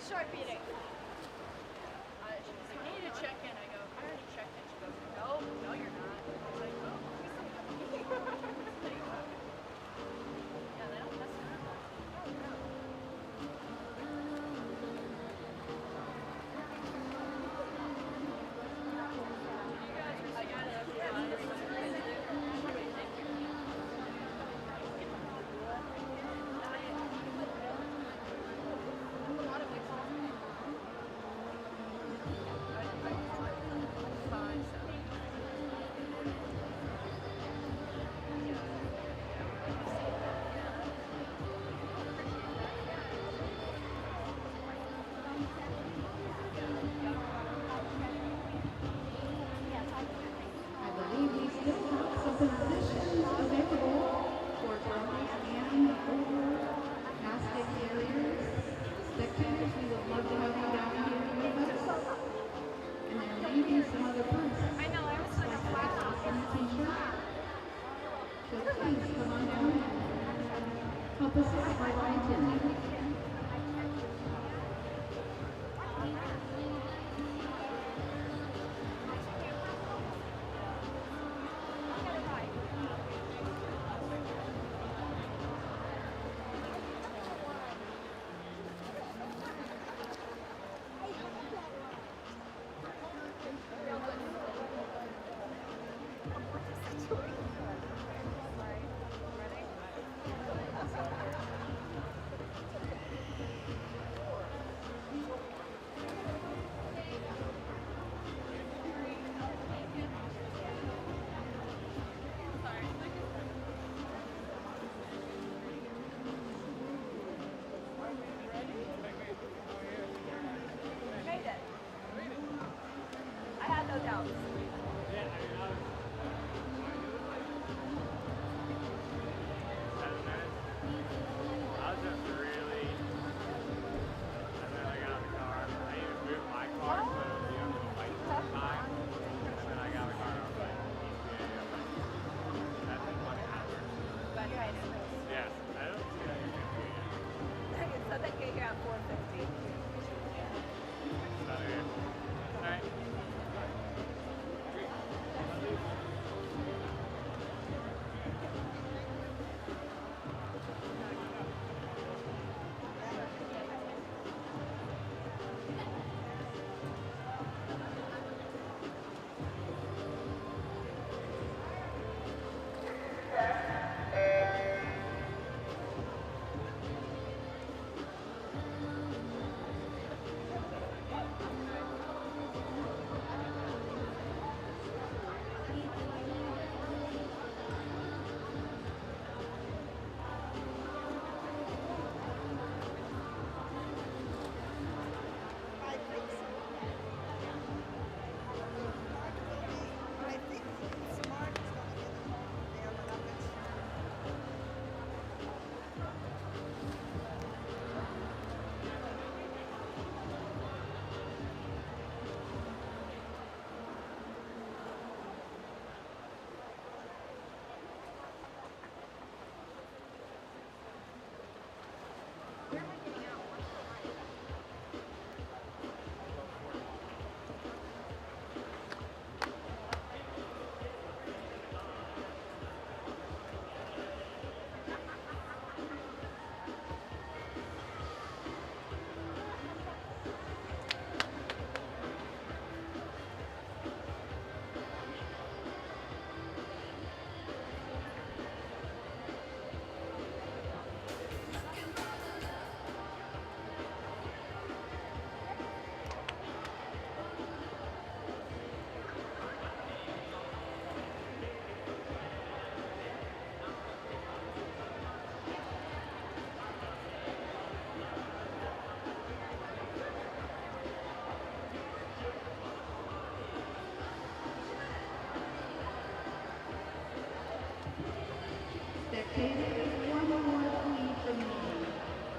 start beating. She goes, I need to check in. I go, I already checked in. She goes, no, no, you're not. I was like, oh. Yeah, they don't mess around. Oh, no. You guys are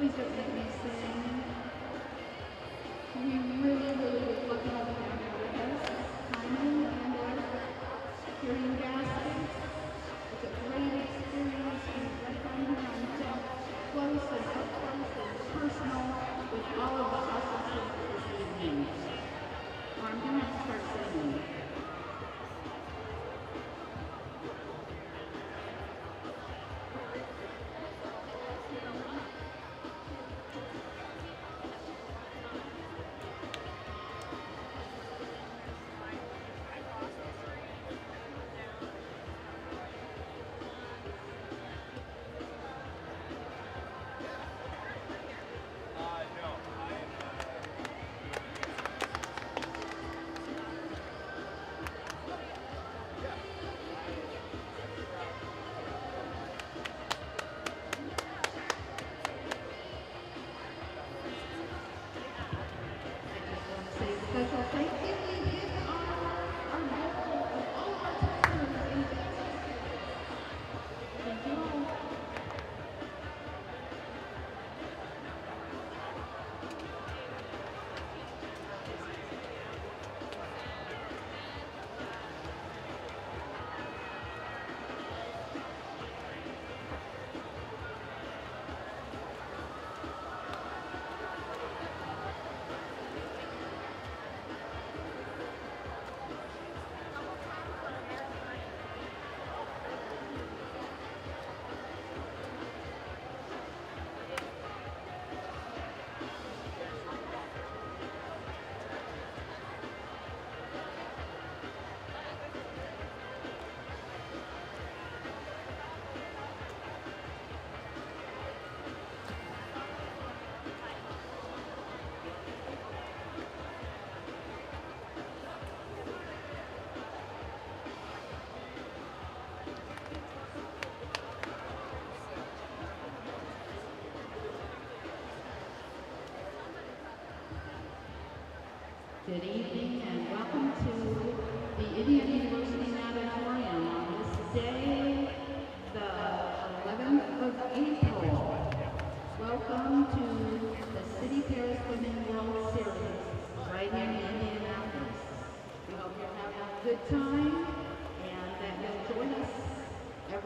Please don't make me sing. We really, really would love to have you down here with us. Simon and hearing you guys. It's a great experience. You're right down here on deck, close and up close and personal with all of the awesome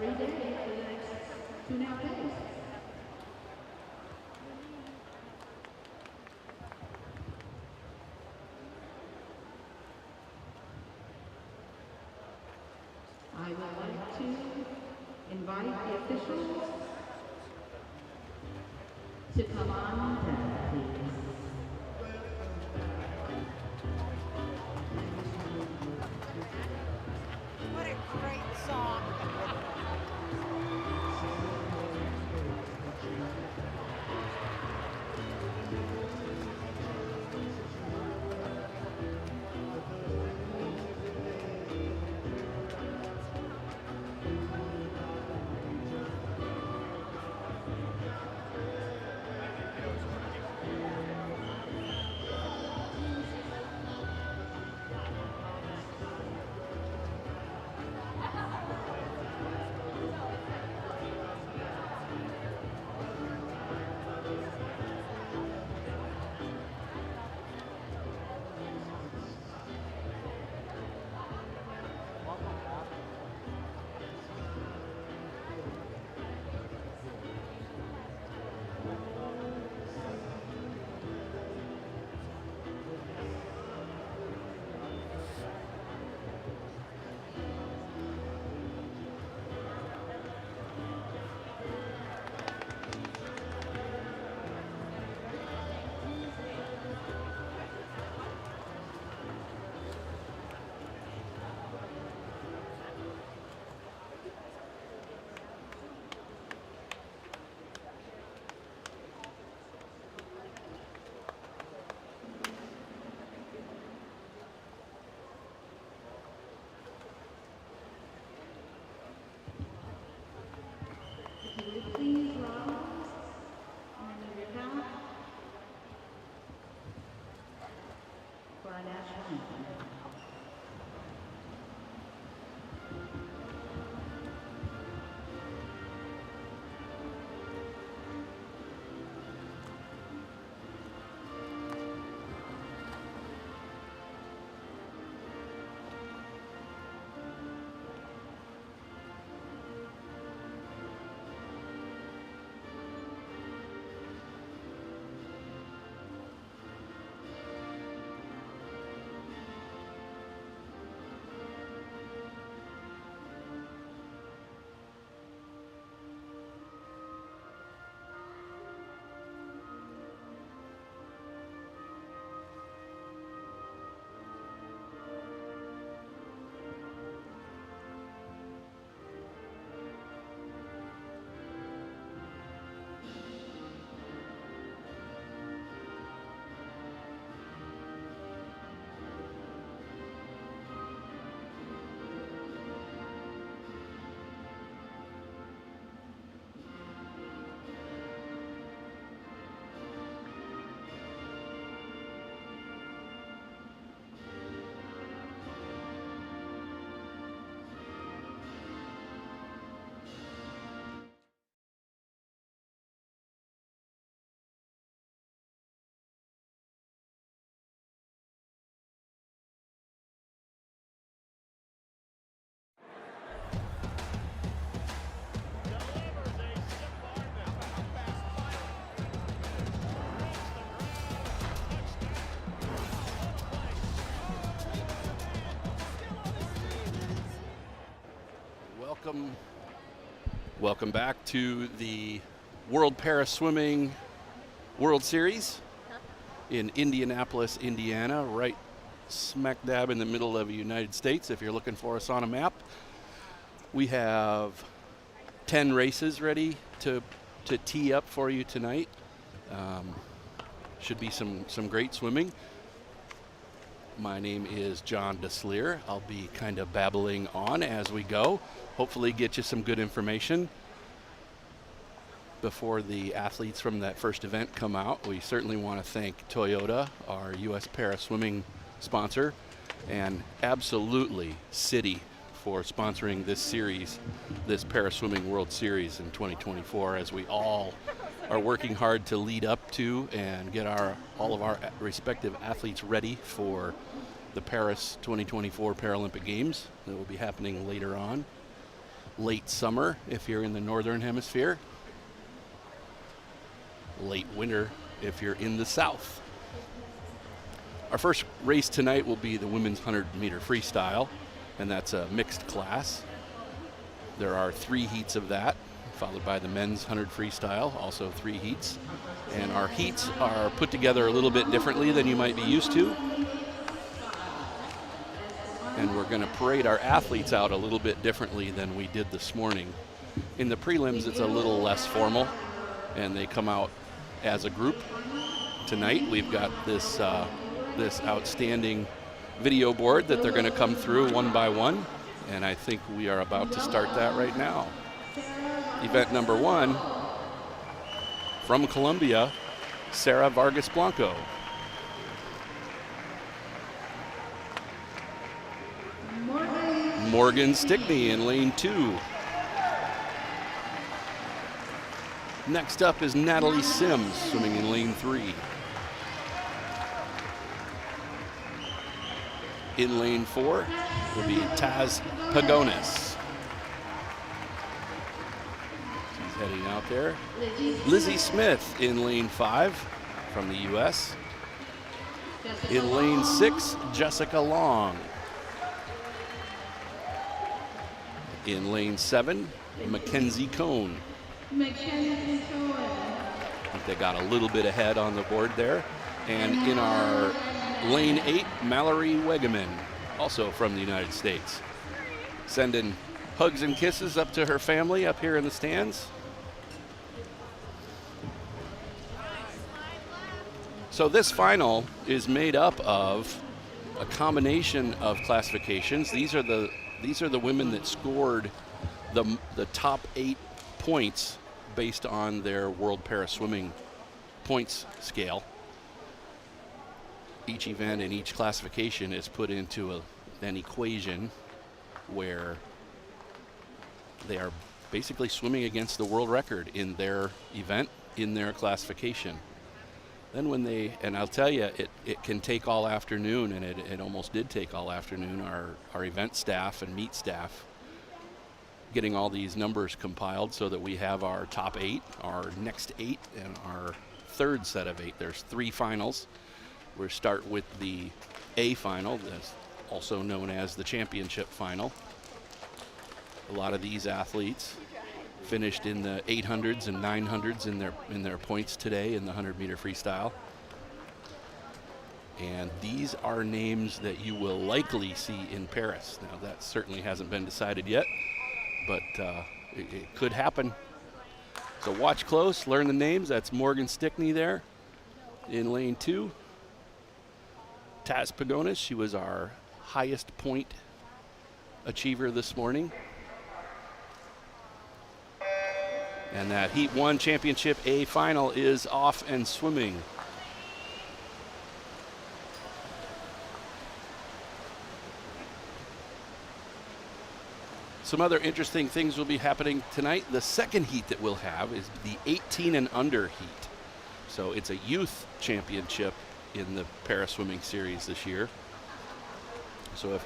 every day for the next 2.5 days. I would like to invite the officials to come on down, please. What a great song. Please rise and your hat for our national anthem. Welcome back to the World Para Swimming World Series in Indianapolis, Indiana, right smack dab in the middle of the United States if you're looking for us on a map. We have 10 races ready to tee up for you tonight. Should be some great swimming. My name is John DeSleer. I'll be kind of babbling on as we go. Hopefully get you some good information before the athletes from that first event come out. We certainly want to thank Toyota, our U.S. Para Swimming sponsor, and absolutely Citi for sponsoring this series, this Para Swimming World Series in 2024, as we all are working hard to lead up to and get all of our respective athletes ready for the Paris 2024 Paralympic Games that will be happening later on. late summer if you're in the northern hemisphere, late winter if you're in the south. Our first race tonight will be the women's 100-meter freestyle, and that's a mixed class. There are 3 heats of that, followed by the men's 100 freestyle, also 3 heats. And our heats are put together a little bit differently than you might be used to. And we're going to parade our athletes out a little bit differently than we did this morning. In the prelims, it's a little less formal, and they come out as a group. Tonight, we've got this outstanding video board that they're going to come through one by one, and I think we are about to start that right now. Event number 1, from Colombia, Sarah Vargas Blanco. Morgan Stickney in lane 2. Next up is Natalie Sims, swimming in lane 3. In lane 4 will be Taz Pagonis. She's heading out there. Lizzie Smith in lane 5 from the U.S. In lane 6, Jessica Long. In lane 7, Mackenzie Cohn. I think they got a little bit ahead on the board there. And in our lane 8, Mallory Wegeman, also from the United States. Sending hugs and kisses up to her family up here in the stands. So this final is made up of a combination of classifications. These are the women that scored the top 8 points based on their World Para Swimming points scale. Each event and each classification is put into an equation where they are basically swimming against the world record in their event, in their classification. Then when and I'll tell you, it can take all afternoon, and it almost did take all afternoon, our event staff and meet staff getting all these numbers compiled so that we have our top 8, our next 8, and our third set of 8. There's 3 finals. We'll start with the A final, that's also known as the championship final. A lot of these athletes finished in the 800s and 900s in their points today in the 100-meter freestyle. And these are names that you will likely see in Paris. Now, that certainly hasn't been decided yet, but it could happen. So watch close, learn the names. That's Morgan Stickney there in lane 2. Taz Pagonis, she was our highest point achiever this morning. And that Heat 1 Championship A final is off and swimming. Some other interesting things will be happening tonight. The second heat that we'll have is the 18 and under heat. So it's a youth championship in the Para Swimming Series this year. So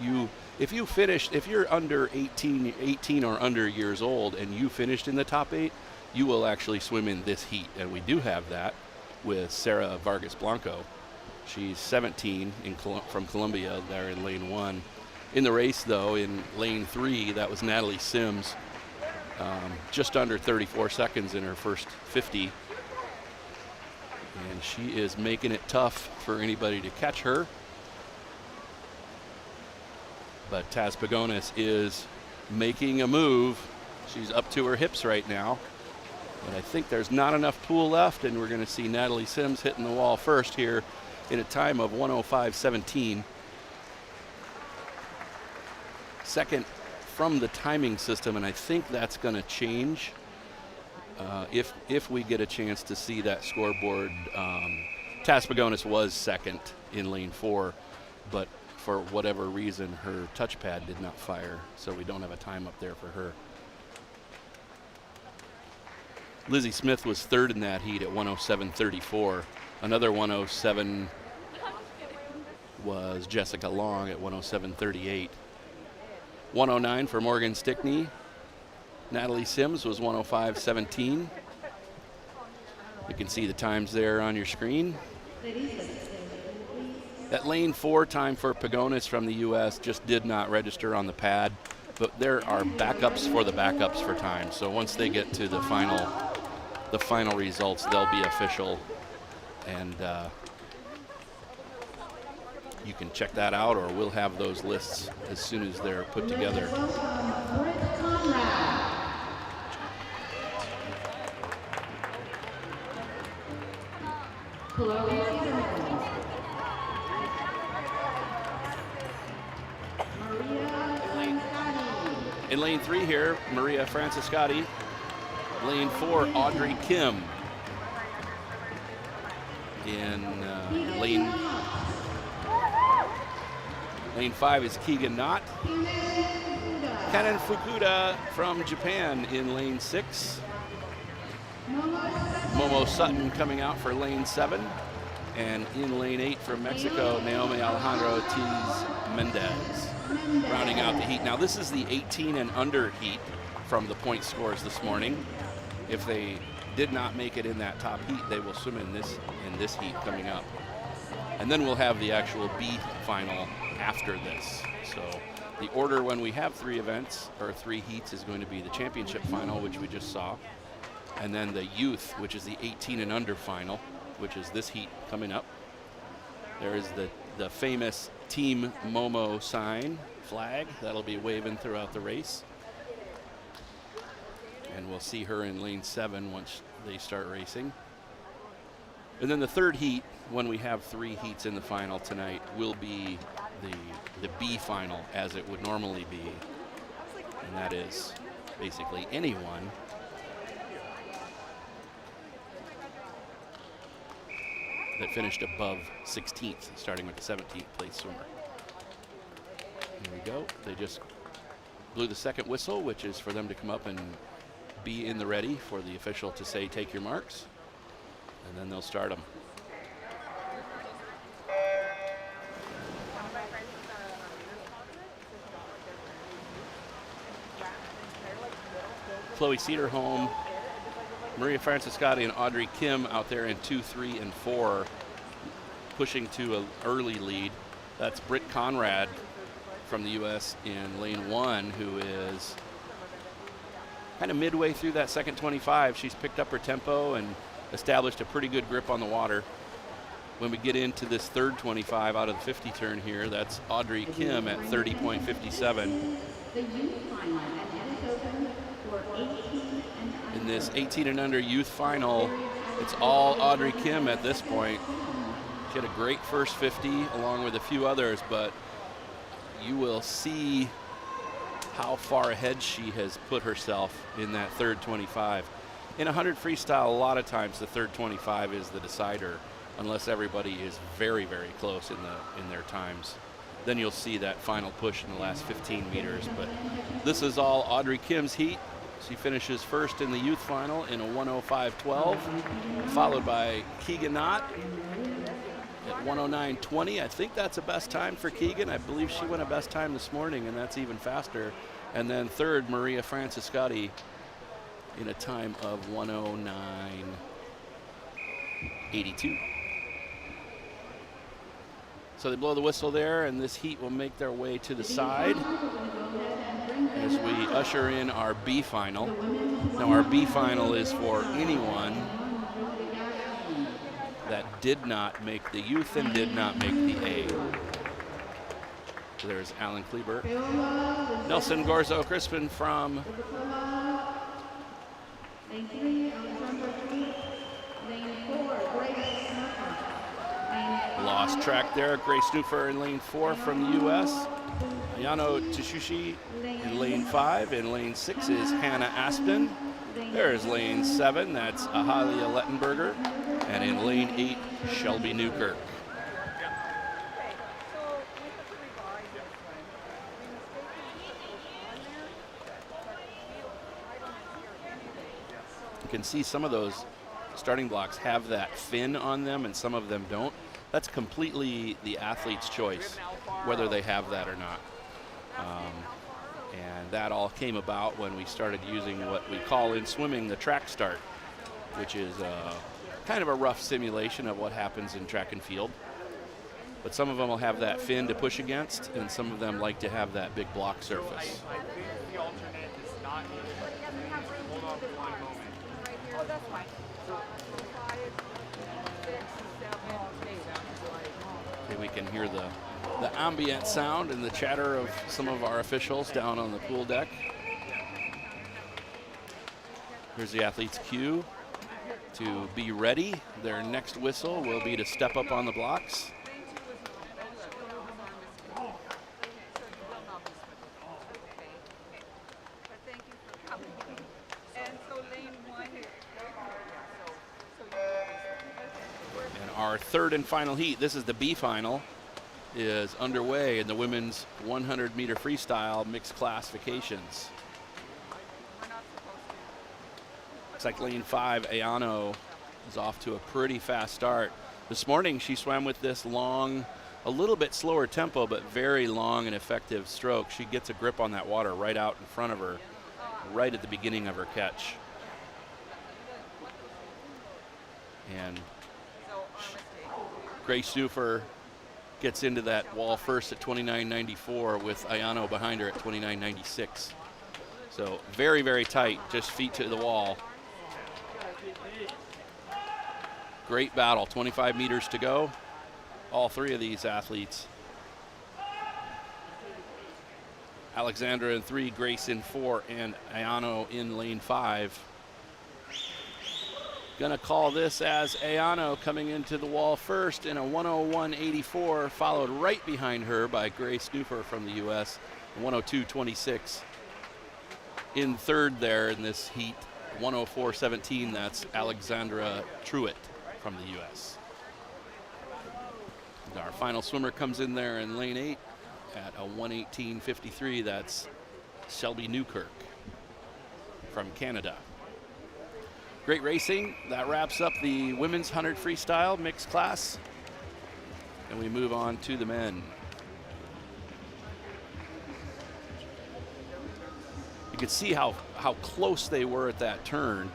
if you're under 18 or under years old and you finished in the top 8, you will actually swim in this heat. And we do have that with Sarah Vargas Blanco. She's 17 from Colombia there in lane 1. In the race, though, in lane 3, that was Natalie Sims, just under 34 seconds in her first 50. And she is making it tough for anybody to catch her. But Taz Pagonis is making a move. She's up to her hips right now. But I think there's not enough pool left, and we're going to see Natalie Sims hitting the wall first here in a time of 1:05.17. Second from the timing system, and I think that's going to change if we get a chance to see that scoreboard. Taz Pagonis was second in lane 4, but for whatever reason, her touchpad did not fire, so we don't have a time up there for her. Lizzie Smith was third in that heat at 1:07.34. Another 1:07 was Jessica Long at 1:07.38. 1:09 for Morgan Stickney. Natalie Sims was 105.17. You can see the times there on your screen. That lane 4 time for Pagonis from the U.S. just did not register on the pad, but there are backups for the backups for time. So once they get to the final results, they'll be official, and you can check that out, or we'll have those lists as soon as they're put together. In lane 3 here, Maria Franciscotti. Lane 4, Audrey Kim. In lane 5 is Keegan Knott. Kanen Fukuda from Japan in lane 6. Momo Sutton coming out for lane 7. And in lane 8 from Mexico, Naomi Alejandro Ortiz Mendez. Rounding out the heat. Now this is the 18 and under heat from the point scores this morning. If they did not make it in that top heat, they will swim in this heat coming up. And then we'll have the actual B final after this. So the order when we have 3 events or 3 heats is going to be the championship final, which we just saw, and then the youth, which is the 18 and under final, which is this heat coming up. There is the famous Team Momo flag that'll be waving throughout the race. And we'll see her in lane 7 once they start racing. And then the third heat, when we have 3 heats in the final tonight, will be the B final, as it would normally be. And that is basically anyone that finished above 16th, starting with the 17th place swimmer. Here we go. They just blew the second whistle, which is for them to come up and be in the ready for the official to say, take your marks, and then they'll start them. Chloe Cederholm, Maria Franciscotti, and Audrey Kim out there in 2, 3, and 4, pushing to an early lead. That's Britt Conrad from the U.S. in lane 1, who is kind of midway through that second 25. She's picked up her tempo and established a pretty good grip on the water. When we get into this third 25 out of the 50 turn here, that's Audrey Kim at 30.57. In this 18 and under youth final, it's all Audrey Kim at this point. She had a great first 50 along with a few others, but you will see how far ahead she has put herself in that third 25. In 100 freestyle, a lot of times the third 25 is the decider, unless everybody is very, very close in their times. Then you'll see that final push in the last 15 meters. But this is all Audrey Kim's heat. She finishes first in the youth final in a 105.12, followed by Keegan Knott at 109.20. I think that's a best time for Keegan. I believe she went a best time this morning, and that's even faster. And then third, Maria Franciscotti in a time of 109.82. So they blow the whistle there, and this heat will make their way to the side as we usher in our B final. Now our B final is for anyone that did not make the youth and did not make the A. So there's Alan Kleber. Nelson Gorzo Crispin from lost track there. Grace Snoofer in lane 4 from the U.S. Ayano Tsushi in lane 5. In lane 6 is Hannah Aspen. There's lane 7. That's Ahalia Lettenberger. And in lane 8, Shelby Newkirk. You can see some of those starting blocks have that fin on them and some of them don't. That's completely the athlete's choice, whether they have that or not. And that all came about when we started using what we call in swimming the track start, which is kind of a rough simulation of what happens in track and field. But some of them will have that fin to push against, and some of them like to have that big block surface. I think the alternate is not needed. Hold on for one moment. Oh, that's fine. And we can hear the ambient sound and the chatter of some of our officials down on the pool deck. Here's the athlete's cue to be ready. Their next whistle will be to step up on the blocks. And our third and final heat, this is the B final, is underway in the women's 100-meter freestyle mixed classifications. Looks like lane 5, Ayano, is off to a pretty fast start. This morning she swam with this long, a little bit slower tempo, but very long and effective stroke. She gets a grip on that water right out in front of her, right at the beginning of her catch. And Grace Stufer gets into that wall first at 29.94 with Ayano behind her at 29.96. So very, very tight, just feet to the wall. Great battle, 25 meters to go. All three of these athletes. Alexandra in 3, Grace in 4, and Ayano in lane 5. Gonna call this as Ayano coming into the wall first in a 101.84, followed right behind her by Grace Stufer from the U.S., 102.26. In third there in this heat, 104.17, that's Alexandra Truitt from the U.S. And our final swimmer comes in there in lane 8 at a 118.53, that's Shelby Newkirk from Canada. Great racing. That wraps up the women's 100 freestyle mixed class. And we move on to the men. You could see how close they were at that turn.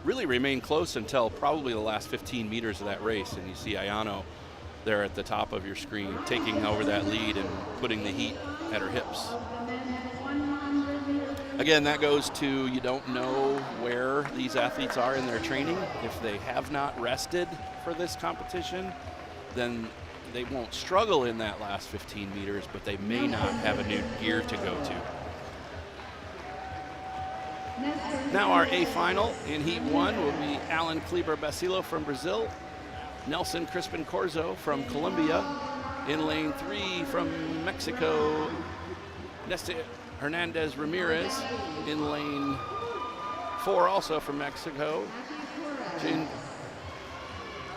Really remained close until probably the last 15 meters of that race. And you see Ayano there at the top of your screen taking over that lead and putting the heat at her hips. Again, that goes to you don't know where these athletes are in their training. If they have not rested for this competition, then they won't struggle in that last 15 meters, but they may not have a new gear to go to. Now our A final in Heat 1 will be Alan Kleber Basilo from Brazil, Nelson Crispin Corzo from Colombia. In lane 3 from Mexico, Nesta Hernandez Ramirez. In lane 4 also from Mexico, Jane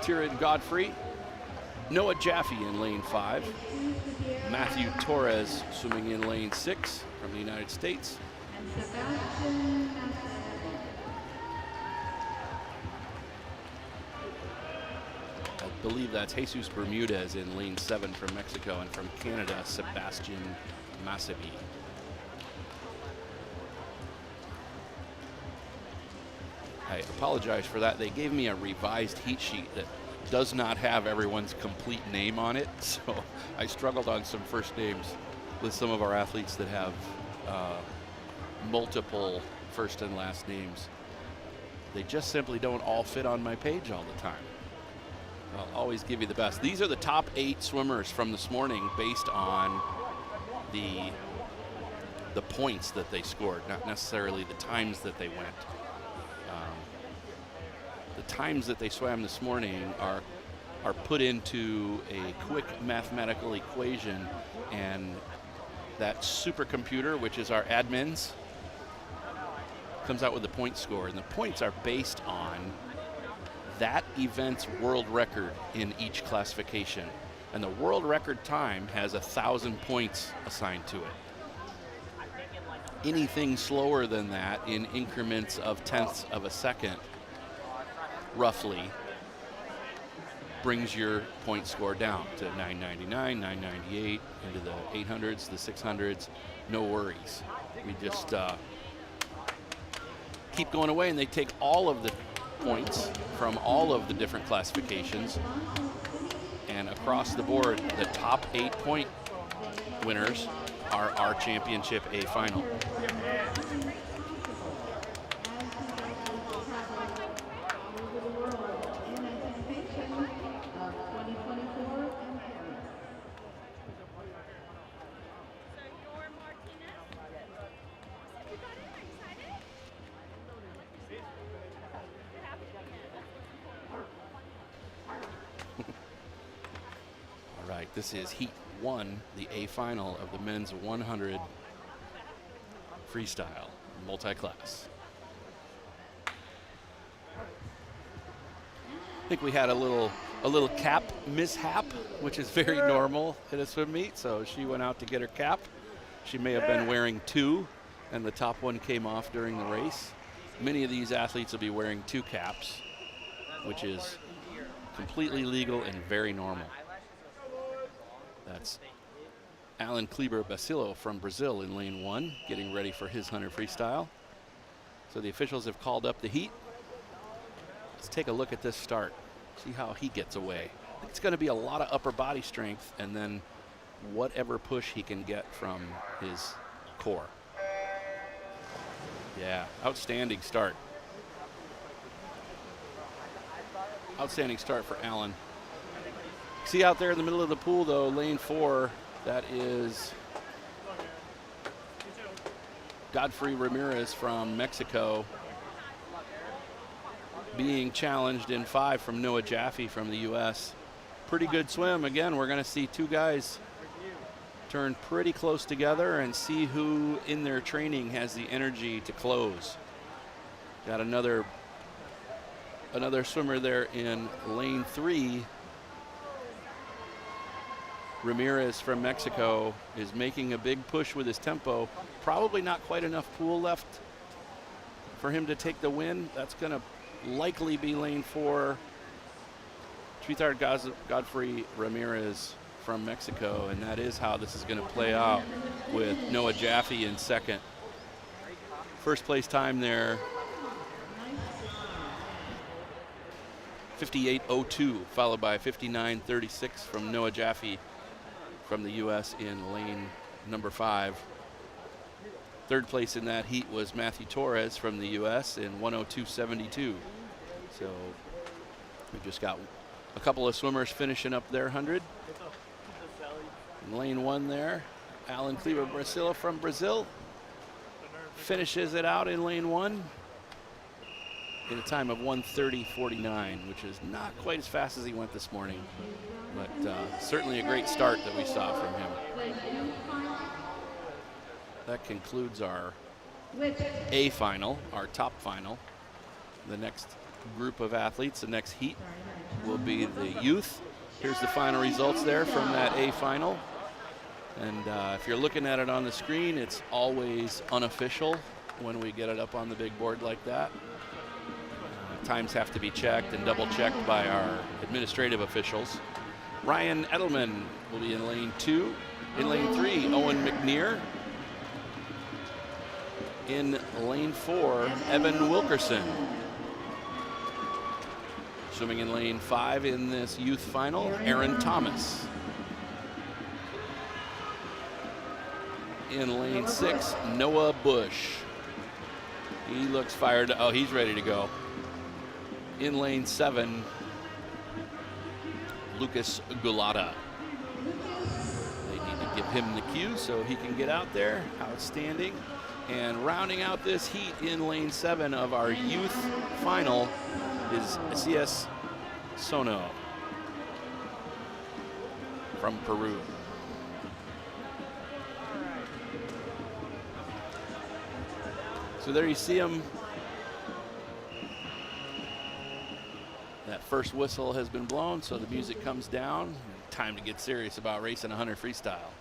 Tirid Godfrey. Noah Jaffe in lane 5. Matthew Torres swimming in lane 6 from the United States. I believe that's Jesus Bermudez in lane 7 from Mexico, and from Canada, Sebastian Masabi. I apologize for that. They gave me a revised heat sheet that does not have everyone's complete name on it, so I struggled on some first names with some of our athletes that have multiple first and last names. They just simply don't all fit on my page all the time. I'll always give you the best. These are the top 8 swimmers from this morning based on the points that they scored, not necessarily the times that they went. The times that they swam this morning are put into a quick mathematical equation, and that supercomputer, which is our admins, comes out with the point score, and the points are based on that event's world record in each classification. And the world record time has 1,000 points assigned to it. Anything slower than that in increments of tenths of a second, roughly, brings your point score down to 999, 998, into the 800s, the 600s, no worries. We just keep going away, and they take all of the points from all of the different classifications. And across the board, the top 8-point winners are our championship A final. All right, this is Heat 1, the A final of the men's 100 freestyle multi-class. I think we had a little cap mishap, which is very normal at a swim meet. So she went out to get her cap. She may have been wearing 2, and the top one came off during the race. Many of these athletes will be wearing 2 caps, which is completely legal and very normal. That's Alan Kleber Bacillo from Brazil in lane 1, getting ready for his 100 freestyle. So the officials have called up the heat. Let's take a look at this start, see how he gets away. I think it's going to be a lot of upper body strength and then whatever push he can get from his core. Yeah, outstanding start. Outstanding start for Alan. See out there in the middle of the pool though, lane 4, that is Godfrey Ramirez from Mexico, being challenged in 5 from Noah Jaffe from the US. Pretty good swim. Again, we're going to see 2 guys turn pretty close together and see who in their training has the energy to close. Got another swimmer there in lane 3. Ramirez from Mexico is making a big push with his tempo. Probably not quite enough pool left for him to take the win. That's going to likely be lane 4. Tritard Godfrey Ramirez from Mexico, and that is how this is going to play out with Noah Jaffe in second. First place time there, 58.02, followed by 59.36 from Noah Jaffe from the U.S. in lane number 5. Third place in that heat was Matthew Torres from the U.S. in 102.72. So we've just got a couple of swimmers finishing up their 100. In lane 1 there, Alan Kleber Bacillo from Brazil finishes it out in lane 1 in a time of 1:30.49, which is not quite as fast as he went this morning, but certainly a great start that we saw from him. That concludes our A final, our top final. The next group of athletes, the next heat, will be the youth. Here's the final results there from that A final. And if you're looking at it on the screen, it's always unofficial when we get it up on the big board like that. Times have to be checked and double checked by our administrative officials. Ryan Edelman will be in lane 2. In lane 3, Owen McNear. In lane 4, Evan Wilkerson. Swimming in lane 5 in this youth final, Aaron Thomas. In lane 6, Noah Bush. He looks fired. Oh, he's ready to go. In lane 7, Lucas Gulata. They need to give him the cue so he can get out there. Outstanding. And rounding out this heat in lane 7 of our youth final is CS Sono from Peru. So there you see him. That first whistle has been blown, so the music comes down. Time to get serious about racing 100 freestyle.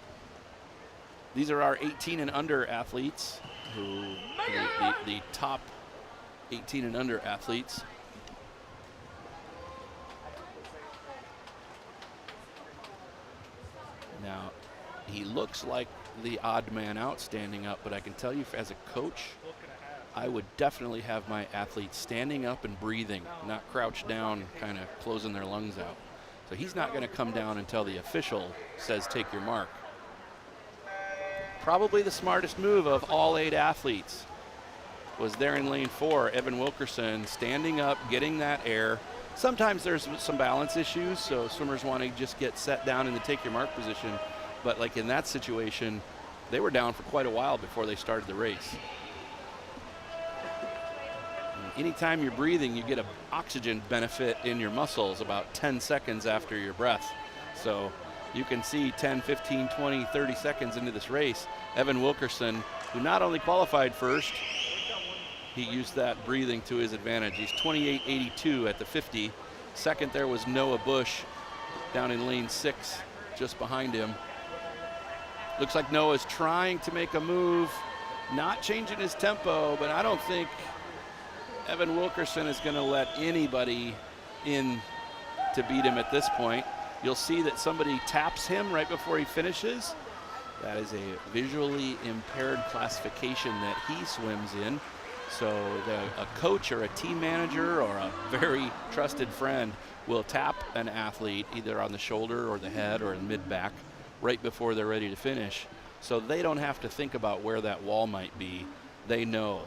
These are our 18 and under athletes, the top 18 and under athletes. Now, he looks like the odd man out standing up, but I can tell you as a coach, I would definitely have my athletes standing up and breathing, not crouched down, kind of closing their lungs out. So he's not going to come down until the official says take your mark. Probably the smartest move of all 8 athletes was there in lane 4, Evan Wilkerson standing up, getting that air. Sometimes there's some balance issues, so swimmers want to just get set down in the take your mark position. But like in that situation, they were down for quite a while before they started the race. Anytime you're breathing, you get an oxygen benefit in your muscles about 10 seconds after your breath. So you can see 10, 15, 20, 30 seconds into this race, Evan Wilkerson, who not only qualified first, he used that breathing to his advantage. He's 28.82 at the 50. Second there was Noah Bush down in lane 6, just behind him. Looks like Noah's trying to make a move, not changing his tempo, but I don't think Evan Wilkerson is going to let anybody in to beat him at this point. You'll see that somebody taps him right before he finishes. That is a visually impaired classification that he swims in. So a coach or a team manager or a very trusted friend will tap an athlete either on the shoulder or the head or the mid-back right before they're ready to finish. So they don't have to think about where that wall might be. They know.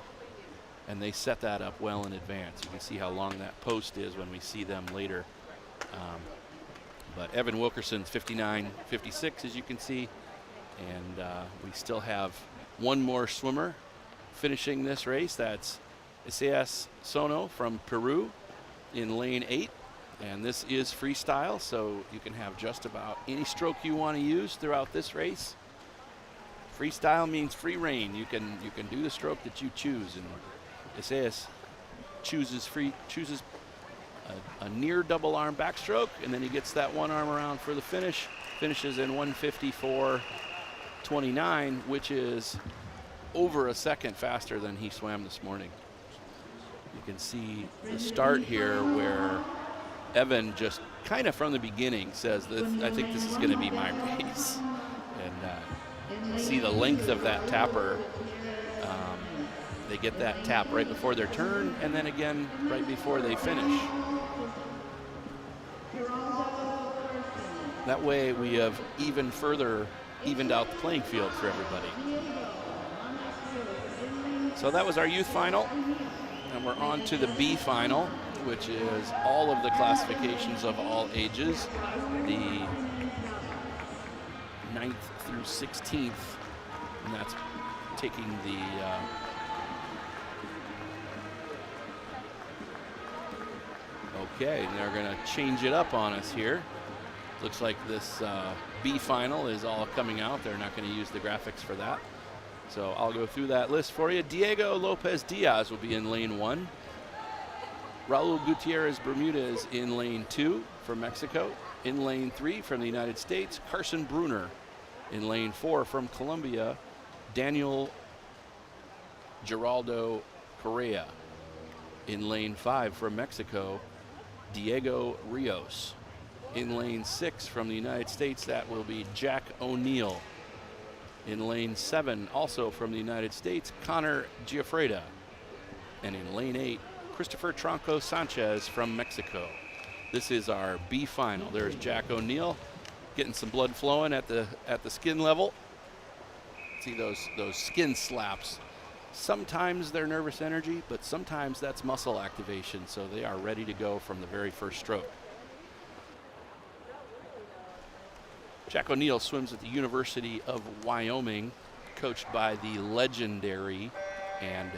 And they set that up well in advance. You can see how long that post is when we see them later. But Evan Wilkerson's 59.56, as you can see. And we still have one more swimmer finishing this race. That's Isaias Sono from Peru in lane 8. And this is freestyle, so you can have just about any stroke you want to use throughout this race. Freestyle means free reign. You can do the stroke that you choose. And Isaias chooses a near double arm backstroke, and then he gets that one arm around for the finish. Finishes in 1:54.29, which is over a second faster than he swam this morning. You can see the start here where Evan just kind of from the beginning says that I think this is going to be my race. And see the length of that tapper. They get that tap right before their turn, and then again right before they finish. That way we have even further evened out the playing field for everybody. So that was our youth final, and we're on to the B final, which is all of the classifications of all ages, the 9th through 16th, and that's taking the okay, and they're going to change it up on us here. Looks like this B final is all coming out. They're not going to use the graphics for that. So I'll go through that list for you. Diego Lopez Diaz will be in lane 1. Raul Gutierrez Bermudez in lane 2 from Mexico. In lane 3 from the United States, Carson Bruner. In lane 4 from Colombia, Daniel Geraldo Correa. In lane 5 from Mexico, Diego Rios. In lane 6 from the United States, that will be Jack O'Neill. In lane 7, also from the United States, Connor Giuffreda. And in lane 8, Christopher Tronco Sanchez from Mexico. This is our B final. There's Jack O'Neill getting some blood flowing at the skin level. See those skin slaps. Sometimes they're nervous energy, but sometimes that's muscle activation, so they are ready to go from the very first stroke. Jack O'Neill swims at the University of Wyoming, coached by the legendary and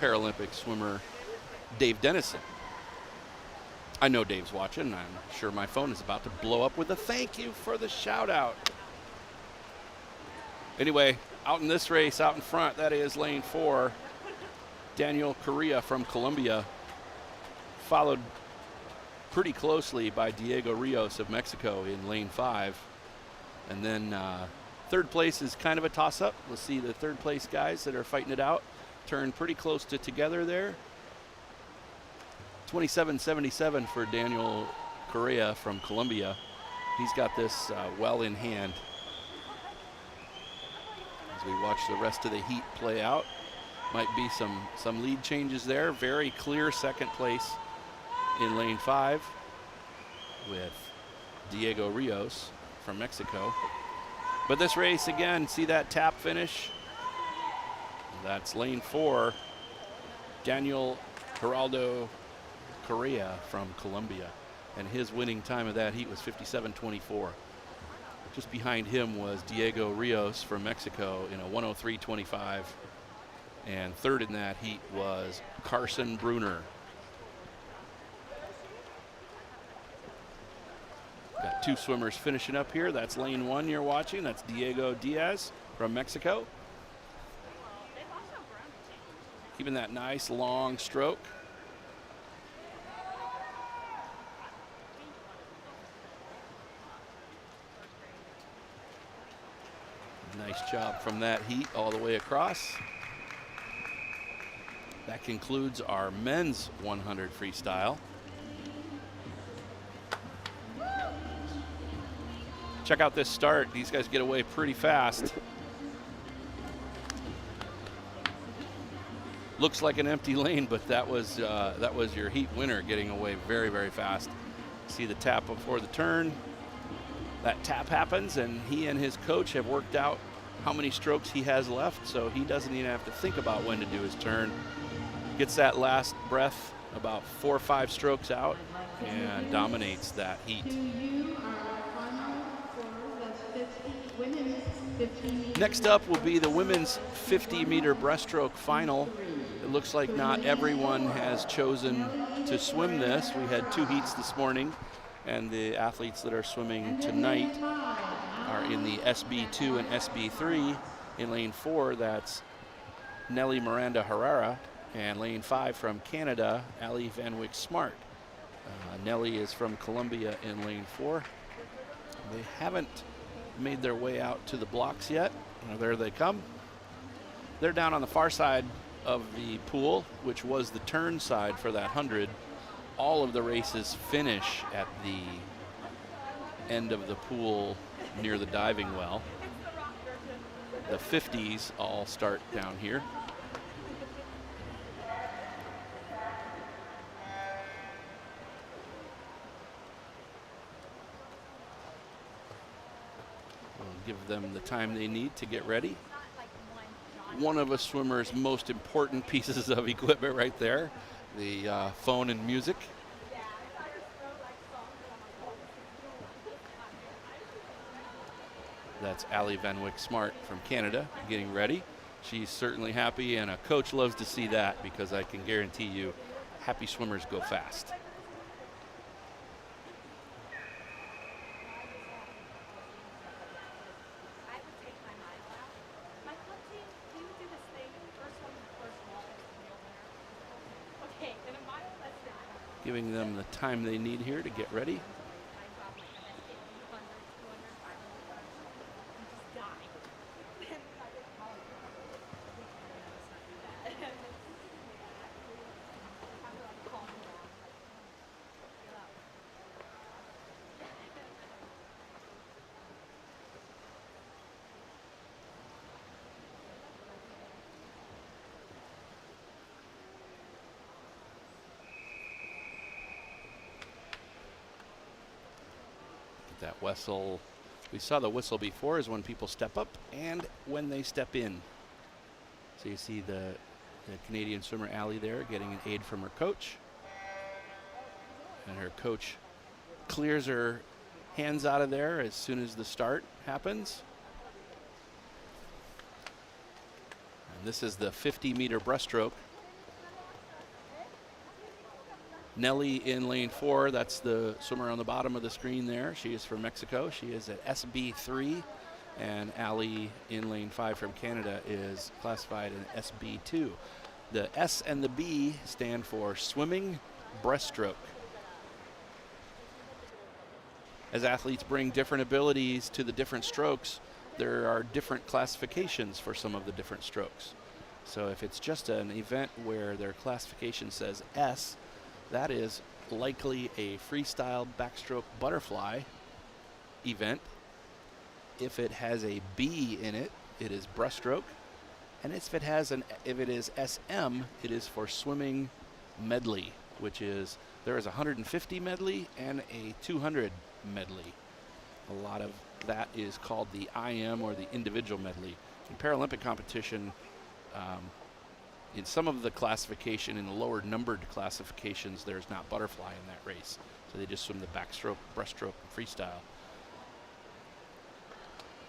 Paralympic swimmer Dave Dennison. I know Dave's watching. I'm sure my phone is about to blow up with a thank you for the shout out. Anyway, out in this race, out in front, that is lane 4, Daniel Correa from Colombia, followed pretty closely by Diego Rios of Mexico in lane 5. And then third place is kind of a toss-up. We'll see the third place guys that are fighting it out turn pretty close to together there. 27.77 for Daniel Correa from Colombia. He's got this well in hand. we watch the rest of the heat play out. Might be some lead changes there. Very clear second place in lane 5 with Diego Rios from Mexico. But this race, again, see that tap finish? That's lane 4, Daniel Geraldo Correa from Colombia. And his winning time of that heat was 57:24. Just behind him was Diego Rios from Mexico in a 103:25. And third in that heat was Carson Bruner. Got 2 swimmers finishing up here. That's lane 1 you're watching. That's Diego Diaz from Mexico. Keeping that nice long stroke. Nice job from that heat all the way across. That concludes our men's 100 freestyle. Check out this start. These guys get away pretty fast. Looks like an empty lane, but that was your heat winner getting away very, very fast. See the tap before the turn. That tap happens, and he and his coach have worked out how many strokes he has left, so he doesn't even have to think about when to do his turn. Gets that last breath about 4 or 5 strokes out and dominates that heat. Next up will be the women's 50-meter breaststroke final. It looks like not everyone has chosen to swim this. We had 2 heats this morning, and the athletes that are swimming tonight are in the SB2 and SB3. In lane 4, that's Nelly Miranda Herrera, and lane 5 from Canada, Ali Van Wyck Smart. Nelly is from Colombia in lane 4. They haven't made their way out to the blocks yet. There they come. They're down on the far side of the pool, which was the turn side for that 100. All of the races finish at the end of the pool near the diving well. The 50s all start down here. Give them the time they need to get ready. One of a swimmer's most important pieces of equipment right there, the phone and music. That's Ali Van Wyck Smart from Canada getting ready. She's certainly happy, and a coach loves to see that, because I can guarantee you happy swimmers go fast. Giving them the time they need here to get ready. That whistle, we saw the whistle before, is when people step up and when they step in. So you see the Canadian swimmer Ali there getting an aid from her coach. And her coach clears her hands out of there as soon as the start happens. And this is the 50-meter breaststroke. Nelly in lane 4, that's the swimmer on the bottom of the screen there. She is from Mexico. She is at SB3. And Ali in lane 5 from Canada is classified in SB2. The S and the B stand for swimming breaststroke. As athletes bring different abilities to the different strokes, there are different classifications for some of the different strokes. So if it's just an event where their classification says S, that is likely a freestyle backstroke butterfly event. If it has a B in it, it is breaststroke. And if it is SM, it is for swimming medley, which is, there is a 150 medley and a 200 medley. A lot of that is called the IM, or the individual medley. In Paralympic competition, in some of the classification, in the lower numbered classifications, there's not butterfly in that race. So they just swim the backstroke, breaststroke, and freestyle.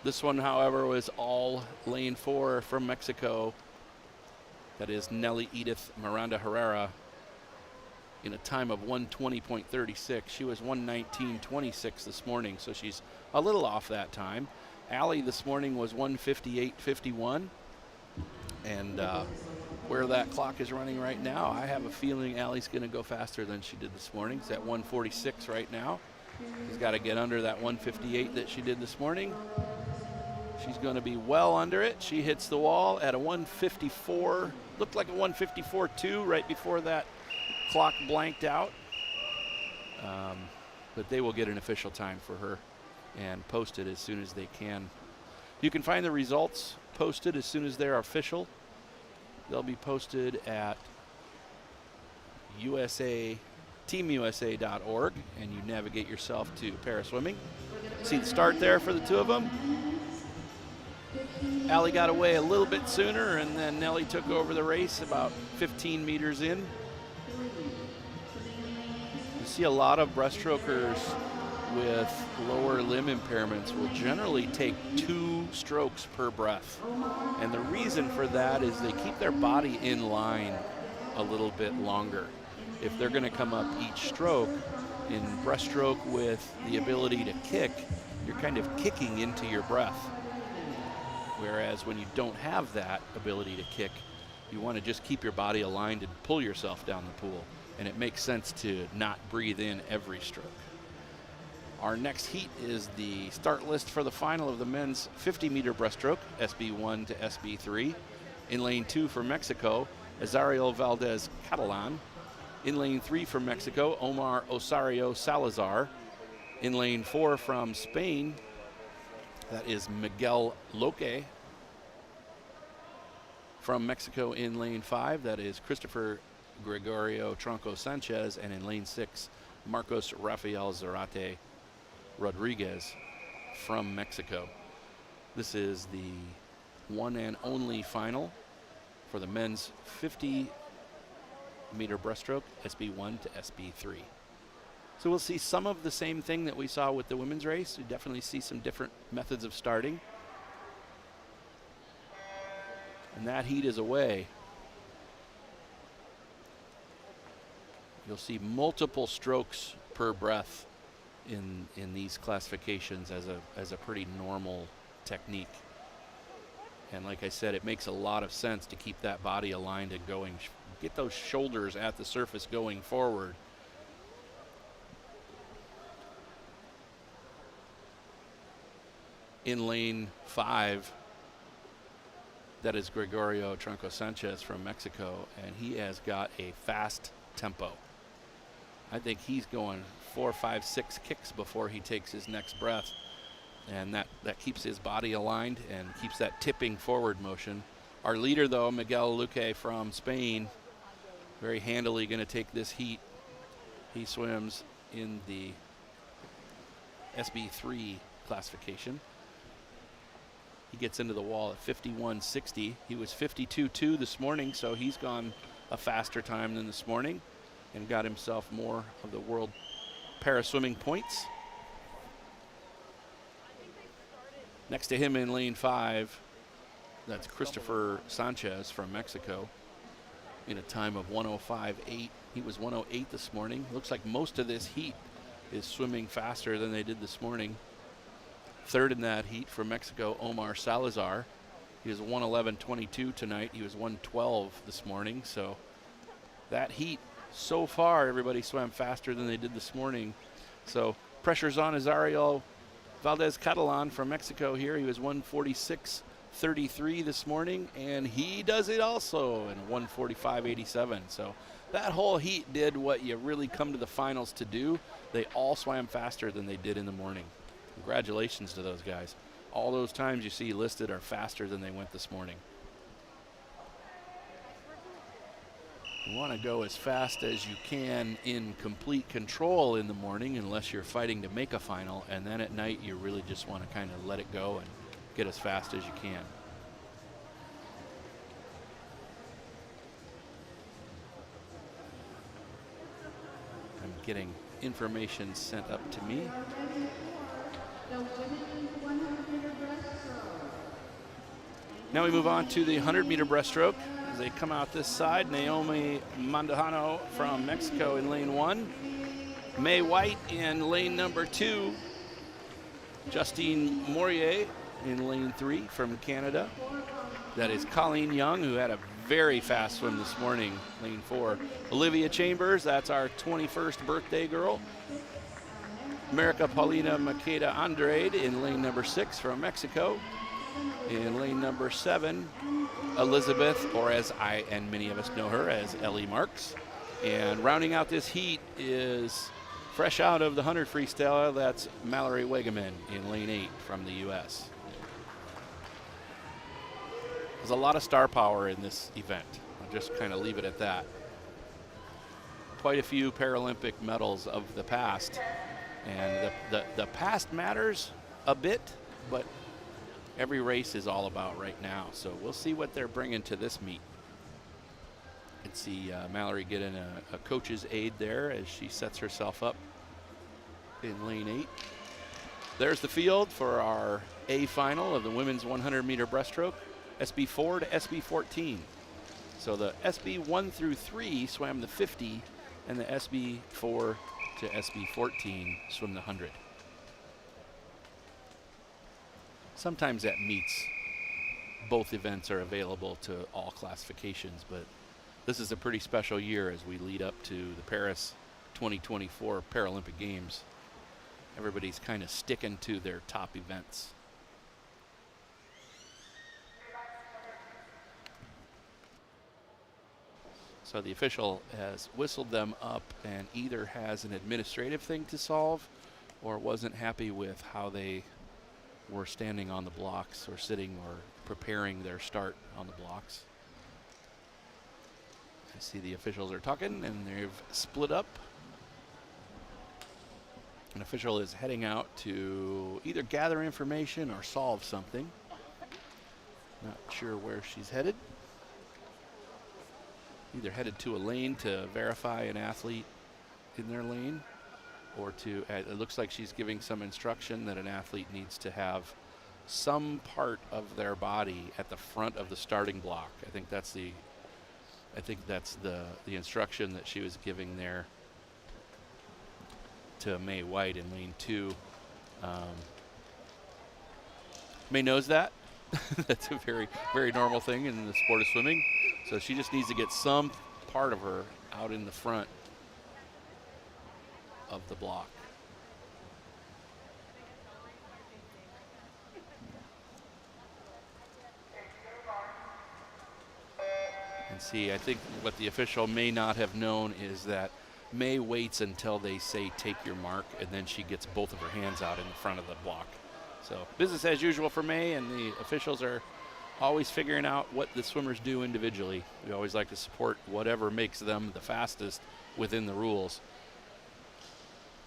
This one, however, was all lane 4 from Mexico. That is Nelly Edith Miranda Herrera in a time of 1:20.36. She was 1:19.26 this morning, so she's a little off that time. Allie this morning was 1:58.51. And where that clock is running right now, I have a feeling Allie's going to go faster than she did this morning. It's at 1:46 right now. She's got to get under that 1:58 that she did this morning. She's going to be well under it. She hits the wall at a 1:54. Looked like a 1:54.2 right before that clock blanked out. But they will get an official time for her and post it as soon as they can. You can find the results posted as soon as they're official. They'll be posted at teamusa.org, and you navigate yourself to Paraswimming. See the start there for the two of them. Allie got away a little bit sooner, and then Nelly took over the race about 15 meters in. You see a lot of breaststrokers with lower limb impairments will generally take 2 strokes per breath. And the reason for that is they keep their body in line a little bit longer. If they're going to come up each stroke, in breaststroke with the ability to kick, you're kind of kicking into your breath. Whereas when you don't have that ability to kick, you want to just keep your body aligned and pull yourself down the pool. And it makes sense to not breathe in every stroke. Our next heat is the start list for the final of the men's 50-meter breaststroke, SB1 to SB3. In lane 2 for Mexico, Azario Valdez Catalan. In lane 3 from Mexico, Omar Osario Salazar. In lane 4 from Spain, that is Miguel Loque. From Mexico in lane 5, that is Christopher Gregorio Tronco Sanchez. And in lane 6, Marcos Rafael Zarate Rodriguez from Mexico. This is the one and only final for the men's 50-meter breaststroke, SB1 to SB3. So we'll see some of the same thing that we saw with the women's race. We definitely see some different methods of starting. And that heat is away. You'll see multiple strokes per breath in these classifications as a pretty normal technique. And like I said, it makes a lot of sense to keep that body aligned and going. Get those shoulders at the surface going forward. In lane 5, that is Gregorio Tronco Sanchez from Mexico, and he has got a fast tempo. I think he's going 4, 5, 6 kicks before he takes his next breath, and that keeps his body aligned and keeps that tipping forward motion. Our leader, though, Miguel Luque from Spain, very handily going to take this heat. He swims in the SB3 classification. He gets into the wall at 51.60. He was 52.2 this morning, so he's gone a faster time than this morning and got himself more of the world paraswimming points. Next to him in lane 5, that's Christopher Sanchez from Mexico in a time of 1:05.8. He was 1:08 this morning. Looks like most of this heat is swimming faster than they did this morning. Third in that heat from Mexico, Omar Salazar. He was 1:11.22 tonight. He was 1:12 this morning. So that heat, so far, everybody swam faster than they did this morning. So pressure's on Azario Valdez Catalan from Mexico here. He was 1:46.33 this morning, and he does it also in 1:45.87. So that whole heat did what you really come to the finals to do. They all swam faster than they did in the morning. Congratulations to those guys. all those times you see listed are faster than they went this morning. You want to go as fast as you can in complete control in the morning unless you're fighting to make a final, and then at night you really just want to kind of let it go and get as fast as you can. I'm getting information sent up to me. Now we move on to the 100-meter breaststroke. As they come out this side, Naomi Mandujano from Mexico in lane 1. May White in lane number 2. Justine Morier in lane 3 from Canada. That is Colleen Young, who had a very fast swim this morning, lane 4. Olivia Chambers, that's our 21st birthday girl. America Paulina Maqueda Andrade in lane number 6 from Mexico. In lane number 7, Elizabeth, or as I and many of us know her as Ellie Marks. And rounding out this heat is fresh out of the 100 freestyle, that's Mallory Wegeman in lane 8 from the U.S. There's a lot of star power in this event. I'll just kind of leave it at that. Quite a few Paralympic medals of the past. And the past matters a bit, but every race is all about right now. So we'll see what they're bringing to this meet. You can see Mallory getting a coach's aid there as she sets herself up in lane 8. There's the field for our A final of the women's 100-meter breaststroke, SB4 to SB14. So the SB1 through 3 swam the 50, and the SB4 to SB14 swim the 100. Sometimes at meets, both events are available to all classifications, but this is a pretty special year as we lead up to the Paris 2024 Paralympic Games. Everybody's kind of sticking to their top events. So the official has whistled them up and either has an administrative thing to solve or wasn't happy with how they were standing on the blocks or sitting or preparing their start on the blocks. I see the officials are talking and they've split up. An official is heading out to either gather information or solve something. Not sure where she's headed. Either headed to a lane to verify an athlete in their lane, or to, it looks like she's giving some instruction that an athlete needs to have some part of their body at the front of the starting block. I think that's the instruction that she was giving there to May White in lane 2. May knows that. That's a very, very normal thing in the sport of swimming. So she just needs to get some part of her out in the front of the block. And see, I think what the official may not have known is that May waits until they say take your mark, and then she gets both of her hands out in the front of the block. So business as usual for May, and the officials are always figuring out what the swimmers do individually. We always like to support whatever makes them the fastest within the rules.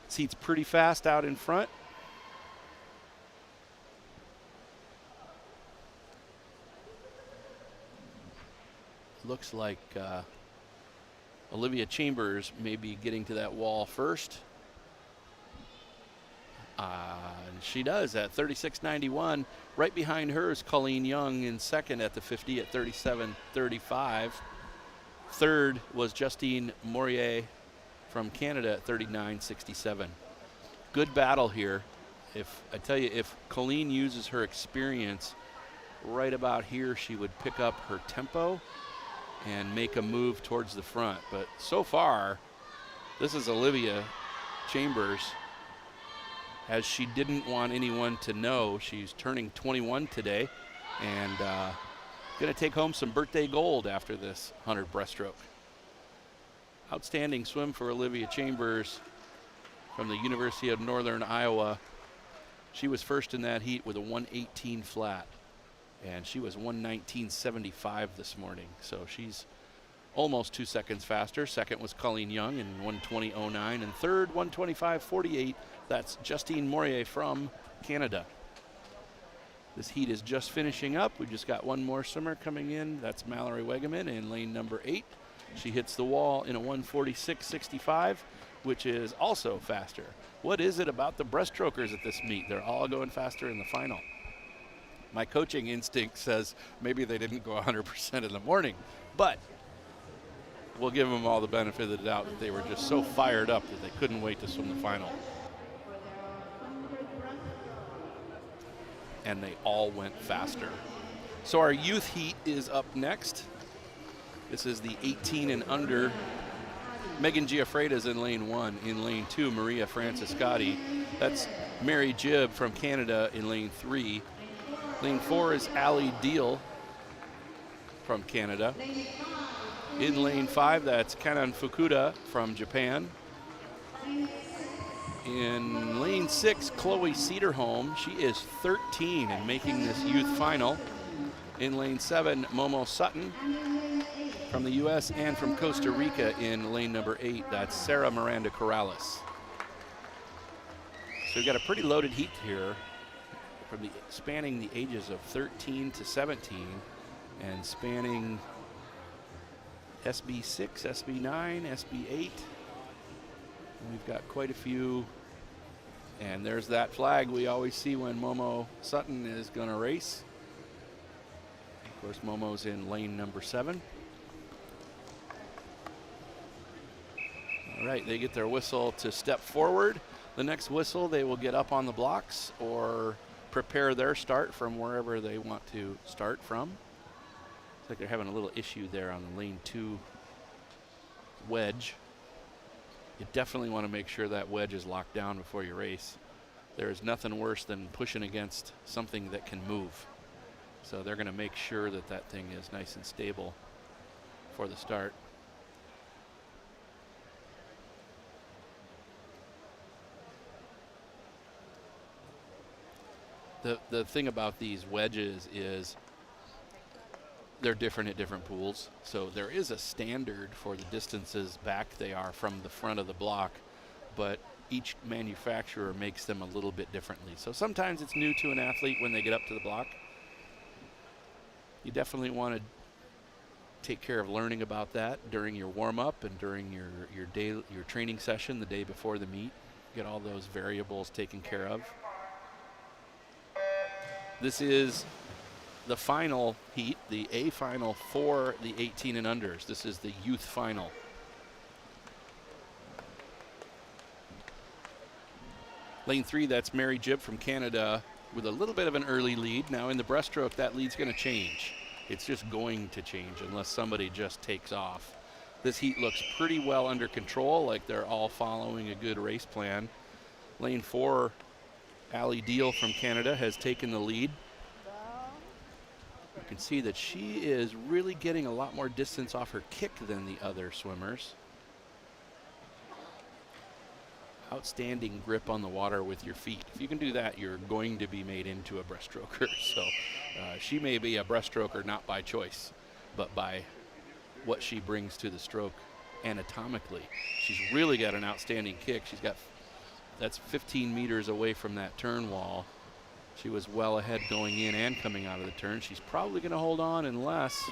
Seat's pretty fast out in front. Looks like Olivia Chambers may be getting to that wall first. And she does at 36.91. Right behind her is Colleen Young in second at the 50 at 37.35. Third was Justine Morier from Canada at 39.67. Good battle here. If Colleen uses her experience right about here, she would pick up her tempo and make a move towards the front. But so far, this is Olivia Chambers. As she didn't want anyone to know, she's turning 21 today and going to take home some birthday gold after this 100 breaststroke. Outstanding swim for Olivia Chambers from the University of Northern Iowa. She was first in that heat with a 118 flat, and she was 119.75 this morning. So she's almost 2 seconds faster. Second was Colleen Young in 120.09, and third 125.48. That's Justine Morier from Canada. This heat is just finishing up. We just got one more swimmer coming in. That's Mallory Wegeman in lane number 8. She hits the wall in a 146.65, which is also faster. What is it about the breaststrokers at this meet? They're all going faster in the final. My coaching instinct says maybe they didn't go 100% in the morning, but we'll give them all the benefit of the doubt that they were just so fired up that they couldn't wait to swim the final. And they all went faster. So our youth heat is up next. This is the 18 and under. Megan Giaffreda's in lane 1. In lane 2, Maria Franciscotti. That's Mary Jibb from Canada in lane 3. Lane 4 is Ali Deal from Canada. In lane 5, that's Kanan Fukuda from Japan. In lane 6, Chloe Cederholm. She is 13 and making this youth final. In lane 7, Momo Sutton from the U.S. and from Costa Rica in lane number 8. That's Sarah Miranda Corrales. So we've got a pretty loaded heat here, spanning the ages of 13 to 17 and spanning SB6, SB9, SB8. We've got quite a few, and there's that flag we always see when Momo Sutton is going to race. Of course, Momo's in lane number 7. All right, they get their whistle to step forward. The next whistle, they will get up on the blocks or prepare their start from wherever they want to start from. Looks like they're having a little issue there on the lane 2 wedge. You definitely want to make sure that wedge is locked down before you race. There is nothing worse than pushing against something that can move. So they're going to make sure that that thing is nice and stable for the start. The thing about these wedges is they're different at different pools. So there is a standard for the distances back they are from the front of the block, but each manufacturer makes them a little bit differently. So sometimes it's new to an athlete when they get up to the block. You definitely want to take care of learning about that during your warm-up and during your training session the day before the meet. Get all those variables taken care of. This is the final heat, the A final for the 18 and unders. This is the youth final. Lane 3, that's Mary Jibb from Canada with a little bit of an early lead. Now in the breaststroke, that lead's going to change. It's just going to change unless somebody just takes off. This heat looks pretty well under control, like they're all following a good race plan. Lane 4, Ali Deal from Canada has taken the lead. You can see that she is really getting a lot more distance off her kick than the other swimmers. Outstanding grip on the water with your feet. If you can do that, you're going to be made into a breaststroker. So she may be a breaststroker not by choice, but by what she brings to the stroke anatomically. She's really got an outstanding kick. That's 15 meters away from that turn wall. She was well ahead going in and coming out of the turn. She's probably going to hold on unless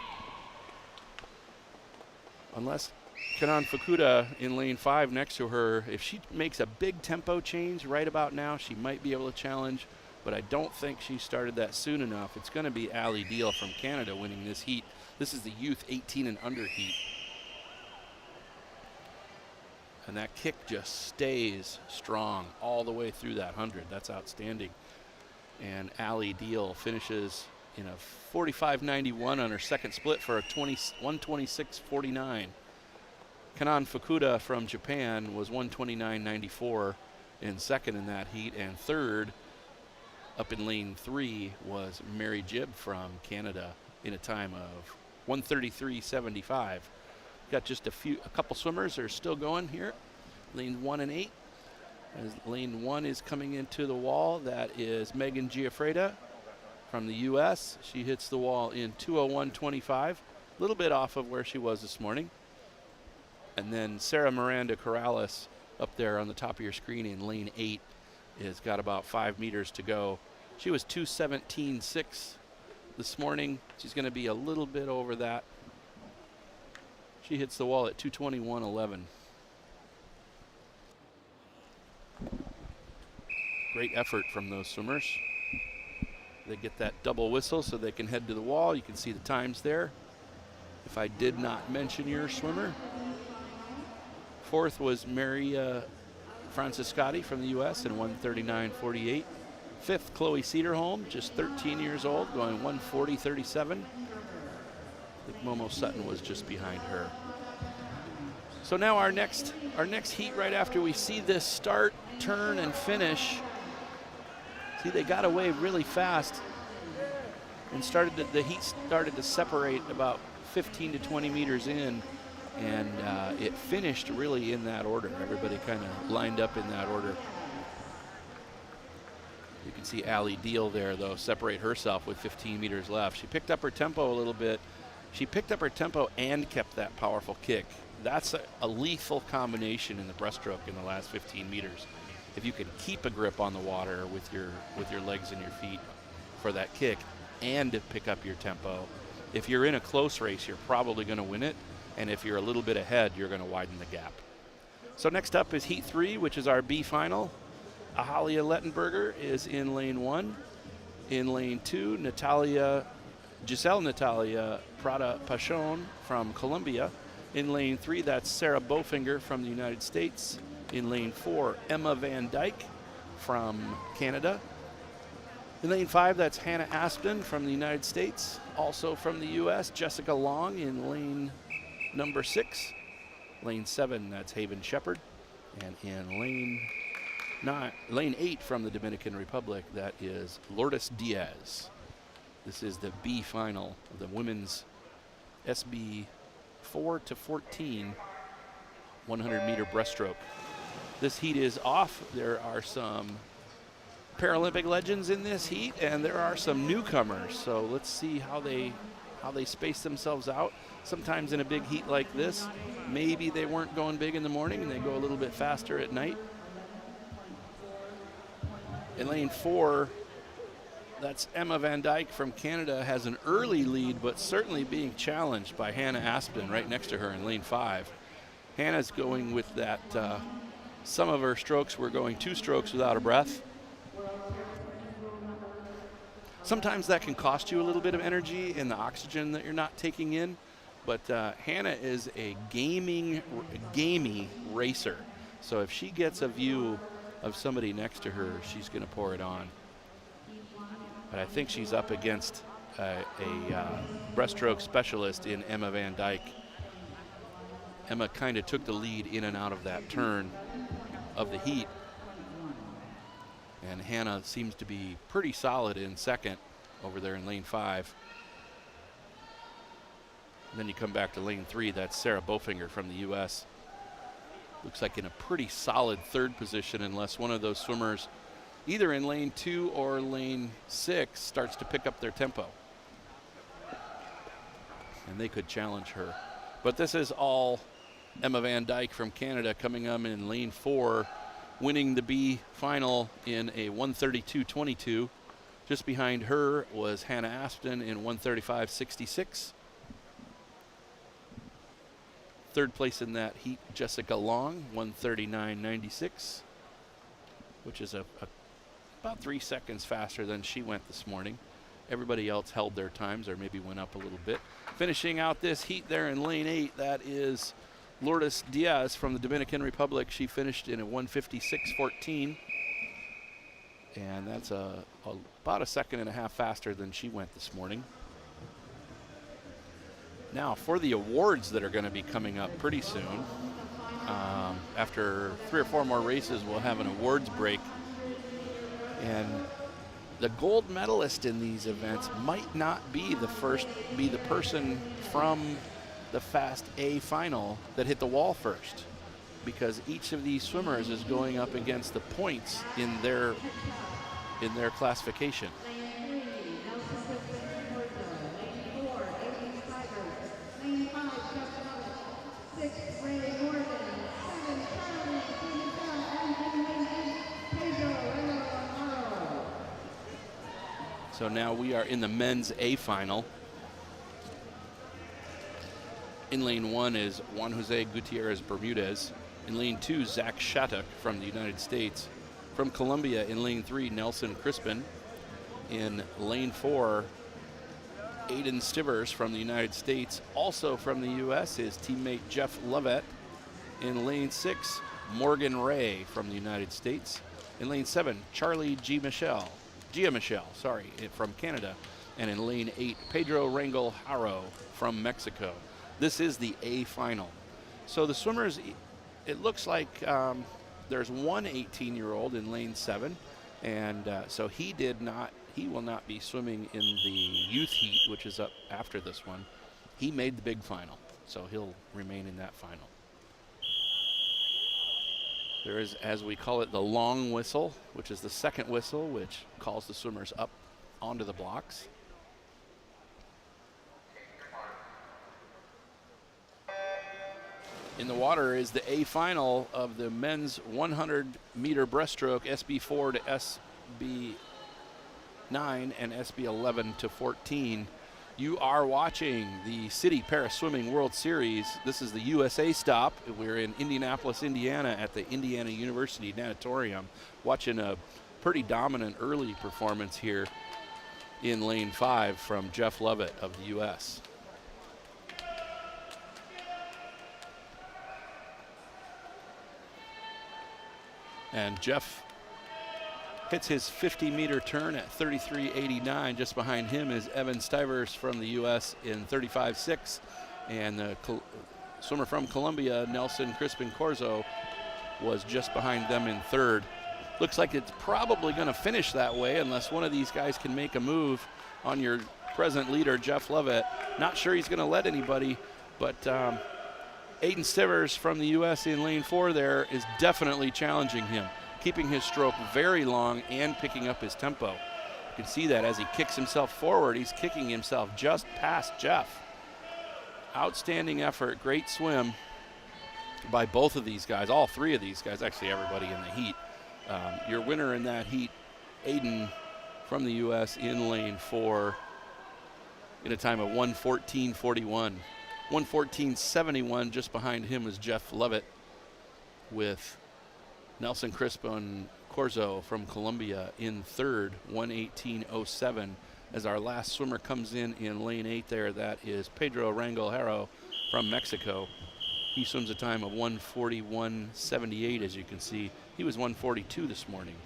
Kanan Fukuda in lane 5 next to her, if she makes a big tempo change right about now, she might be able to challenge, but I don't think she started that soon enough. It's going to be Ali Deal from Canada winning this heat. This is the youth 18 and under heat. And that kick just stays strong all the way through that 100. That's outstanding. And Ali Deal finishes in a 45.91 on her second split for a 126.49. Kanan Fukuda from Japan was 129.94 in second in that heat, and third up in lane 3 was Mary Jibb from Canada in a time of 133.75. Got just a couple swimmers are still going here. Lanes 1 and 8. As lane 1 is coming into the wall, that is Megan Giaffreda from the U.S. She hits the wall in 2:01.25, a little bit off of where she was this morning. And then Sarah Miranda Corrales up there on the top of your screen in lane 8 has got about 5 meters to go. She was 2:17.6 this morning. She's going to be a little bit over that. She hits the wall at 2:21.11. Great effort from those swimmers. They get that double whistle so they can head to the wall. You can see the times there. If I did not mention your swimmer, 4th was Maria Franciscotti from the U.S. in 1:39.48. 5th, Chloe Cedarholm, just 13 years old, going 1:40.37. I think Momo Sutton was just behind her. So now our next heat right after we see this start, turn, and finish. See, they got away really fast and the heat started to separate about 15 to 20 meters in, and it finished really in that order. Everybody kind of lined up in that order. You can see Allie Deal there, though, separate herself with 15 meters left. She picked up her tempo a little bit. She picked up her tempo and kept that powerful kick. That's a lethal combination in the breaststroke in the last 15 meters. If you can keep a grip on the water with your legs and your feet for that kick and pick up your tempo, if you're in a close race, you're probably going to win it. And if you're a little bit ahead, you're going to widen the gap. So next up is Heat 3, which is our B final. Ahalia Lettenberger is in lane 1. In lane 2, Giselle Natalia Prada Pachon from Colombia. In lane 3, that's Sarah Bofinger from the United States. In lane 4, Emma Van Dyke from Canada. In lane 5, that's Hannah Aspen from the United States. Also from the U.S., Jessica Long in lane number 6. Lane 7, that's Haven Shepard. And in lane 8 from the Dominican Republic, that is Lourdes Diaz. This is the B final of the women's SB 4 to 14 100-meter breaststroke. This heat is off. There are some Paralympic legends in this heat, and there are some newcomers. So let's see how they space themselves out. Sometimes in a big heat like this, maybe they weren't going big in the morning and they go a little bit faster at night. In lane 4, that's Emma Van Dyke from Canada, has an early lead, but certainly being challenged by Hannah Aspen right next to her in lane 5. Hannah's going with that, some of her strokes were going 2 strokes without a breath. Sometimes that can cost you a little bit of energy in the oxygen that you're not taking in, but Hannah is a gamey racer. So if she gets a view of somebody next to her, she's going to pour it on. But I think she's up against a breaststroke specialist in Emma Van Dyke. Emma kind of took the lead in and out of that turn of the heat. And Hannah seems to be pretty solid in second over there in lane 5. And then you come back to lane 3, that's Sarah Bofinger from the U.S. Looks like in a pretty solid third position unless one of those swimmers either in lane 2 or lane 6 starts to pick up their tempo. And they could challenge her. But this is all Emma Van Dyke from Canada coming up in lane 4, winning the B final in a 1:32.22. Just behind her was Hannah Aspen in 1:35.66. Third place in that heat, Jessica Long, 1:39.96, which is about 3 seconds faster than she went this morning. Everybody else held their times or maybe went up a little bit. Finishing out this heat there in lane 8, that is Lourdes Diaz from the Dominican Republic. She finished in a 1:56.14. And that's about 1.5 seconds faster than she went this morning. Now for the awards that are going to be coming up pretty soon. After 3 or 4 more races, we'll have an awards break. And the gold medalist in these events might not be the person from the Fast A final that hit the wall first. because each of these swimmers is going up against the points in their classification. Lane 3, Nelson Crispin Corzo. Lane 4, Aiden Stivers. Lane 5, Jeff Lovett. 6, Ray Morgan. 7, Charlie Pimentel. And in lane 8, Pedro Amaro. So now we are in the men's A final. In lane 1 is Juan Jose Gutierrez Bermudez. In lane 2, Zach Shattuck from the United States. From Colombia in lane 3, Nelson Crispin. In lane 4, Aiden Stivers from the United States. Also from the U.S. his teammate Jeff Lovett. In lane 6, Morgan Ray from the United States. In lane 7, Charlie Gia Michelle, from Canada. And in lane 8, Pedro Rangel Haro from Mexico. This is the A final. So the swimmers, it looks like there's one 18-year-old in lane 7, and so he will not be swimming in the youth heat, which is up after this one. He made the big final, so he'll remain in that final. There is, as we call it, the long whistle, which is the second whistle, which calls the swimmers up onto the blocks. In the water is the A final of the men's 100-meter breaststroke, SB4 to SB9 and SB11 to 14. You are watching the Citi Paris Swimming World Series. This is the USA stop. We're in Indianapolis, Indiana at the Indiana University Natatorium, watching a pretty dominant early performance here in lane 5 from Jeff Lovett of the U.S. And Jeff hits his 50-meter turn at 33.89. Just behind him is Evan Stivers from the U.S. in 35.6. And the swimmer from Colombia, Nelson Crispin Corzo, was just behind them in third. Looks like it's probably going to finish that way unless one of these guys can make a move on your present leader, Jeff Lovett. Not sure he's going to let anybody, but Aiden Stivers from the U.S. in lane 4 there is definitely challenging him, keeping his stroke very long and picking up his tempo. You can see that as he kicks himself forward, he's kicking himself just past Jeff. Outstanding effort, great swim by both of these guys, all three of these guys, actually everybody in the heat. Your winner in that heat, Aiden from the U.S. in lane 4 in a time of 1:14.41. 1:14.71, just behind him is Jeff Lovett with Nelson Crispin Corzo from Colombia in third, 1:18.07. As our last swimmer comes in lane 8 there, that is Pedro Rangel Haro from Mexico. He swims a time of 1:41.78, as you can see. He was 1:42 this morning.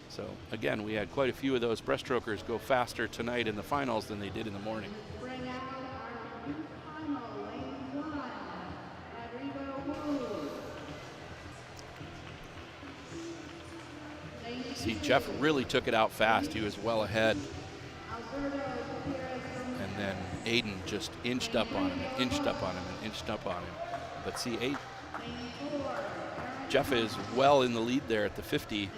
So again, we had quite a few of those breaststrokers go faster tonight in the finals than they did in the morning. Bring out our youth final, lane 1, Rodrigo Wu. Lane See, 2, Jeff really took it out fast. He was well ahead. Alberto Gutierrez from And then Aiden just inched up on him, and inched up on him, and inched up on him. But see, lane 4, Jeff is well in the lead there at the 50.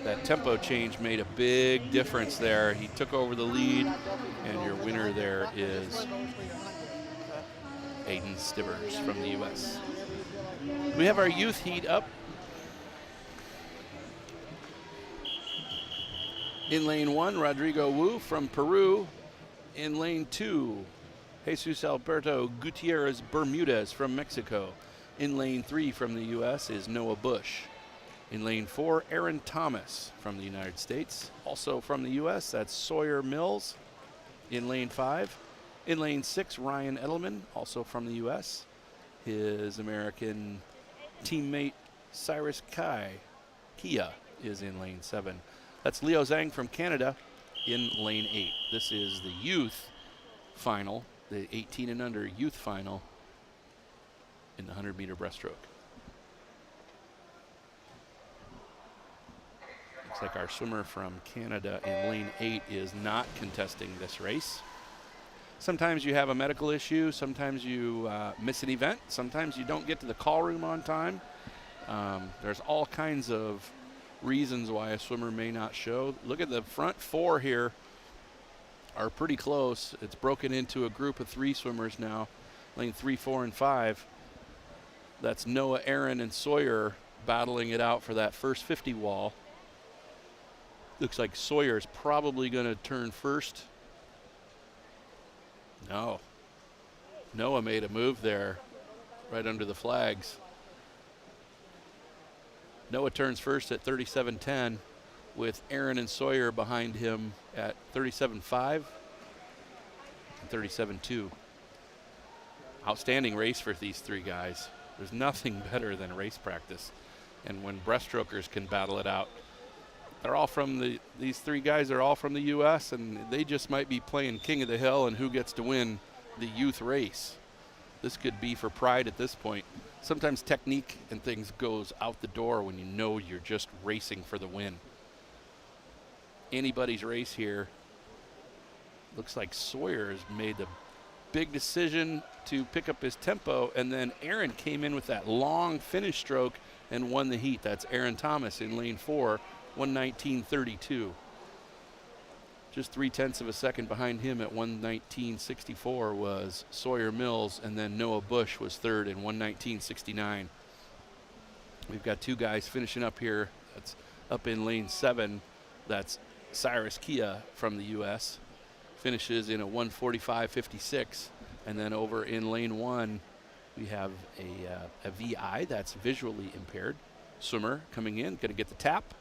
That tempo change made a big difference there. He took over the lead, and your winner there is Aiden Stivers from the U.S. We have our youth heat up. In lane 1, Rodrigo Wu from Peru. In lane 2, Jesus Alberto Gutierrez Bermudez from Mexico. In lane 3 from the U.S. is Noah Bush. In lane 4, Aaron Thomas from the United States. Also from the U.S., that's Sawyer Mills in lane 5. In lane 6, Ryan Edelman, also from the U.S. His American teammate Cyrus Kia is in lane 7. That's Leo Zhang from Canada in lane 8. This is the youth final, the 18 and under youth final in the 100-meter breaststroke. Looks like our swimmer from Canada in lane 8 is not contesting this race. Sometimes you have a medical issue. Sometimes you miss an event. Sometimes you don't get to the call room on time. There's all kinds of reasons why a swimmer may not show. Look at the front four here are pretty close. It's broken into a group of 3 swimmers now, lane 3, 4, and 5. That's Noah, Aaron, and Sawyer battling it out for that first 50 wall. Looks like Sawyer's probably going to turn first. No. Noah made a move there right under the flags. Noah turns first at 37.10 with Aaron and Sawyer behind him at 37.5 and 37.2. Outstanding race for these 3 guys. There's nothing better than race practice. And when breaststrokers can battle it out, they're all from these 3 guys are all from the U.S. and they just might be playing King of the Hill and who gets to win the youth race. This could be for pride at this point. Sometimes technique and things goes out the door when you know you're just racing for the win. Anybody's race here. Looks like Sawyer's made the big decision to pick up his tempo, and then Aaron came in with that long finish stroke and won the heat. That's Aaron Thomas in lane 4, 1:19.32. Just 0.3 of a second behind him at 1:19.64 was Sawyer Mills, and then Noah Bush was third in 1:19.69. We've got 2 guys finishing up here. That's up in lane 7. That's Cyrus Kia from the U.S. Finishes in a 1:45.56. And then over in lane 1, we have a VI, that's visually impaired swimmer coming in, going to get the tap.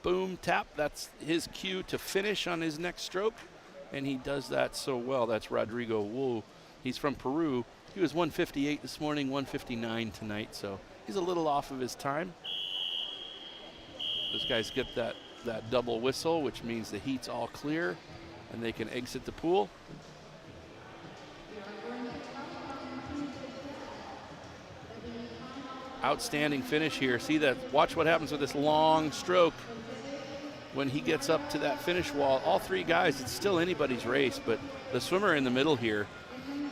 Boom, tap, that's his cue to finish on his next stroke, and he does that so well. That's Rodrigo Wu. He's from Peru. He was 1:58 this morning, 1:59 tonight, so he's a little off of his time. Those guys get that double whistle, which means the heat's all clear, and they can exit the pool. Outstanding finish here. See that? Watch what happens with this long stroke. When he gets up to that finish wall, all 3 guys, it's still anybody's race, but the swimmer in the middle here,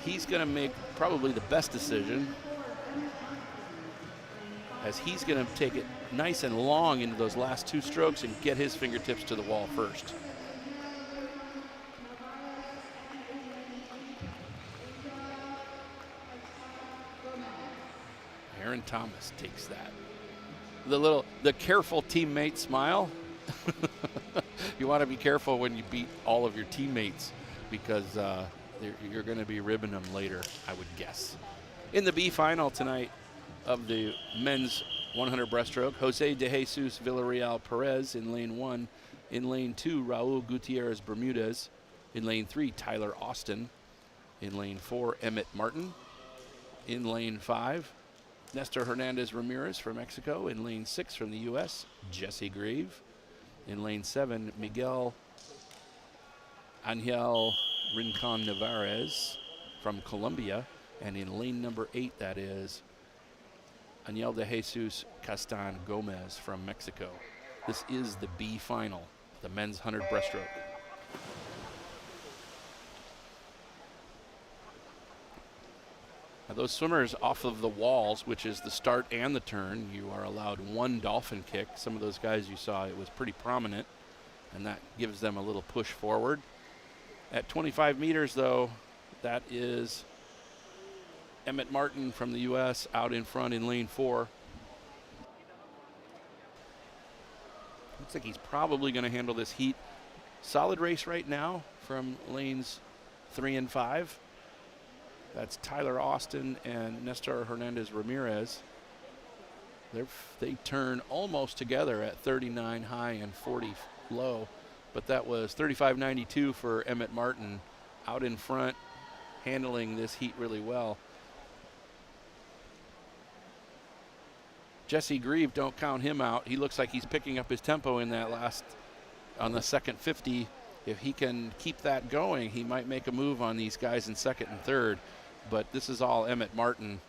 he's going to make probably the best decision, as he's going to take it nice and long into those last 2 strokes and get his fingertips to the wall first. Aaron Thomas takes that. The careful teammate smile. You want to be careful when you beat all of your teammates, because you're going to be ribbing them later, I would guess. In the B final tonight of the men's 100 breaststroke, Jose de Jesus Villarreal Perez in lane 1. In lane 2, Raul Gutierrez Bermudez. In lane 3, Tyler Austin. In lane 4, Emmett Martin. In lane 5, Nestor Hernandez Ramirez from Mexico. In lane 6 from the U.S., Jesse Grieve. In lane 7, Miguel Angel Rincon Navarez from Colombia. And in lane number 8, that is Angel de Jesus Castan Gomez from Mexico. This is the B final, the men's 100 breaststroke. Now those swimmers off of the walls, which is the start and the turn, you are allowed 1 dolphin kick. Some of those guys you saw, it was pretty prominent, and that gives them a little push forward. At 25 meters, though, that is Emmett Martin from the U.S. out in front in lane 4. Looks like he's probably going to handle this heat. Solid race right now from lanes 3 and 5. That's Tyler Austin and Nestor Hernandez Ramirez. They turn almost together at 39 high and 40 low, but that was 35.92 for Emmett Martin out in front, handling this heat really well. Jesse Grieve, don't count him out. He looks like he's picking up his tempo in that on the second 50. If he can keep that going, he might make a move on these guys in second and third. But this is all Emmett Martin.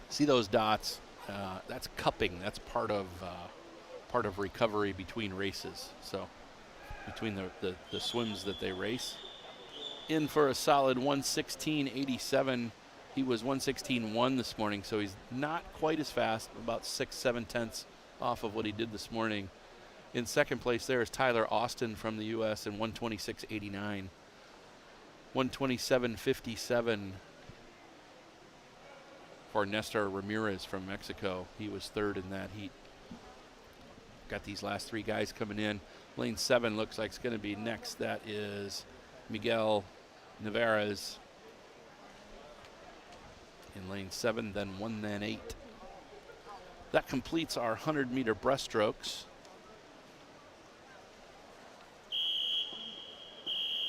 See those dots? That's cupping. That's part of recovery between races. So between the swims that they race. in for a solid 1:16.87. He was 1:16.1 this morning, so he's not quite as fast, about 6-7 tenths off of what he did this morning. In second place there is Tyler Austin from the U.S. in 1:26.89. 1:27.57 for Nestor Ramirez from Mexico. He was third in that heat. Got these last three guys coming in. Lane 7 looks like it's going to be next. That is Miguel Navarez in lane 7, then 1, then 8. That completes our 100-meter breaststrokes.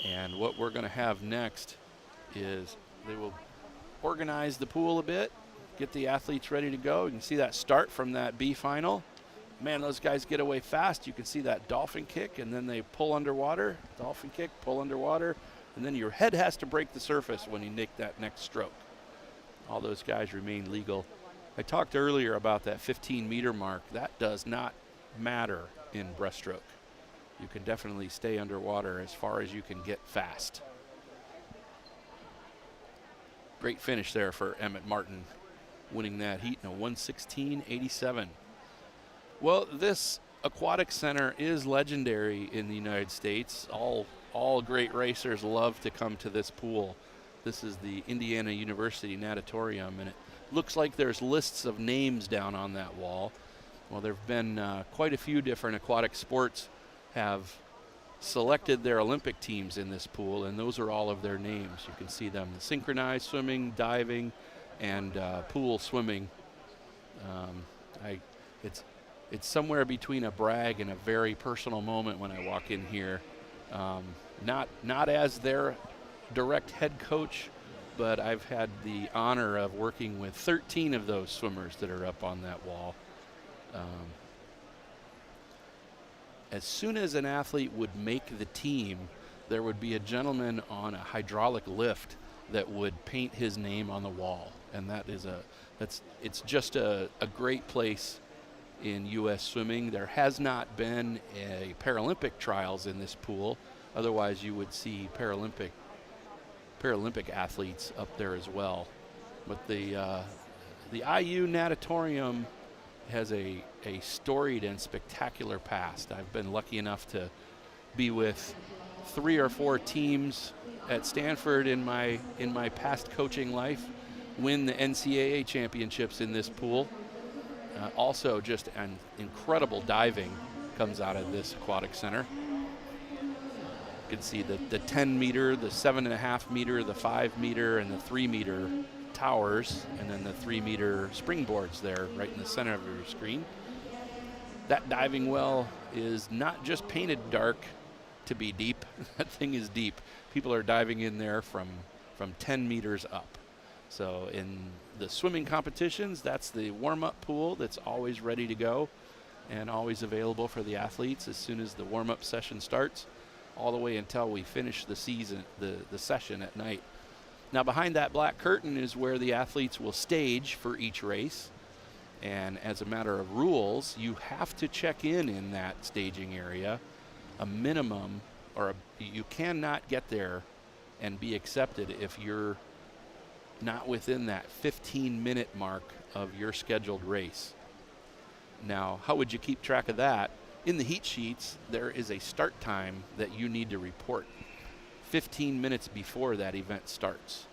And what we're going to have next is they will organize the pool a bit, get the athletes ready to go. You can see that start from that B final. Man, those guys get away fast. You can see that dolphin kick, and then they pull underwater. Dolphin kick, pull underwater, and then your head has to break the surface when you make that next stroke. All those guys remain legal. I talked earlier about that 15-meter mark. That does not matter in breaststroke. You can definitely stay underwater as far as you can get fast. Great finish there for Emmett Martin, winning that heat in a 1:16.87. Well, this aquatic center is legendary in the United States. All great racers love to come to this pool. This is the Indiana University Natatorium, and it looks like there's lists of names down on that wall. Well, there have been quite a few different aquatic sports have selected their Olympic teams in this pool, and those are all of their names. You can see them: synchronized swimming, diving, and pool swimming. It's somewhere between a brag and a very personal moment when I walk in here. Not as their direct head coach, but I've had the honor of working with 13 of those swimmers that are up on that wall. As soon as an athlete would make the team, there would be a gentleman on a hydraulic lift that would paint his name on the wall, and it's just a great place in U.S. swimming. There has not been a Paralympic trials in this pool. Otherwise, you would see Paralympic athletes up there as well. But the IU Natatorium has a storied and spectacular past. I've been lucky enough to be with 3 or 4 teams at Stanford in my past coaching life, win the NCAA championships in this pool. Also, just an incredible diving comes out of this aquatic center. You can see the 10-meter, the 7.5-meter, the 5-meter, and the 3-meter towers, and then the 3-meter springboards there right in the center of your screen. That diving well is not just painted dark to be deep. That thing is deep. People are diving in there from 10 meters up. So in the swimming competitions, that's the warm-up pool that's always ready to go and always available for the athletes as soon as the warm-up session starts, all the way until we finish the session at night. Now behind that black curtain is where the athletes will stage for each race. And as a matter of rules, you have to check in that staging area a minimum, you cannot get there and be accepted if you're not within that 15-minute mark of your scheduled race. Now, how would you keep track of that? In the heat sheets, there is a start time that you need to report 15 minutes before that event starts.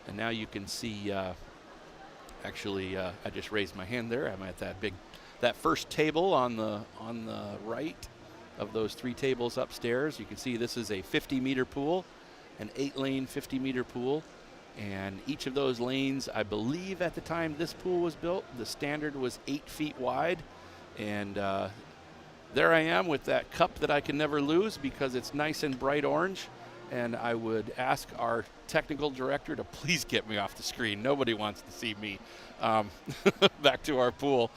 And now you can see, I just raised my hand there. I'm at that first table on the right of those 3 tables upstairs. You can see this is a 50-meter pool, an 8-lane 50-meter pool. And each of those lanes, I believe at the time this pool was built, the standard was 8 feet wide. And there I am with that cup that I can never lose because it's nice and bright orange. And I would ask our technical director to please get me off the screen. Nobody wants to see me. Back to our pool.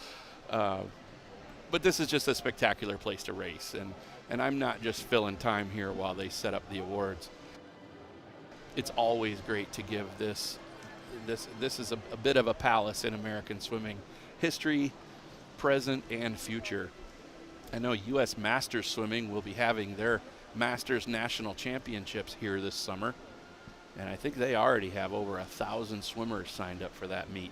But this is just a spectacular place to race. And I'm not just filling time here while they set up the awards. It's always great to give this is a bit of a palace in American swimming. History, present, and future. I know U.S. Masters Swimming will be having their Masters National Championships here this summer. And I think they already have over 1,000 swimmers signed up for that meet.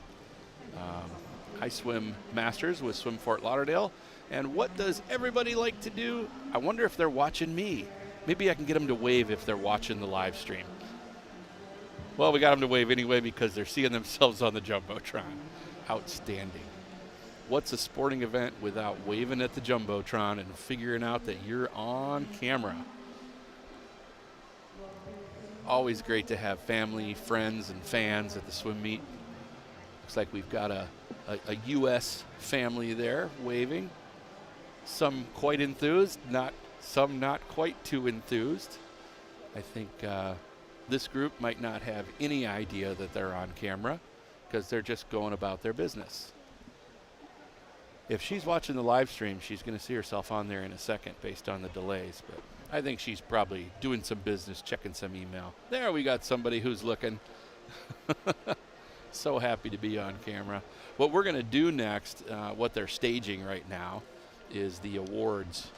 I swim Masters with Swim Fort Lauderdale. And what does everybody like to do? I wonder if they're watching me. Maybe I can get them to wave if they're watching the live stream. Well, we got them to wave anyway because they're seeing themselves on the Jumbotron. Outstanding. What's a sporting event without waving at the Jumbotron and figuring out that you're on camera? Always great to have family, friends, and fans at the swim meet. Looks like we've got a U.S. family there waving. Some quite enthused, some not quite too enthused. I think this group might not have any idea that they're on camera because they're just going about their business. If she's watching the live stream, she's going to see herself on there in a second based on the delays. But I think she's probably doing some business, checking some email. There we got somebody who's looking. So happy to be on camera. What we're going to do next, what they're staging right now, is the awards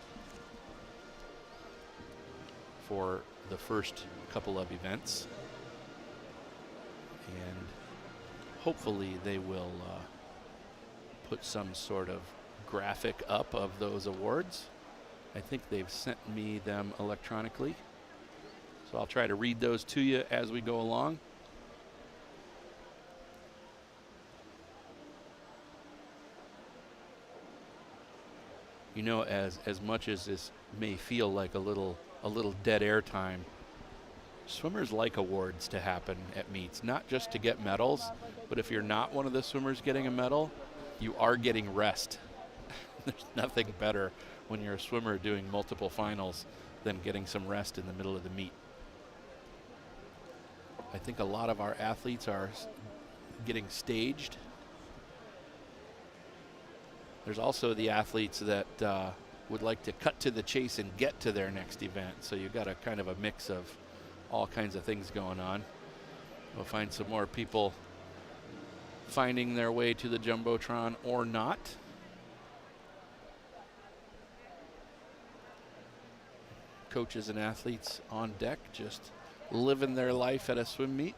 for the first couple of events. And hopefully they will put some sort of graphic up of those awards. I think they've sent me them electronically. So I'll try to read those to you as we go along. You know, as much as this may feel like a little dead air time, swimmers like awards to happen at meets, not just to get medals, but if you're not one of the swimmers getting a medal, you are getting rest. There's nothing better when you're a swimmer doing multiple finals than getting some rest in the middle of the meet. I think a lot of our athletes are getting staged. There's also the athletes that would like to cut to the chase and get to their next event. So you've got a kind of a mix of all kinds of things going on. We'll find some more people finding their way to the Jumbotron or not. Coaches and athletes on deck just living their life at a swim meet.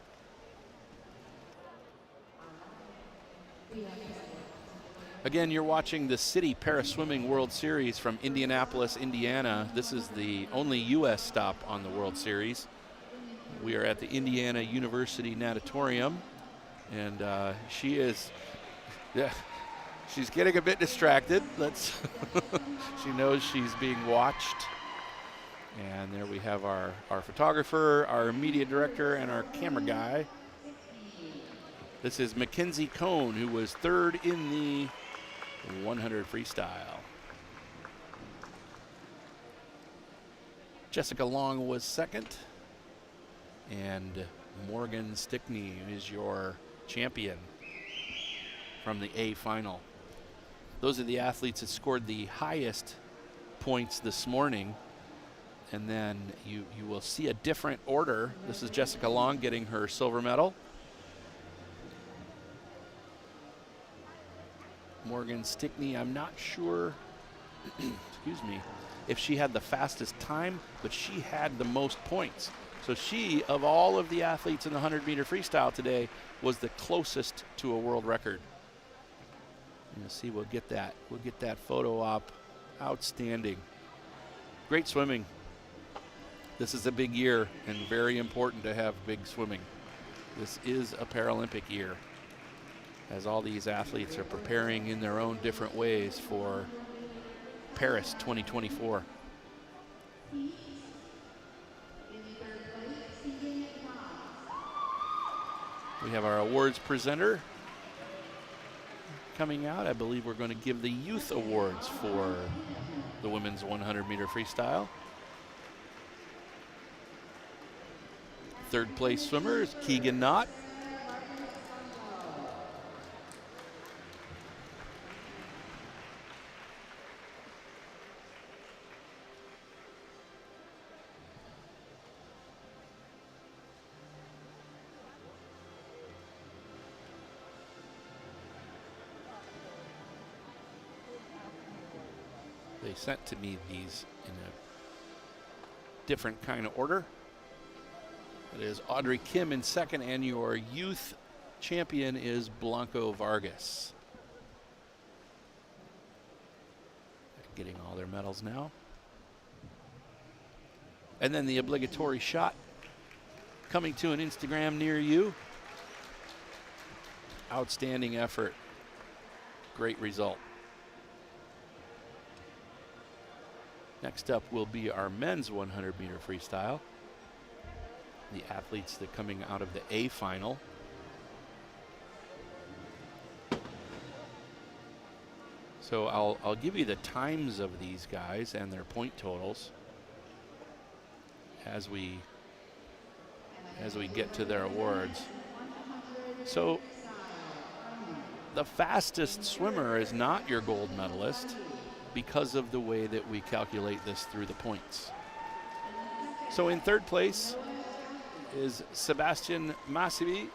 Again, you're watching the Citi Paraswimming World Series from Indianapolis, Indiana. This is the only U.S. stop on the World Series. We are at the Indiana University Natatorium, and she's getting a bit distracted. She knows she's being watched. And there we have our photographer, our media director, and our camera guy. This is Mackenzie Cohn, who was third in the 100 freestyle. Jessica Long was second. And Morgan Stickney is your champion from the A final. Those are the athletes that scored the highest points this morning. And then you will see a different order. This is Jessica Long getting her silver medal. Morgan Stickney, I'm not sure, excuse me, if she had the fastest time, but she had the most points. So she, of all of the athletes in the 100-meter freestyle today, was the closest to a world record. And you'll see we'll get that photo op. Outstanding. Great swimming. This is a big year and very important to have big swimming. This is a Paralympic year, as all these athletes are preparing in their own different ways for Paris 2024. We have our awards presenter coming out. I believe we're going to give the youth awards for the women's 100-meter freestyle. Third place swimmer is Keegan Knott. They sent to me these in a different kind of order. It is Audrey Kim in second, and your youth champion is Blanco Vargas. Getting all their medals now. And then the obligatory shot coming to an Instagram near you. Outstanding effort. Great result. Next up will be our men's 100-meter freestyle. The athletes that are coming out of the A final. So I'll give you the times of these guys and their point totals as we get to their awards. So the fastest swimmer is not your gold medalist because of the way that we calculate this through the points. So in third place is Sebastian Massivi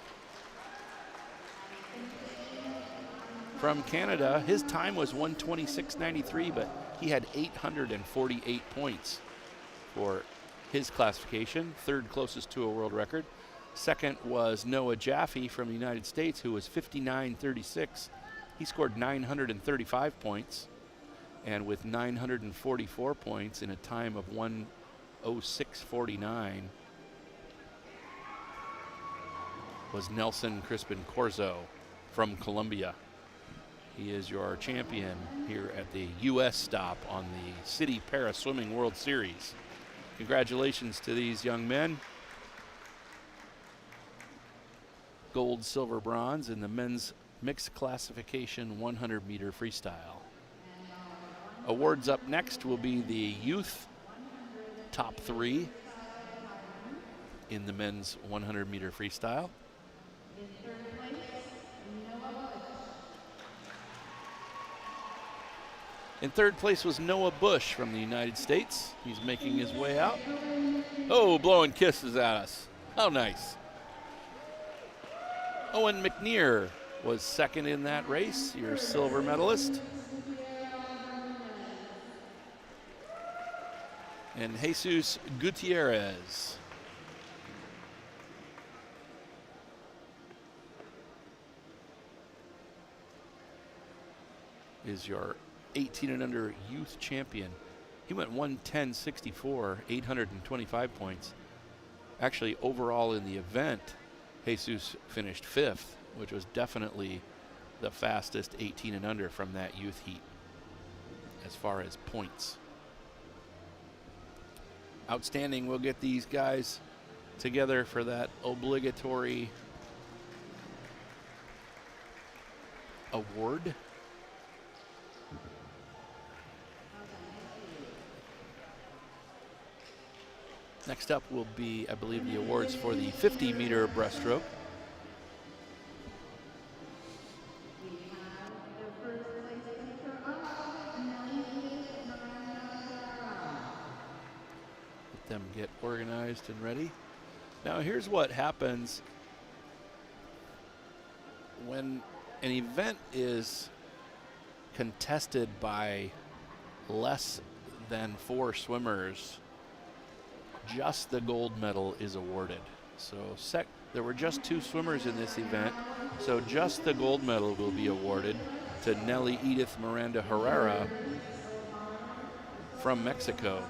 from Canada. His time was 1:26.93, but he had 848 points for his classification, third closest to a world record. Second was Noah Jaffe from the United States, who was 59.36. He scored 935 points, and with 944 points in a time of 1:06.49 was Nelson Crispin Corzo from Colombia. He is your champion here at the U.S. stop on the Citi Para Swimming World Series. Congratulations to these young men. Gold, silver, bronze in the men's mixed classification 100-meter freestyle. Awards up next will be the youth top three in the men's 100-meter freestyle. In third place was Noah Bush from the United States. He's making his way out. Oh, blowing kisses at us. How nice. Owen McNear was second in that race, your silver medalist. And Jesus Gutierrez is your 18 and under youth champion. He went 1:10.64, 825 points. Actually, overall in the event, Jesus finished fifth, which was definitely the fastest 18 and under from that youth heat as far as points. Outstanding. We'll get these guys together for that obligatory award. Next up will be, I believe, the awards for the 50-meter breaststroke. Let them get organized and ready. Now here's what happens when an event is contested by less than 4 swimmers. Just the gold medal is awarded. So there were just 2 swimmers in this event, so just the gold medal will be awarded to Nelly Edith Miranda Herrera from Mexico.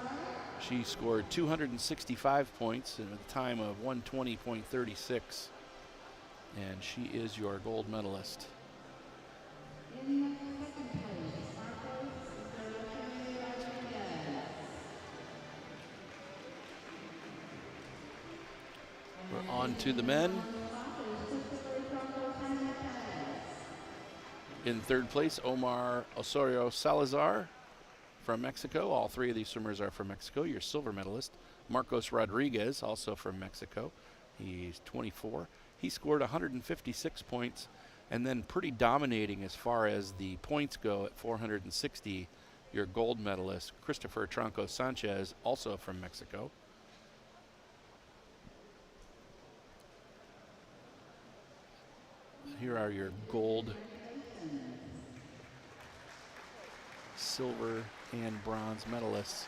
She scored 265 points in a time of 1:20.36, and she is your gold medalist. We're on to the men. In third place, Omar Osorio Salazar from Mexico. All 3 of these swimmers are from Mexico. Your silver medalist, Marcos Rodriguez, also from Mexico. He's 24. He scored 156 points, and then pretty dominating as far as the points go at 460, your gold medalist, Christopher Tronco Sanchez, also from Mexico. Here are your gold, silver, and bronze medalists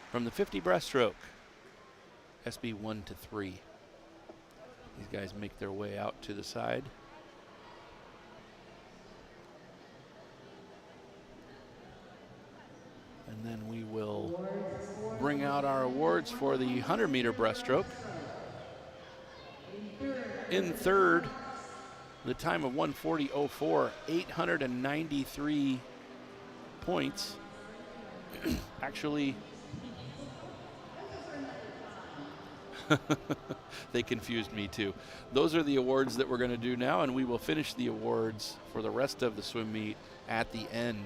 from the 50 breaststroke, SB 1 to 3. These guys make their way out to the side. And then we will bring out our awards for the 100-meter breaststroke. In third, the time of 1:40.04, 893 points. Actually, they confused me too. Those are the awards that we're going to do now, and we will finish the awards for the rest of the swim meet at the end.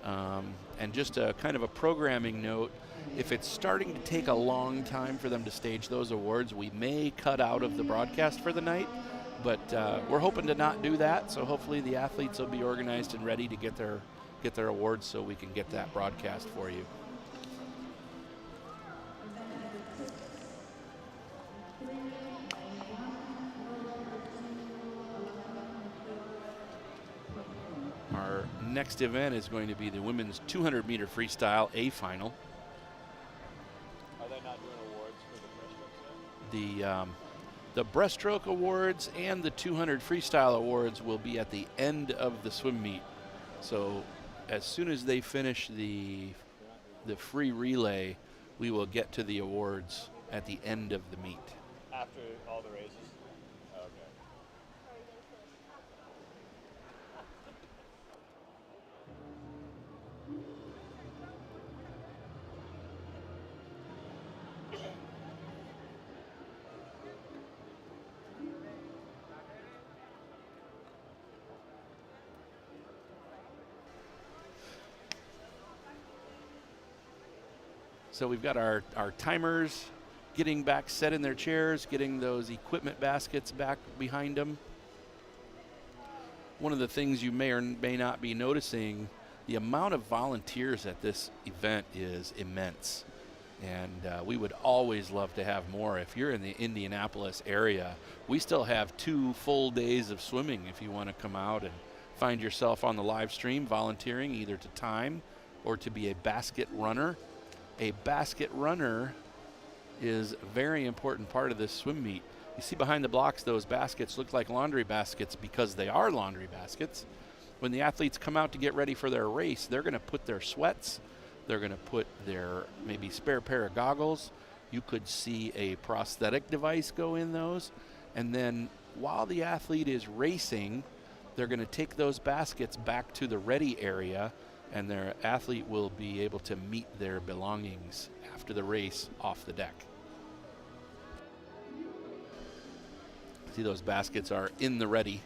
And just a kind of a programming note, if it's starting to take a long time for them to stage those awards, we may cut out of the broadcast for the night, but we're hoping to not do that, so hopefully the athletes will be organized and ready to get their awards so we can get that broadcast for you. Our next event is going to be the women's 200-meter freestyle A final. Are they not doing awards for the breaststroke? The breaststroke awards and the 200 freestyle awards will be at the end of the swim meet. So as soon as they finish the free relay, we will get to the awards at the end of the meet. After all the races? Okay. So we've got our timers getting back set in their chairs, getting those equipment baskets back behind them. One of the things you may or may not be noticing, the amount of volunteers at this event is immense. And we would always love to have more. If you're in the Indianapolis area, we still have 2 full days of swimming if you want to come out and find yourself on the live stream volunteering either to time or to be a basket runner. A basket runner is a very important part of this swim meet. You see behind the blocks, those baskets look like laundry baskets because they are laundry baskets. When the athletes come out to get ready for their race, they're going to put their sweats, they're going to put their maybe spare pair of goggles. You could see a prosthetic device go in those. And then while the athlete is racing, they're going to take those baskets back to the ready area, and their athlete will be able to meet their belongings after the race off the deck. See, those baskets are in the ready.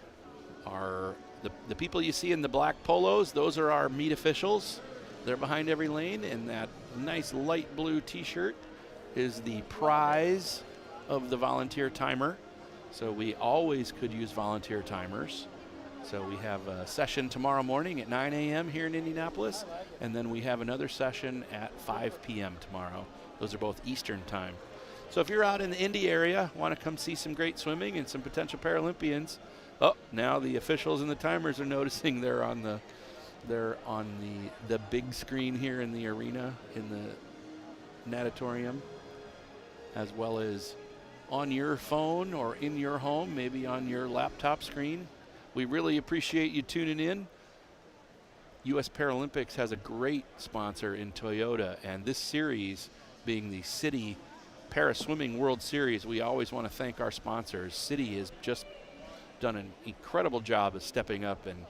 The people you see in the black polos, those are our meet officials. They're behind every lane, and that nice light blue t-shirt is the prize of the volunteer timer. So we always could use volunteer timers. So we have a session tomorrow morning at 9 a.m. here in Indianapolis, and then we have another session at 5 p.m. tomorrow. Those are both Eastern time. So if you're out in the Indy area, want to come see some great swimming and some potential Paralympians, now the officials and the timers are noticing they're on the big screen here in the arena, in the natatorium, as well as on your phone or in your home, maybe on your laptop screen. We really appreciate you tuning in. U.S. Paralympics has a great sponsor in Toyota, and this series being the Citi Para Swimming World Series, we always want to thank our sponsors. Citi has just done an incredible job of stepping up and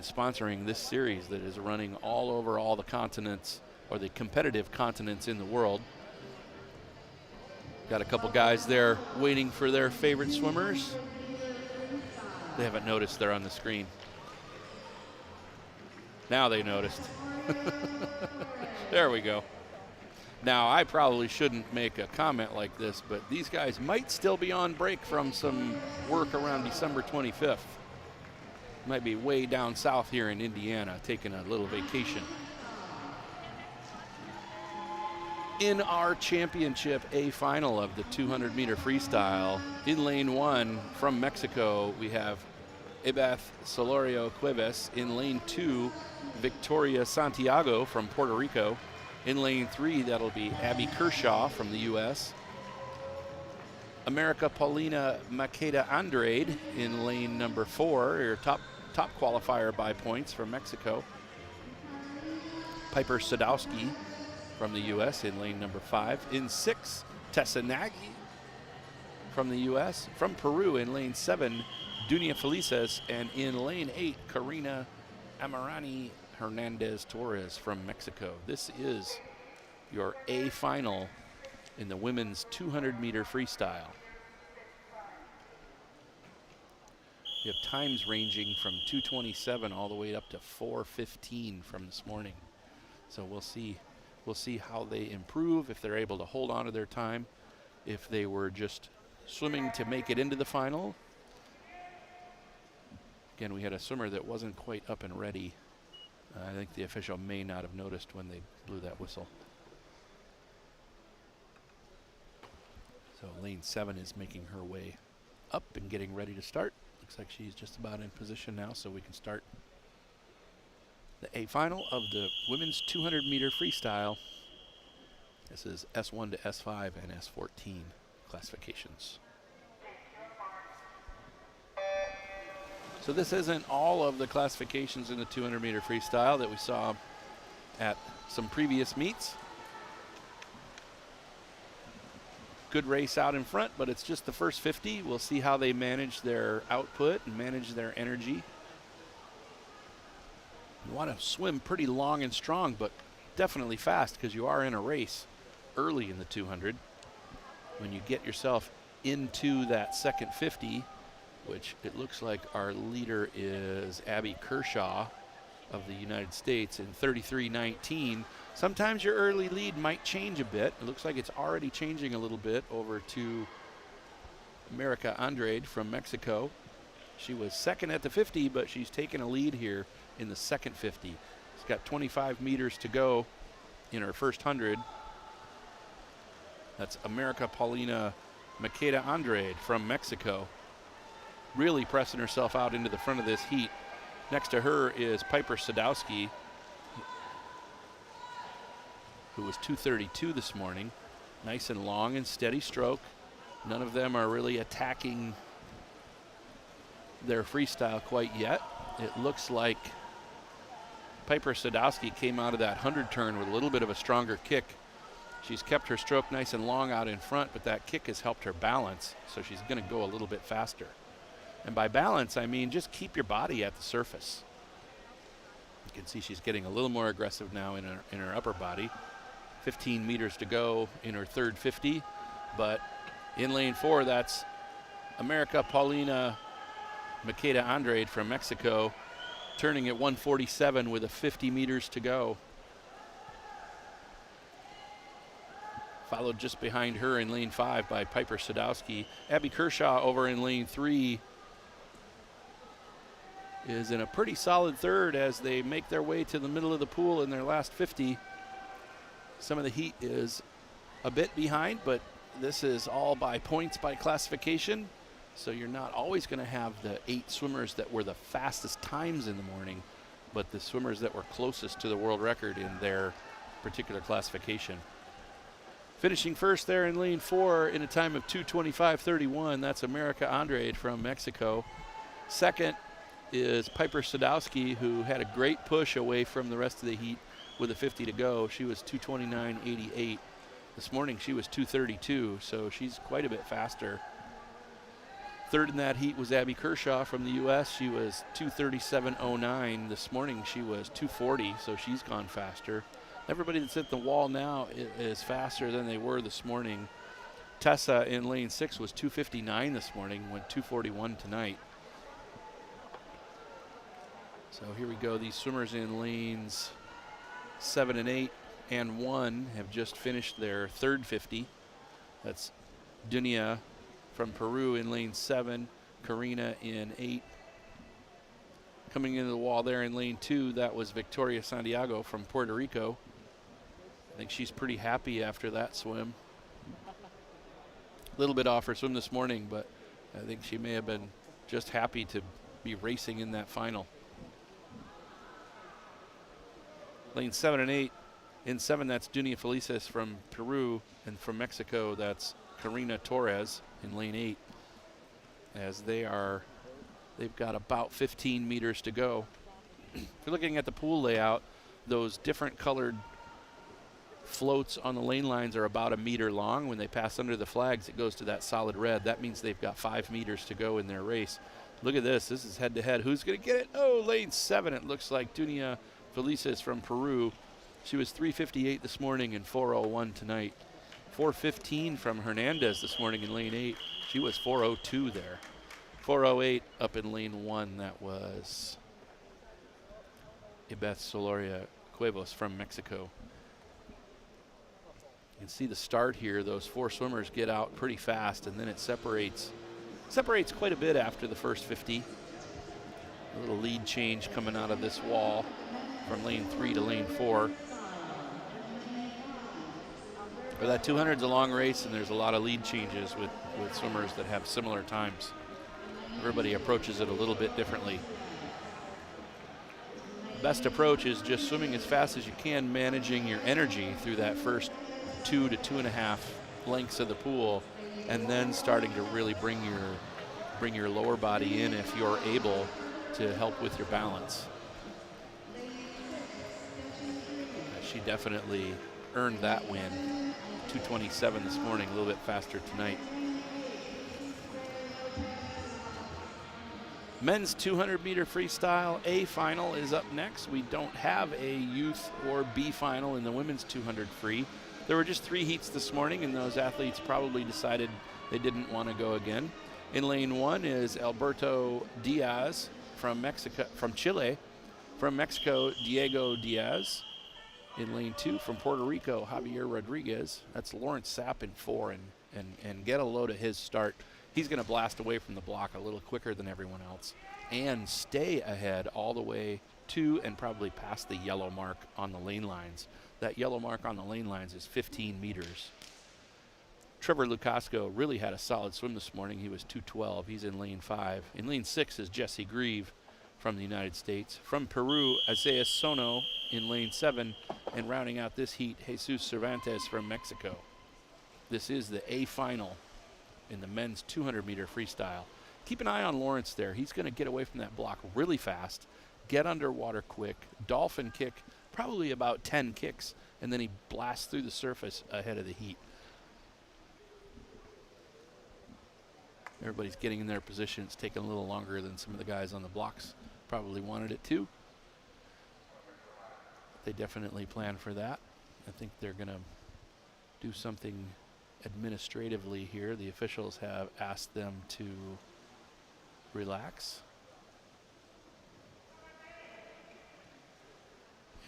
sponsoring this series that is running all over all the continents, or the competitive continents in the world. Got a couple guys there waiting for their favorite swimmers. They haven't noticed they're on the screen. Now they noticed. There we go. Now, I probably shouldn't make a comment like this, but these guys might still be on break from some work around December 25th. Might be way down south here in Indiana, taking a little vacation. In our championship A final of the 200-meter freestyle, in lane 1 from Mexico, we have Ibeth Solorio Cuevas. In lane 2, Victoria Santiago from Puerto Rico. In lane 3, that'll be Abby Kershaw from the U.S. America Paulina Maqueda Andrade in lane number 4, your top qualifier by points from Mexico. Piper Sadowski from the U.S. in lane number 5. In 6, Tessa Nagy from the U.S. From Peru in lane 7, Dunia Felices. And in lane 8, Karina Amarani Hernandez Torres from Mexico. This is your A final in the women's 200-meter freestyle. You have times ranging from 2:27 all the way up to 4:15 from this morning. So we'll see how they improve, if they're able to hold on to their time, if they were just swimming to make it into the final. Again, we had a swimmer that wasn't quite up and ready. I think the official may not have noticed when they blew that whistle. So lane 7 is making her way up and getting ready to start. Looks like she's just about in position now, so we can start the A final of the women's 200-meter freestyle. This is S1 to S5 and S14 classifications. So this isn't all of the classifications in the 200-meter freestyle that we saw at some previous meets. Good race out in front, but it's just the first 50. We'll see how they manage their output and manage their energy. You want to swim pretty long and strong, but definitely fast, because you are in a race early in the 200. When you get yourself into that second 50, which it looks like our leader is Abby Kershaw of the United States in 33:19. Sometimes your early lead might change a bit. It looks like it's already changing a little bit over to America Andrade from Mexico. She was second at the 50, but she's taken a lead here in the second 50. She's got 25 meters to go in her first 100. That's America Paulina Maqueda Andrade from Mexico, really pressing herself out into the front of this heat. Next to her is Piper Sadowski, who was 2:32 this morning. Nice and long and steady stroke. None of them are really attacking their freestyle quite yet. It looks like Piper Sadowski came out of that 100 turn with a little bit of a stronger kick. She's kept her stroke nice and long out in front, but that kick has helped her balance, so she's going to go a little bit faster. And by balance, I mean just keep your body at the surface. You can see she's getting a little more aggressive now in her upper body. 15 meters to go in her third 50, but in lane 4, that's America Paulina Maqueda Andrade from Mexico, turning at 1:47 with a 50 meters to go. Followed just behind her in lane 5 by Piper Sadowski. Abby Kershaw over in lane 3 is in a pretty solid third as they make their way to the middle of the pool in their last 50. Some of the heat is a bit behind, but this is all by points by classification. So you're not always going to have the 8 swimmers that were the fastest times in the morning, but the swimmers that were closest to the world record in their particular classification. Finishing first there in lane 4 in a time of 2:25.31, that's America Andrade from Mexico. Second is Piper Sadowski, who had a great push away from the rest of the heat with a 50 to go. She was 2:29.88. This morning she was 2:32, so she's quite a bit faster. Third in that heat was Abby Kershaw from the U.S. She was 2:37.09. This morning she was 2:40, so she's gone faster. Everybody that's at the wall now is faster than they were this morning. Tessa in lane 6 was 2:59 this morning, went 2:41 tonight. So here we go. These swimmers in lanes 7 and 8 and 1 have just finished their third 50. That's Dunia from Peru in lane 7, Karina in 8. Coming into the wall there in lane 2, that was Victoria Santiago from Puerto Rico. I think she's pretty happy after that swim. A little bit off her swim this morning, but I think she may have been just happy to be racing in that final. Lane 7 and 8. In 7, that's Dunia Felices from Peru, and from Mexico, that's Karina Torres in lane 8, as they've got about 15 meters to go. If you're looking at the pool layout, those different colored floats on the lane lines are about 1 meter long. When they pass under the flags, it goes to that solid red. That means they've got 5 meters to go in their race. Look at this. This is head-to-head. Who's going to get it? Oh, lane 7. It looks like Dunia Felices from Peru. She was 3:58 this morning and 4:01 tonight. 4:15 from Hernandez this morning in lane 8. She was 4:02 there. 4:08 up in lane 1. That was Ibeth Soloria Cuevas from Mexico. You can see the start here. Those 4 swimmers get out pretty fast, and then it separates quite a bit after the first 50. A little lead change coming out of this wall from lane 3 to lane 4. But that 200's a long race, and there's a lot of lead changes with swimmers that have similar times. Everybody approaches it a little bit differently. Best approach is just swimming as fast as you can, managing your energy through that first 2 to 2.5 lengths of the pool, and then starting to really bring your lower body in if you're able to help with your balance. She definitely earned that win. 2:27 this morning, a little bit faster tonight. Men's 200-meter freestyle A final is up next. We don't have a youth or B final in the women's 200 free. There were just 3 heats this morning, and those athletes probably decided they didn't want to go again. In lane 1 is Alberto Diaz from Chile. From Mexico, Diego Diaz. In lane 2 from Puerto Rico, Javier Rodriguez. That's Lawrence Sapp in 4, and get a load of his start. He's going to blast away from the block a little quicker than everyone else and stay ahead all the way to and probably past the yellow mark on the lane lines. That yellow mark on the lane lines is 15 meters. Trevor Lucasco really had a solid swim this morning. He was 2:12. He's in lane 5. In lane 6 is Jesse Grieve from the United States. From Peru, Isaiah Sono in lane 7. And rounding out this heat, Jesus Cervantes from Mexico. This is the A final in the men's 200-meter freestyle. Keep an eye on Lawrence there. He's going to get away from that block really fast, get underwater quick, dolphin kick, probably about 10 kicks, and then he blasts through the surface ahead of the heat. Everybody's getting in their position. It's taking a little longer than some of the guys on the blocks probably wanted it to. They definitely plan for that. I think they're going to do something administratively here. The officials have asked them to relax.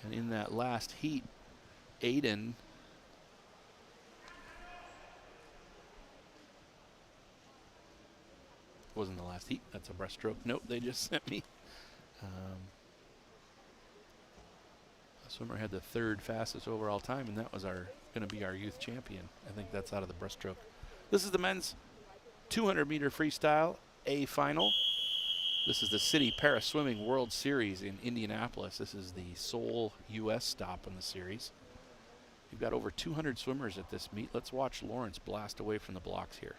And in that last heat, Aiden wasn't the last heat. That's a breaststroke note they just sent me. The swimmer had the 3rd fastest overall time, and that was going to be our youth champion. I think that's out of the breaststroke. This is the men's 200-meter freestyle A final. This is the Citi Paris Swimming World Series in Indianapolis. This is the sole U.S. stop in the series. You've got over 200 swimmers at this meet. Let's watch Lawrence blast away from the blocks here.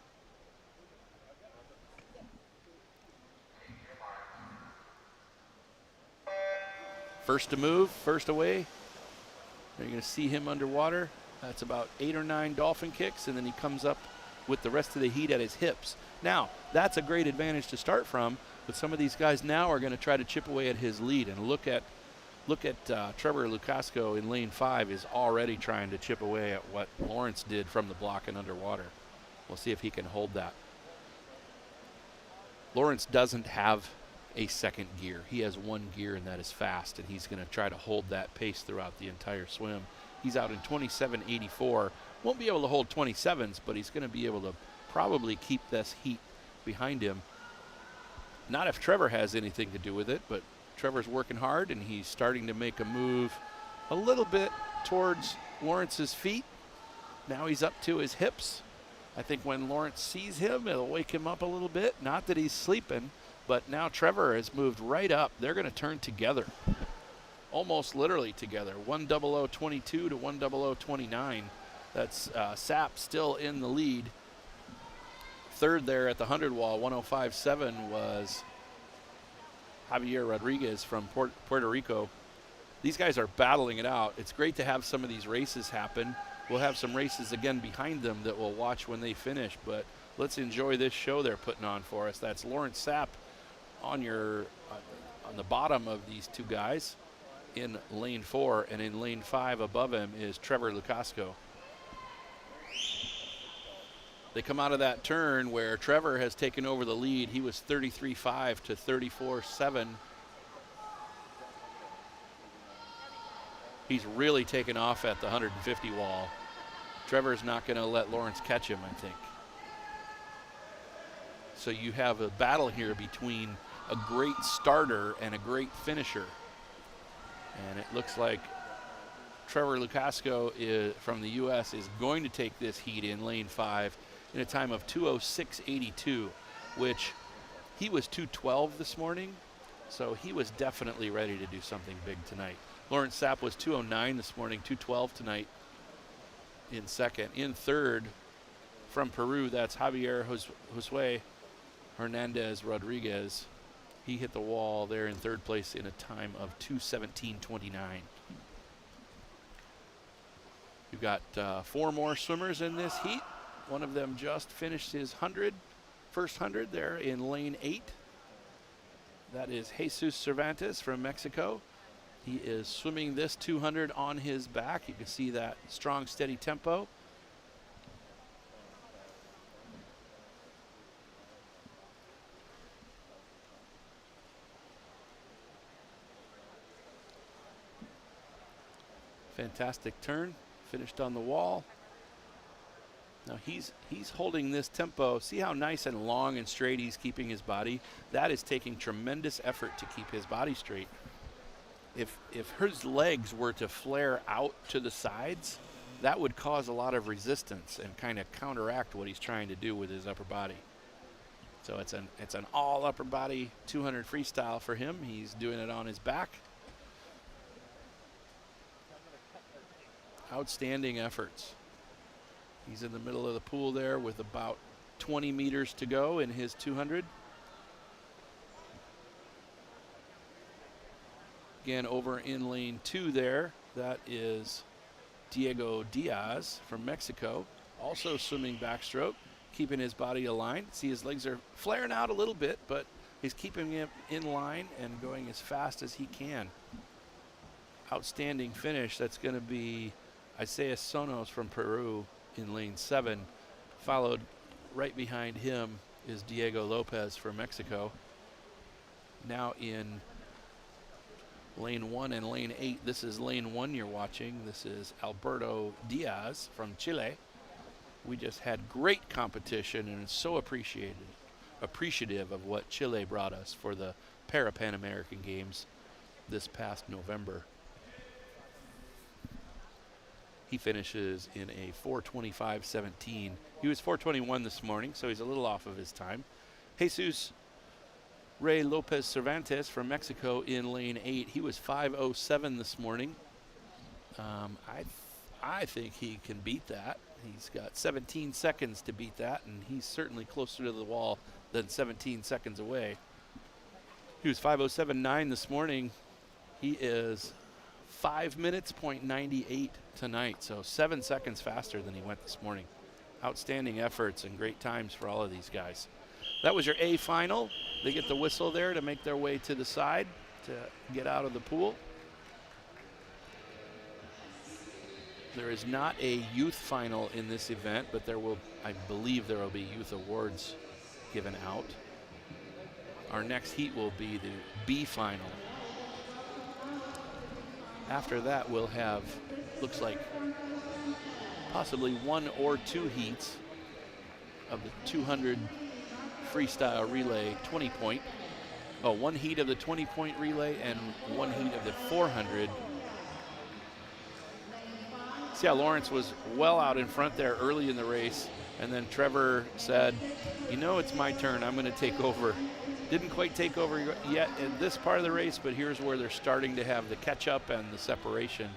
First to move, first away. You're going to see him underwater. That's about 8 or 9 dolphin kicks, and then he comes up with the rest of the heat at his hips. Now, that's a great advantage to start from, but some of these guys now are going to try to chip away at his lead. And look at Trevor Lucasco in lane 5 is already trying to chip away at what Lawrence did from the block and underwater. We'll see if he can hold that. Lawrence doesn't have a second gear. He has 1 gear, and that is fast, and he's going to try to hold that pace throughout the entire swim. He's out in 27.84. Won't be able to hold 27s, but he's going to be able to probably keep this heat behind him. Not if Trevor has anything to do with it, but Trevor's working hard, and he's starting to make a move a little bit towards Lawrence's feet. Now he's up to his hips. I think when Lawrence sees him, it'll wake him up a little bit. Not that he's sleeping, but now Trevor has moved right up. They're going to turn together, almost literally together. 1:00:22 to 1:00:29. That's Sapp still in the lead. Third there at the 100 wall, 105.7 was Javier Rodriguez from Puerto Rico. These guys are battling it out. It's great to have some of these races happen. We'll have some races again behind them that we'll watch when they finish, but let's enjoy this show they're putting on for us. That's Lawrence Sapp on the bottom of these two guys in lane 4, and in lane 5 above him is Trevor Lucasco. They come out of that turn where Trevor has taken over the lead. He was 33.5 to 34.7. He's really taken off at the 150 wall. Trevor's not going to let Lawrence catch him, I think. So you have a battle here between a great starter and a great finisher. And it looks like Trevor Lucasco from the U.S. is going to take this heat in lane 5 in a time of 2:06.82, which he was 2:12 this morning, so he was definitely ready to do something big tonight. Lawrence Sapp was 2:09 this morning, 2:12 tonight in second. In third, from Peru, that's Javier Josue Hernandez Rodriguez. He hit the wall there in third place in a time of 2:17.29. You've got 4 more swimmers in this heat. One of them just finished his first 100 there in lane 8. That is Jesus Cervantes from Mexico. He is swimming this 200 on his back. You can see that strong, steady tempo. Fantastic turn, finished on the wall. Now he's holding this tempo. See how nice and long and straight he's keeping his body? That is taking tremendous effort to keep his body straight. If his legs were to flare out to the sides, that would cause a lot of resistance and kind of counteract what he's trying to do with his upper body. So it's an all upper body 200 freestyle for him. He's doing it on his back. Outstanding efforts. He's in the middle of the pool there with about 20 meters to go in his 200. Again, over in lane 2 there, that is Diego Diaz from Mexico, also swimming backstroke, keeping his body aligned. See, his legs are flaring out a little bit, but he's keeping him in line and going as fast as he can. Outstanding finish. That's going to be Isaias Sonos from Peru in lane 7. Followed right behind him is Diego Lopez from Mexico. Now in lane 1 and lane 8, this is lane 1 you're watching. This is Alberto Diaz from Chile. We just had great competition and so appreciative of what Chile brought us for the Pan American Games this past November. He finishes in a 4:25.17. He was 4:21 this morning, so he's a little off of his time. Jesus Ray Lopez Cervantes from Mexico in lane 8. He was 5:07 this morning. I think he can beat that. He's got 17 seconds to beat that, and he's certainly closer to the wall than 17 seconds away. He was 5:07.9 this morning. He is 5 minutes, 0.98 tonight, so 7 seconds faster than he went this morning. Outstanding efforts and great times for all of these guys. That was your A final. They get the whistle there to make their way to the side to get out of the pool. There is not a youth final in this event, but I believe there will be youth awards given out. Our next heat will be the B final. After that, we'll have, looks like, possibly 1 or 2 heats of the 200 freestyle relay 20-point. Oh, 1 heat of the 20-point relay and 1 heat of the 400. See how Lawrence was well out in front there early in the race, and then Trevor said, you know, it's my turn, I'm going to take over. Didn't quite take over yet in this part of the race, but here's where they're starting to have the catch-up and the separation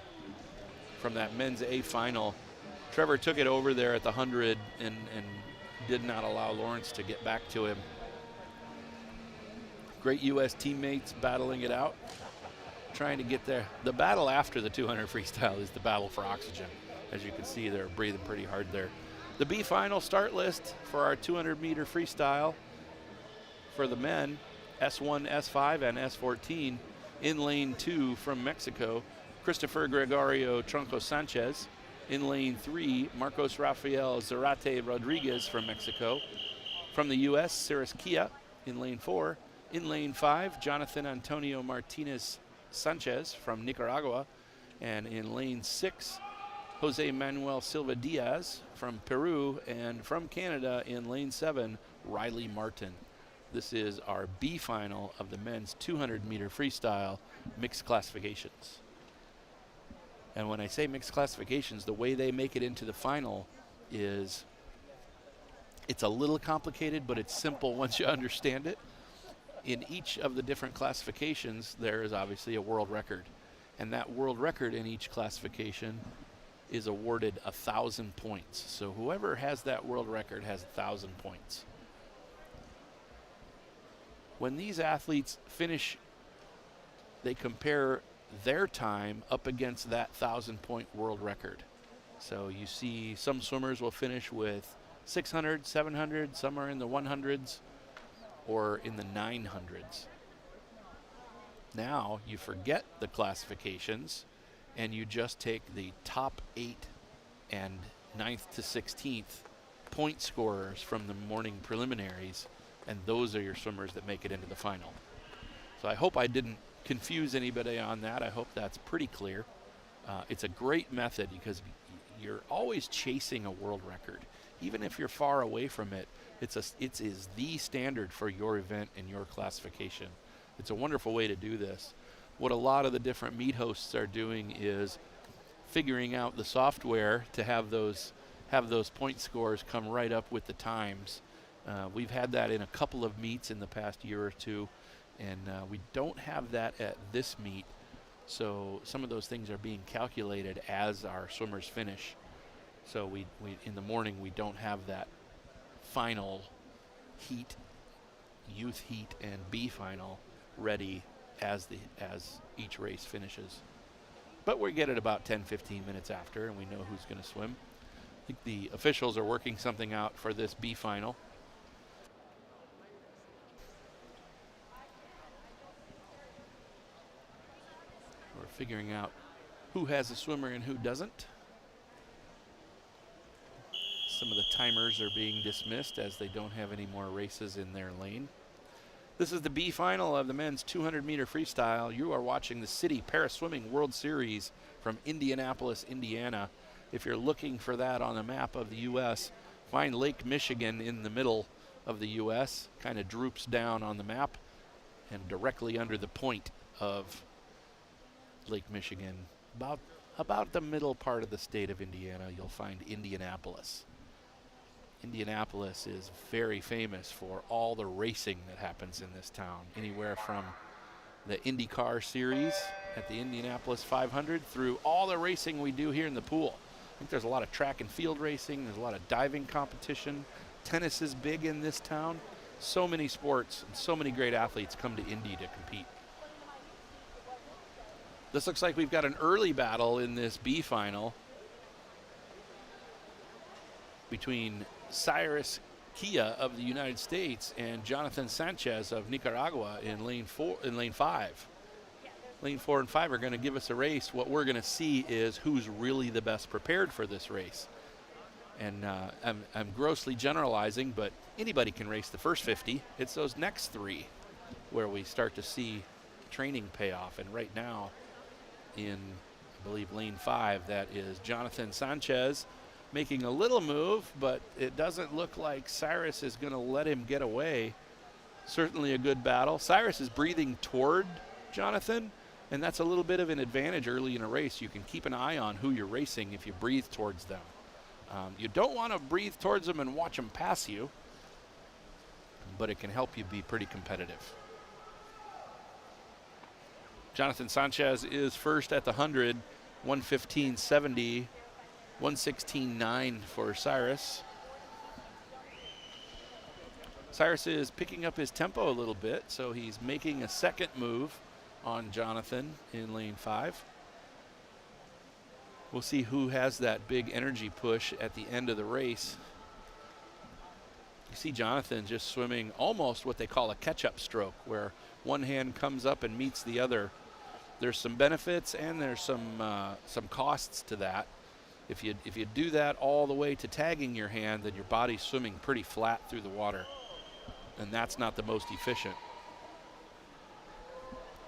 from that men's A final. Trevor took it over there at the 100 and did not allow Lawrence to get back to him. Great U.S. teammates battling it out, trying to get there. The battle after the 200 freestyle is the battle for oxygen. As you can see, they're breathing pretty hard there. The B final start list for our 200-meter freestyle for the men, S1, S5, and S14. In lane 2 from Mexico, Christopher Gregorio Tronco Sanchez. In lane 3, Marcos Rafael Zarate Rodriguez from Mexico. From the U.S., Cirrus Kia in lane 4. In lane 5, Jonathan Antonio Martinez Sanchez from Nicaragua. And in lane 6, Jose Manuel Silva Diaz from Peru. And from Canada in lane 7, Riley Martin. This is our B final of the men's 200-meter freestyle mixed classifications. And when I say mixed classifications, the way they make it into the final is, it's a little complicated, but it's simple once you understand it. In each of the different classifications, there is obviously a world record. And that world record in each classification is awarded 1,000 points. So whoever has that world record has 1,000 points. When these athletes finish, they compare their time up against that 1,000-point world record. So you see some swimmers will finish with 600, 700, some are in the 100s or in the 900s. Now you forget the classifications and you just take the top 8 and 9th to 16th point scorers from the morning preliminaries, and those are your swimmers that make it into the final. So I hope I didn't confuse anybody on that. I hope that's pretty clear. It's a great method because you're always chasing a world record. Even if you're far away from it, it is the standard for your event and your classification. It's a wonderful way to do this. What a lot of the different meet hosts are doing is figuring out the software to have those point scores come right up with the times. We've had that in a couple of meets in the past year or two, and we don't have that at this meet. So some of those things are being calculated as our swimmers finish. So we in the morning we don't have that final heat, youth heat and B final ready as each race finishes. But we get it about 10-15 minutes after, and we know who's going to swim. I think the officials are working something out for this B final. We're figuring out who has a swimmer and who doesn't. Some of the timers are being dismissed as they don't have any more races in their lane. This is the B final of the men's 200-meter freestyle. You are watching the Citi Paraswimming World Series from Indianapolis, Indiana. If you're looking for that on the map of the U.S., find Lake Michigan in the middle of the U.S., kind of droops down on the map, and directly under the point of Lake Michigan, about the middle part of the state of Indiana, you'll find Indianapolis. Indianapolis is very famous for all the racing that happens in this town, anywhere from the IndyCar series at the Indianapolis 500 through all the racing we do here in the pool. I think there's a lot of track and field racing, there's a lot of diving competition. Tennis is big in this town. So many sports and so many great athletes come to Indy to compete. This looks like we've got an early battle in this B final between Cyrus Kia of the United States and Jonathan Sanchez of Nicaragua in lane 5. Lane 4 and 5 are going to give us a race. What we're going to see is who's really the best prepared for this race. And I'm grossly generalizing, but anybody can race the first 50. It's those next 3 where we start to see training pay off. And right now in, I believe, lane 5, that is Jonathan Sanchez making a little move, but it doesn't look like Cyrus is going to let him get away. Certainly a good battle. Cyrus is breathing toward Jonathan, and that's a little bit of an advantage early in a race. You can keep an eye on who you're racing if you breathe towards them. You don't want to breathe towards them and watch them pass you, but it can help you be pretty competitive. Jonathan Sanchez is first at the 100, 1:15.70. 1:16.9 for Cyrus. Cyrus is picking up his tempo a little bit, so he's making a second move on Jonathan in lane 5. We'll see who has that big energy push at the end of the race. You see Jonathan just swimming almost what they call a catch-up stroke, where one hand comes up and meets the other. There's some benefits and there's some costs to that. If you do that all the way to tagging your hand, then your body's swimming pretty flat through the water, and that's not the most efficient.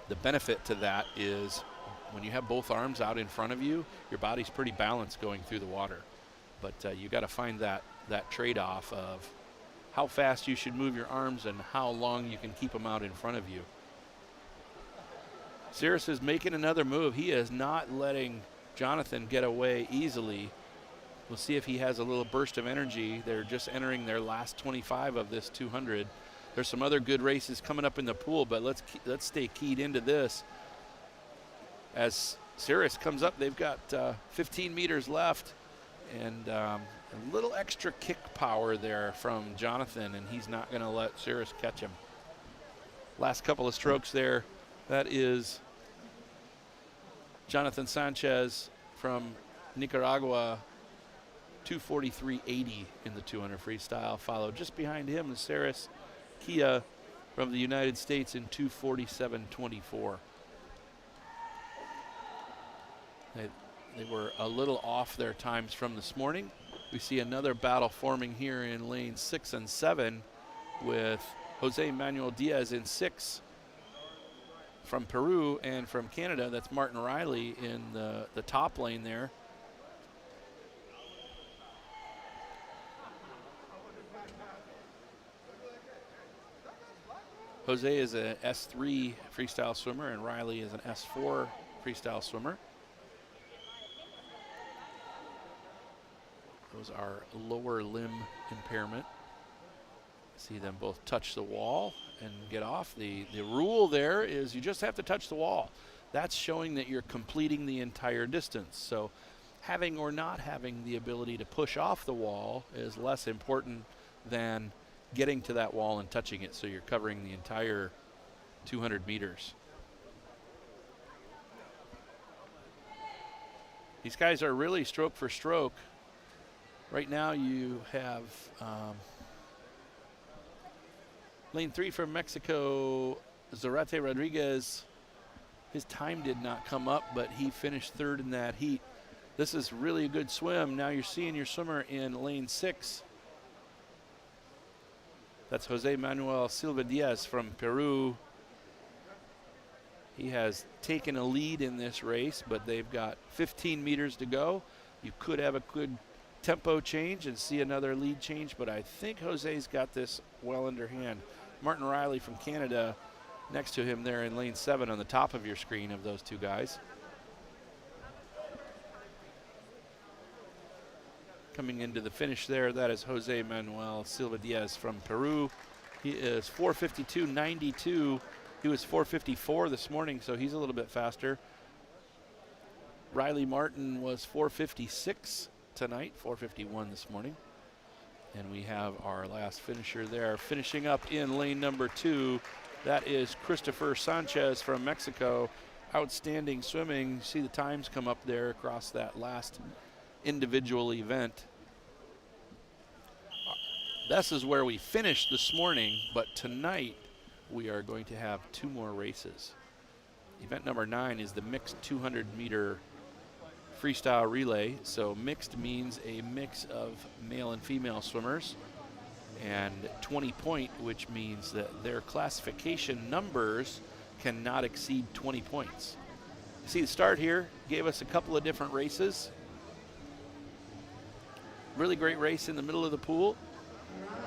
The benefit to that is when you have both arms out in front of you, your body's pretty balanced going through the water. But you got to find that trade-off of how fast you should move your arms and how long you can keep them out in front of you. Cyrus is making another move. He is not letting Jonathan get away easily. We'll see if he has a little burst of energy. They're just entering their last 25 of this 200. There's some other good races coming up in the pool, but let's stay keyed into this. As Cyrus comes up, they've got 15 meters left, and a little extra kick power there from Jonathan, and he's not going to let Cyrus catch him. Last couple of strokes there. That is Jonathan Sanchez from Nicaragua, 243.80 in the 200 freestyle. Followed just behind him is Cyrus Kia from the United States in 247.24. They were a little off their times from this morning. We see another battle forming here in lane 6 and 7 with Jose Manuel Diaz in 6 from Peru, and from Canada, that's Martin Riley in the top lane there. Jose is a S3 freestyle swimmer, and Riley is an S4 freestyle swimmer. Those are lower limb impairment. See them both touch the wall and get off. The rule there is you just have to touch the wall. That's showing that you're completing the entire distance. So having or not having the ability to push off the wall is less important than getting to that wall and touching it, so you're covering the entire 200 meters. These guys are really stroke for stroke. Right now you have lane 3 from Mexico, Zarate Rodriguez. His time did not come up, but he finished 3rd in that heat. This is really a good swim. Now you're seeing your swimmer in lane 6. That's Jose Manuel Silva Diaz from Peru. He has taken a lead in this race, but they've got 15 meters to go. You could have a good tempo change and see another lead change, but I think Jose's got this well under hand. Martin Riley from Canada next to him there in lane 7 on the top of your screen of those two guys. Coming into the finish there, that is Jose Manuel Silva Diaz from Peru. He is 4:52.92. He was 4:54 this morning, so he's a little bit faster. Riley Martin was 4:56 tonight, 4:51 this morning. And we have our last finisher there. Finishing up in lane number 2, that is Christopher Sanchez from Mexico. Outstanding swimming. See the times come up there across that last individual event. This is where we finished this morning, but tonight we are going to have 2 more races. Event number 9 is the mixed 200-meter freestyle relay. So mixed means a mix of male and female swimmers, and 20 point, which means that their classification numbers cannot exceed 20 points. You see the start here gave us a couple of different races. Really great race in the middle of the pool.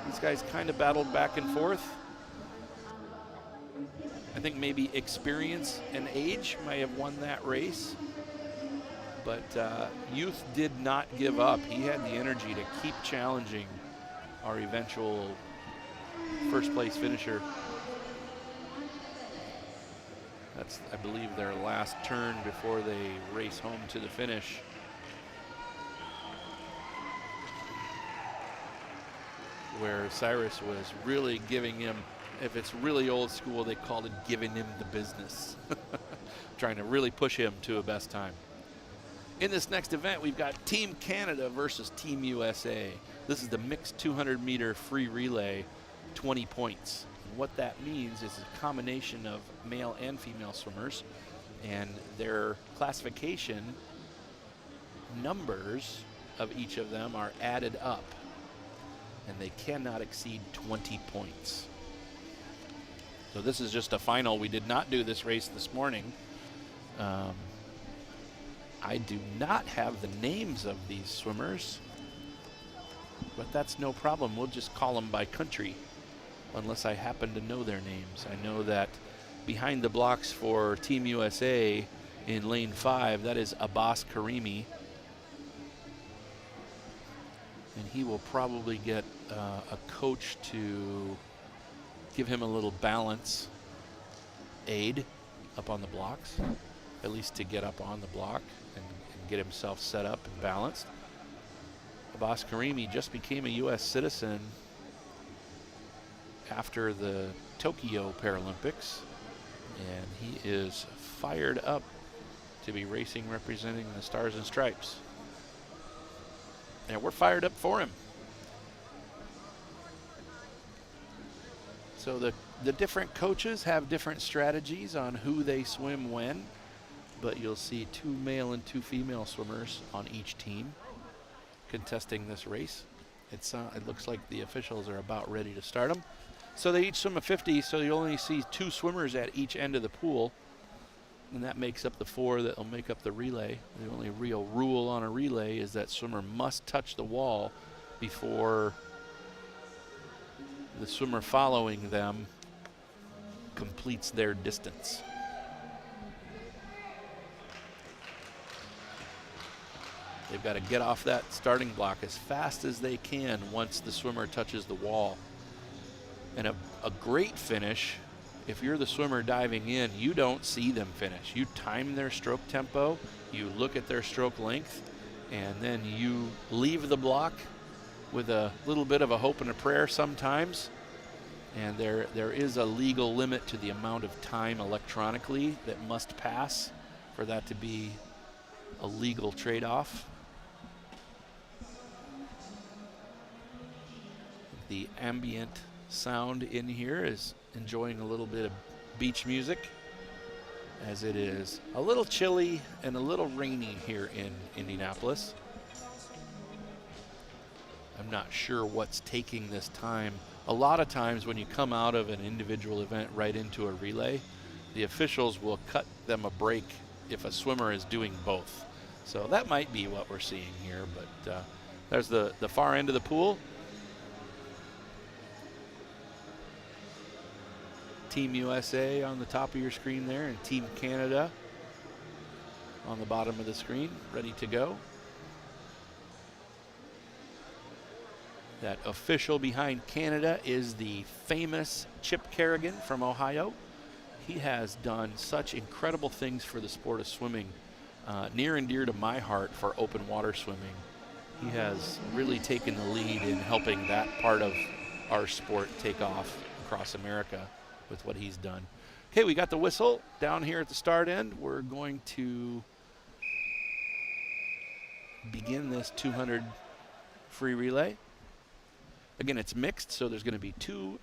These guys kind of battled back and forth. I think maybe experience and age may have won that race, but Youth did not give up. He had the energy to keep challenging our eventual first place finisher. That's, I believe, their last turn before they race home to the finish. where Cyrus was really giving him, if it's really old school, they called it giving him the business. Trying to really push him to a best time. In this next event, we've got Team Canada versus Team USA. This is the mixed 200-meter free relay, 20 points. And what that means is a combination of male and female swimmers, and their classification numbers of each of them are added up, and they cannot exceed 20 points. So this is just a final. We did not do this race this morning. I do not have the names of these swimmers, but that's no problem. We'll just call them by country, unless I happen to know their names. I know that behind the blocks for Team USA in lane 5, that is Abbas Karimi. And he will probably get a coach to give him a little balance aid up on the blocks, at least to get up on the block and get himself set up and balanced. Abbas Karimi just became a U.S. citizen after the Tokyo Paralympics, and he is fired up to be racing representing the Stars and Stripes. And we're fired up for him. So the different coaches have different strategies on who they swim when, but you'll see 2 male and 2 female swimmers on each team contesting this race. It looks like the officials are about ready to start them. So they each swim a 50, so you only see 2 swimmers at each end of the pool, and that makes up the 4 that will make up the relay. The only real rule on a relay is that swimmer must touch the wall before the swimmer following them completes their distance. They've got to get off that starting block as fast as they can once the swimmer touches the wall. And a great finish, if you're the swimmer diving in, you don't see them finish. You time their stroke tempo, you look at their stroke length, and then you leave the block with a little bit of a hope and a prayer sometimes. And there is a legal limit to the amount of time electronically that must pass for that to be a legal trade-off. The ambient sound in here is enjoying a little bit of beach music, as it is a little chilly and a little rainy here in Indianapolis. I'm not sure what's taking this time. A lot of times when you come out of an individual event right into a relay, the officials will cut them a break if a swimmer is doing both. So that might be what we're seeing here, but there's the far end of the pool. Team USA on the top of your screen there, and Team Canada on the bottom of the screen, ready to go. That official behind Canada is the famous Chip Kerrigan from Ohio. He has done such incredible things for the sport of swimming, near and dear to my heart for open water swimming. He has really taken the lead in helping that part of our sport take off across America with what he's done. Okay, we got the whistle down here at the start end. We're going to begin this 200 free relay. Again, it's mixed, so there's going to be 2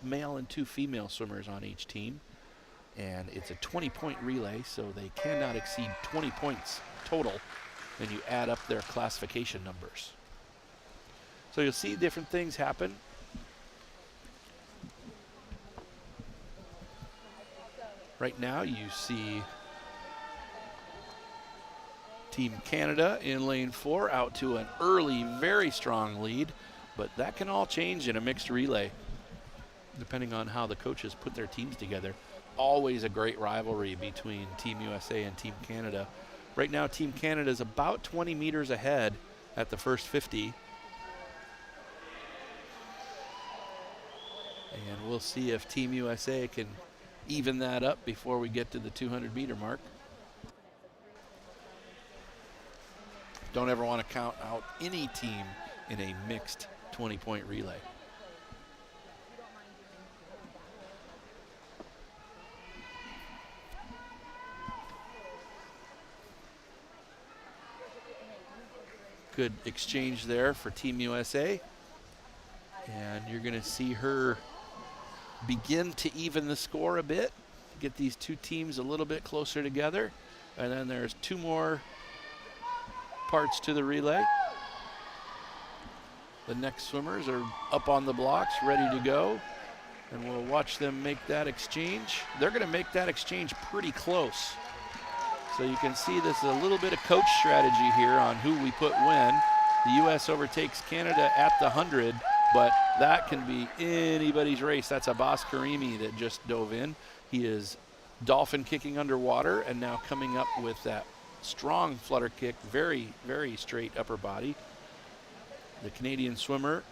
male and 2 female swimmers on each team. And it's a 20-point relay, so they cannot exceed 20 points total when you add up their classification numbers. So you'll see different things happen. Right now you see Team Canada in lane 4 out to an early, very strong lead, but that can all change in a mixed relay depending on how the coaches put their teams together. Always a great rivalry between Team USA and Team Canada. Right now Team Canada is about 20 meters ahead at the first 50. And we'll see if Team USA can even that up before we get to the 200-meter mark. Don't ever want to count out any team in a mixed 20-point relay. Good exchange there for Team USA. And you're going to see her begin to even the score a bit, get these two teams a little bit closer together. And then there's 2 more parts to the relay. The next swimmers are up on the blocks, ready to go. And we'll watch them make that exchange. They're going to make that exchange pretty close. So you can see this is a little bit of coach strategy here on who we put when. The U.S. overtakes Canada at the 100, but that can be anybody's race. That's Abbas Karimi that just dove in. He is dolphin kicking underwater and now coming up with that strong flutter kick, very, very straight upper body. The Canadian swimmer,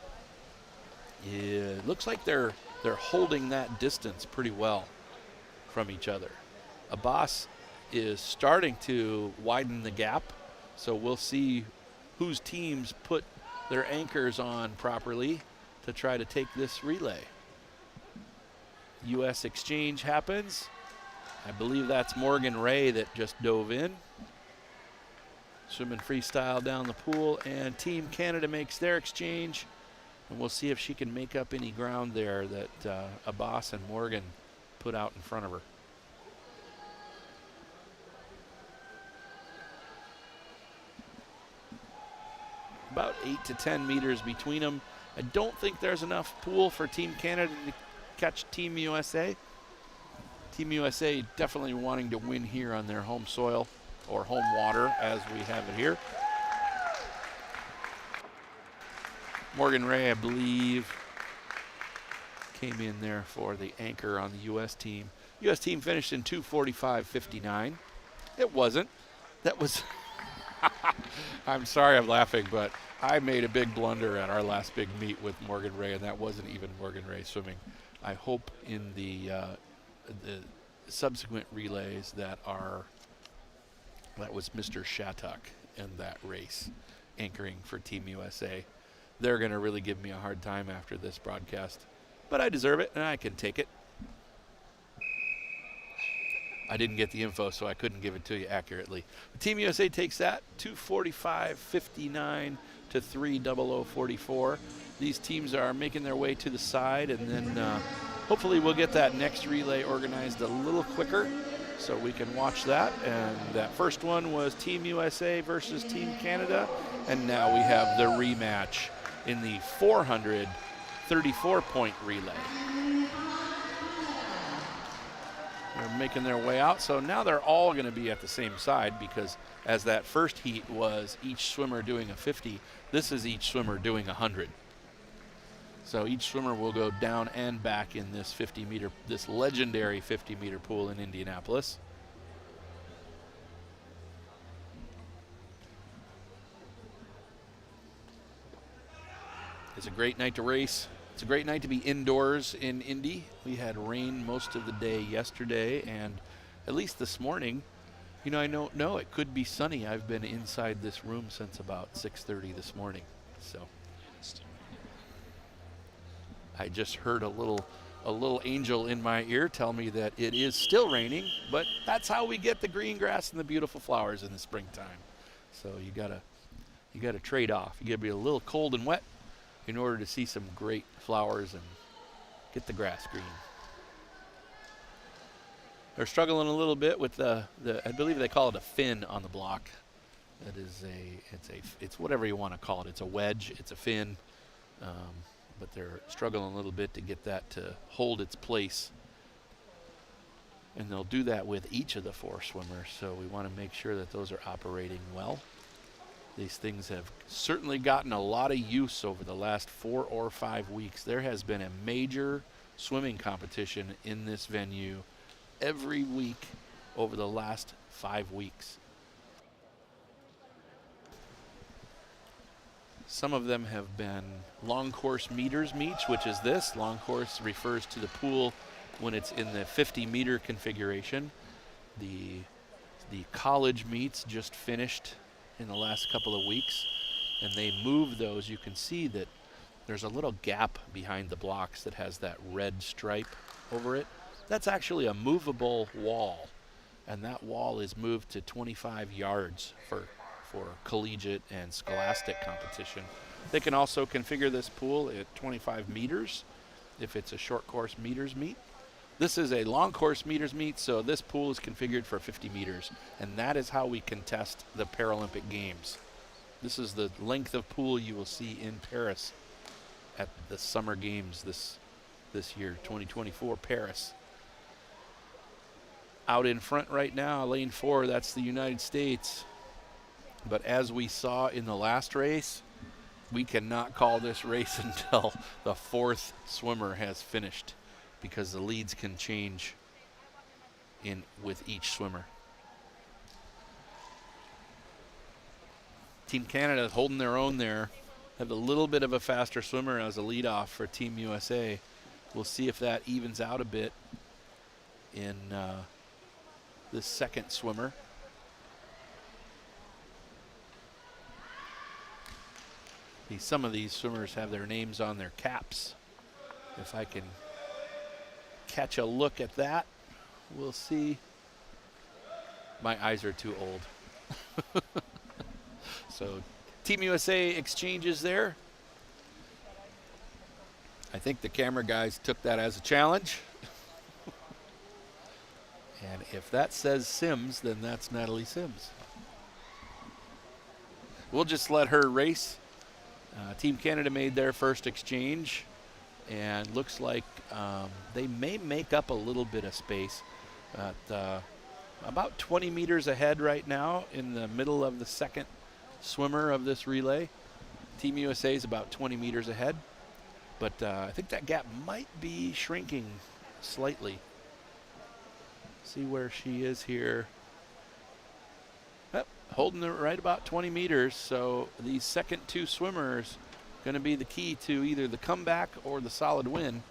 it looks like they're holding that distance pretty well from each other. Abbas is starting to widen the gap, so we'll see whose teams put their anchors on properly to try to take this relay. U.S. exchange happens. I believe that's Morgan Ray that just dove in. Swimming freestyle down the pool, and Team Canada makes their exchange, and we'll see if she can make up any ground there that Abbas and Morgan put out in front of her. About 8 to 10 meters between them. I don't think there's enough pool for Team Canada to catch Team USA. Team USA definitely wanting to win here on their home soil, or home water as we have it here. Morgan Ray, I believe, came in there for the anchor on the U.S. team. U.S. team finished in 2:45.59. It wasn't. That was, I'm sorry I'm laughing, but I made a big blunder at our last big meet with Morgan Ray, and that wasn't even Morgan Ray swimming. I hope in the subsequent relays that was Mr. Shattuck in that race, anchoring for Team USA. They're going to really give me a hard time after this broadcast, but I deserve it, and I can take it. I didn't get the info, so I couldn't give it to you accurately. Team USA takes that 2:45.59 to 3:00.44. These teams are making their way to the side, and then hopefully we'll get that next relay organized a little quicker so we can watch that. And that first one was Team USA versus Team Canada, and now we have the rematch in the 400 34-point relay. They're making their way out, so now they're all going to be at the same side, because as that first heat was each swimmer doing a 50, this is each swimmer doing 100. So each swimmer will go down and back in this 50-meter, this legendary 50-meter pool in Indianapolis. It's a great night to race. It's a great night to be indoors in Indy. We had rain most of the day yesterday, and at least this morning, you know, I don't know, it could be sunny. I've been inside this room since about 6:30 this morning. So I just heard a little angel in my ear tell me that it is still raining, but that's how we get the green grass and the beautiful flowers in the springtime. So you gotta trade off. You gotta be a little cold and wet in order to see some great flowers and get the grass green. They're struggling a little bit with the I believe they call it a fin on the block. That is it's whatever you want to call it. It's a wedge, it's a fin, but they're struggling a little bit to get that to hold its place. And they'll do that with each of the 4 swimmers, so we want to make sure that those are operating well. These things have certainly gotten a lot of use over the last 4 or 5 weeks. There has been a major swimming competition in this venue every week over the last 5 weeks. Some of them have been long course meters meets, which is this. Long course refers to the pool when it's in the 50-meter configuration. The college meets just finished in the last couple of weeks, and they moved those. You can see that there's a little gap behind the blocks that has that red stripe over it. That's actually a movable wall, and that wall is moved to 25 yards for for collegiate and scholastic competition. They can also configure this pool at 25 meters if it's a short course meters meet. This is a long course meters meet, so this pool is configured for 50 meters, and that is how we contest the Paralympic Games. This is the length of pool you will see in Paris at the Summer Games this year, 2024 Paris. Out in front right now, lane 4, that's the United States. But as we saw in the last race, we cannot call this race until the 4th swimmer has finished, because the leads can change with each swimmer. Team Canada holding their own there. Have a little bit of a faster swimmer as a leadoff for Team USA. We'll see if that evens out a bit in this second swimmer. Some of these swimmers have their names on their caps. If I can catch a look at that, we'll see. My eyes are too old. So Team USA exchanges there. I think the camera guys took that as a challenge. And if that says Sims, then that's Natalie Sims. We'll just let her race. Team Canada made their first exchange, and looks like they may make up a little bit of space. About 20 meters ahead right now in the middle of the second swimmer of this relay. Team USA is about 20 meters ahead, but I think that gap might be shrinking slightly. See where she is here. Holding it right about 20 meters, so these second 2 swimmers going to be the key to either the comeback or the solid win.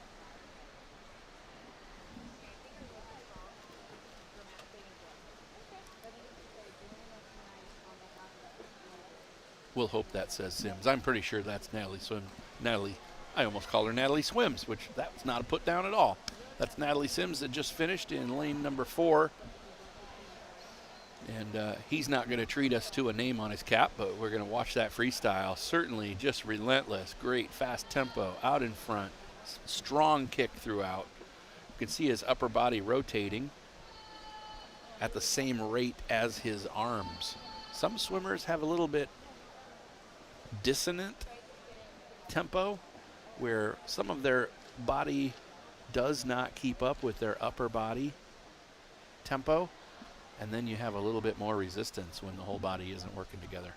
We'll hope that says Sims. I'm pretty sure that's Natalie, I almost called her Natalie Swims, which that's not a put down at all. That's Natalie Sims that just finished in lane number 4. And he's not going to treat us to a name on his cap, but we're going to watch that freestyle. Certainly just relentless, great fast tempo out in front, strong kick throughout. You can see his upper body rotating at the same rate as his arms. Some swimmers have a little bit dissonant tempo where some of their body does not keep up with their upper body tempo. And then you have a little bit more resistance when the whole body isn't working together.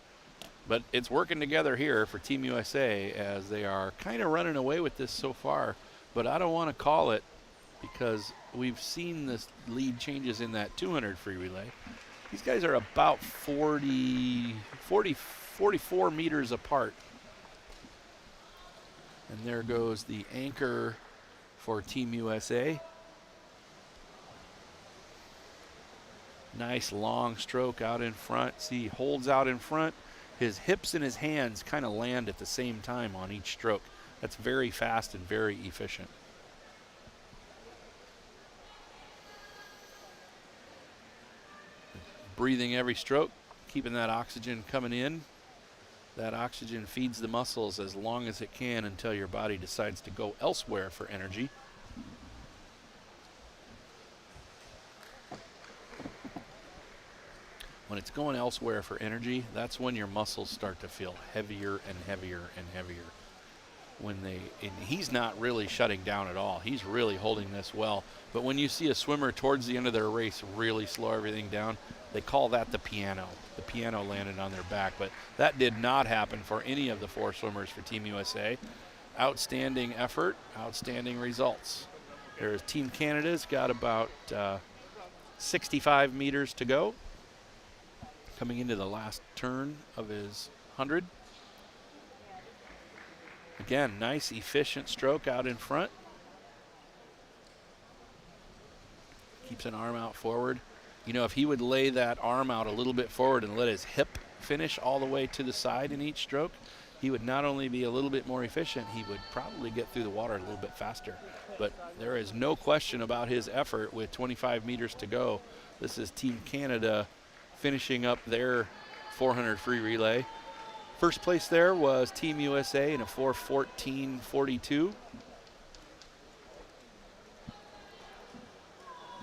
But it's working together here for Team USA as they are kind of running away with this so far. But I don't want to call it because we've seen this lead changes in that 200 free relay. These guys are about 44 meters apart. And there goes the anchor for Team USA. Nice long stroke out in front. See, he holds out in front. His hips and his hands kind of land at the same time on each stroke. That's very fast and very efficient. Breathing every stroke, keeping that oxygen coming in. That oxygen feeds the muscles as long as it can until your body decides to go elsewhere for energy. When it's going elsewhere for energy, that's when your muscles start to feel heavier and heavier and heavier. And he's not really shutting down at all. He's really holding this well. But when you see a swimmer towards the end of their race really slow everything down, they call that the piano. The piano landed on their back. But that did not happen for any of the 4 swimmers for Team USA. Outstanding effort, outstanding results. There's Team Canada's got about 65 meters to go. Coming into the last turn of his 100. Again, nice, efficient stroke out in front. Keeps an arm out forward. You know, if he would lay that arm out a little bit forward and let his hip finish all the way to the side in each stroke, he would not only be a little bit more efficient, he would probably get through the water a little bit faster. But there is no question about his effort with 25 meters to go. This is Team Canada finishing up their 400 free relay. First place there was Team USA in a 4:14.42.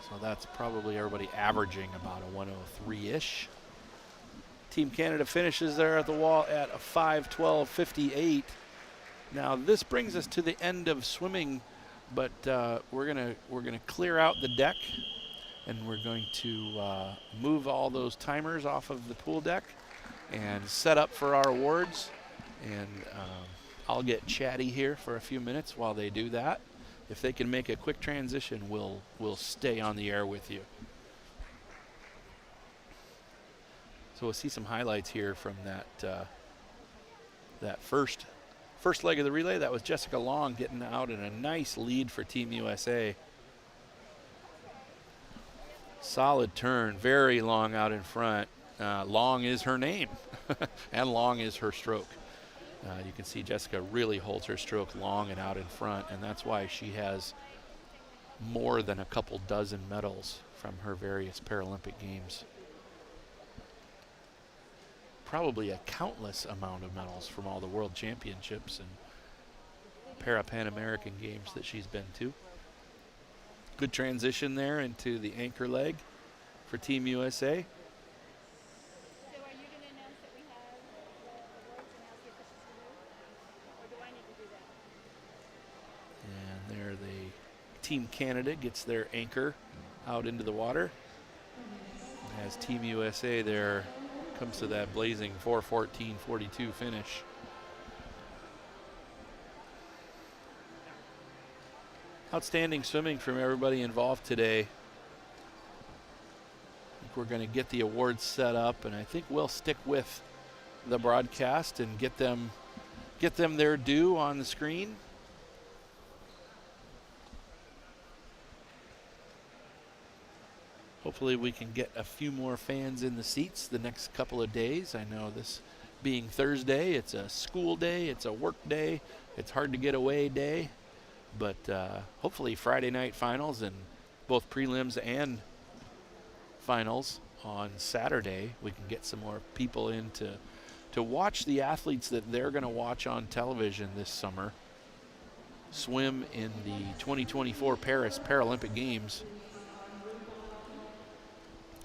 So that's probably everybody averaging about a 103-ish. Team Canada finishes there at the wall at a 5:12.58. Now this brings us to the end of swimming, but we're gonna clear out the deck, and we're going to move all those timers off of the pool deck and set up for our awards. And I'll get chatty here for a few minutes while they do that. If they can make a quick transition, we'll stay on the air with you. So we'll see some highlights here from that first leg of the relay. That was Jessica Long getting out in a nice lead for Team USA. Solid turn, very long out in front. Long is her name, and long is her stroke. You can see Jessica really holds her stroke long and out in front, and that's why she has more than a couple dozen medals from her various Paralympic games. Probably a countless amount of medals from all the World Championships and Pan American games that she's been to. Good transition there into the anchor leg for Team USA. So are you going to announce that we have the awards and ask the officials to move? Or do I need to do that? And there Team Canada gets their anchor out into the water. As Team USA there comes to that blazing 4:14.42 finish. Outstanding swimming from everybody involved today. I think we're going to get the awards set up, and I think we'll stick with the broadcast and get them their due on the screen. Hopefully we can get a few more fans in the seats the next couple of days. I know this being Thursday, it's a school day, it's a work day, it's hard to get away day. But hopefully Friday night finals and both prelims and finals on Saturday, we can get some more people in to watch the athletes that they're going to watch on television this summer swim in the 2024 Paris Paralympic Games.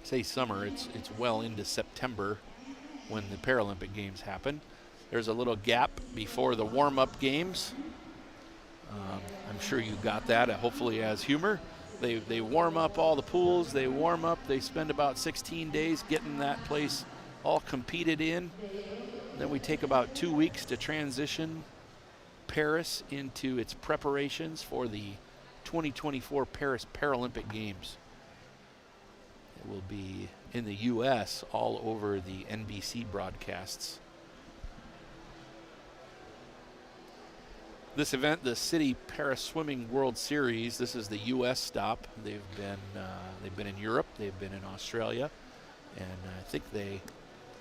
I say summer, it's well into September when the Paralympic Games happen. There's a little gap before the warm-up games. I'm sure you got that, hopefully as humor. They warm up all the pools, they warm up, they spend about 16 days getting that place all competed in. Then we take about 2 weeks to transition Paris into its preparations for the 2024 Paris Paralympic Games. It will be in the U.S. all over the NBC broadcasts. This event, the Citi Paris Swimming World Series, this is the U.S. stop. They've been in Europe, they've been in Australia, and I think they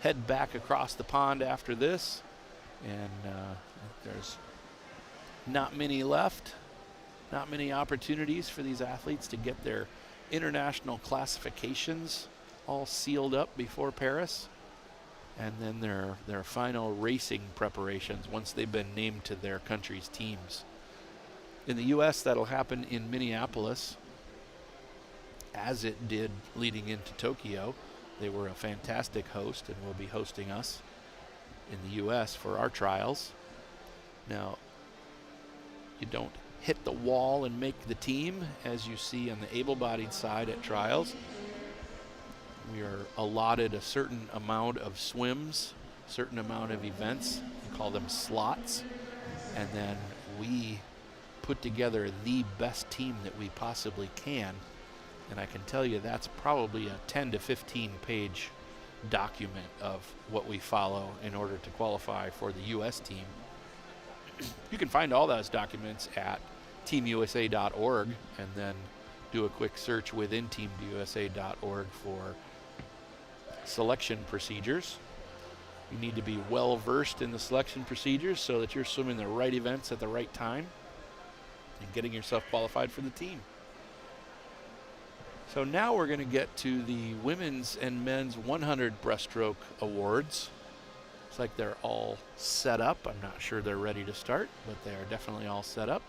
head back across the pond after this. And there's not many left, not many opportunities for these athletes to get their international classifications all sealed up before Paris, and then their final racing preparations once they've been named to their country's teams. In the U.S., that'll happen in Minneapolis, as it did leading into Tokyo. They were a fantastic host and will be hosting us in the U.S. for our trials. Now, you don't hit the wall and make the team, as you see on the able-bodied side at trials. We are allotted a certain amount of swims, certain amount of events. We call them slots. And then we put together the best team that we possibly can. And I can tell you that's probably a 10 to 15 page document of what we follow in order to qualify for the U.S. team. You can find all those documents at teamusa.org and then do a quick search within teamusa.org for selection procedures. You need to be well versed in the selection procedures so that you're swimming the right events at the right time and getting yourself qualified for the team. So now we're going to get to the women's and men's 100 breaststroke awards. Looks like they're all set up. I'm not sure they're ready to start, but they are definitely all set up.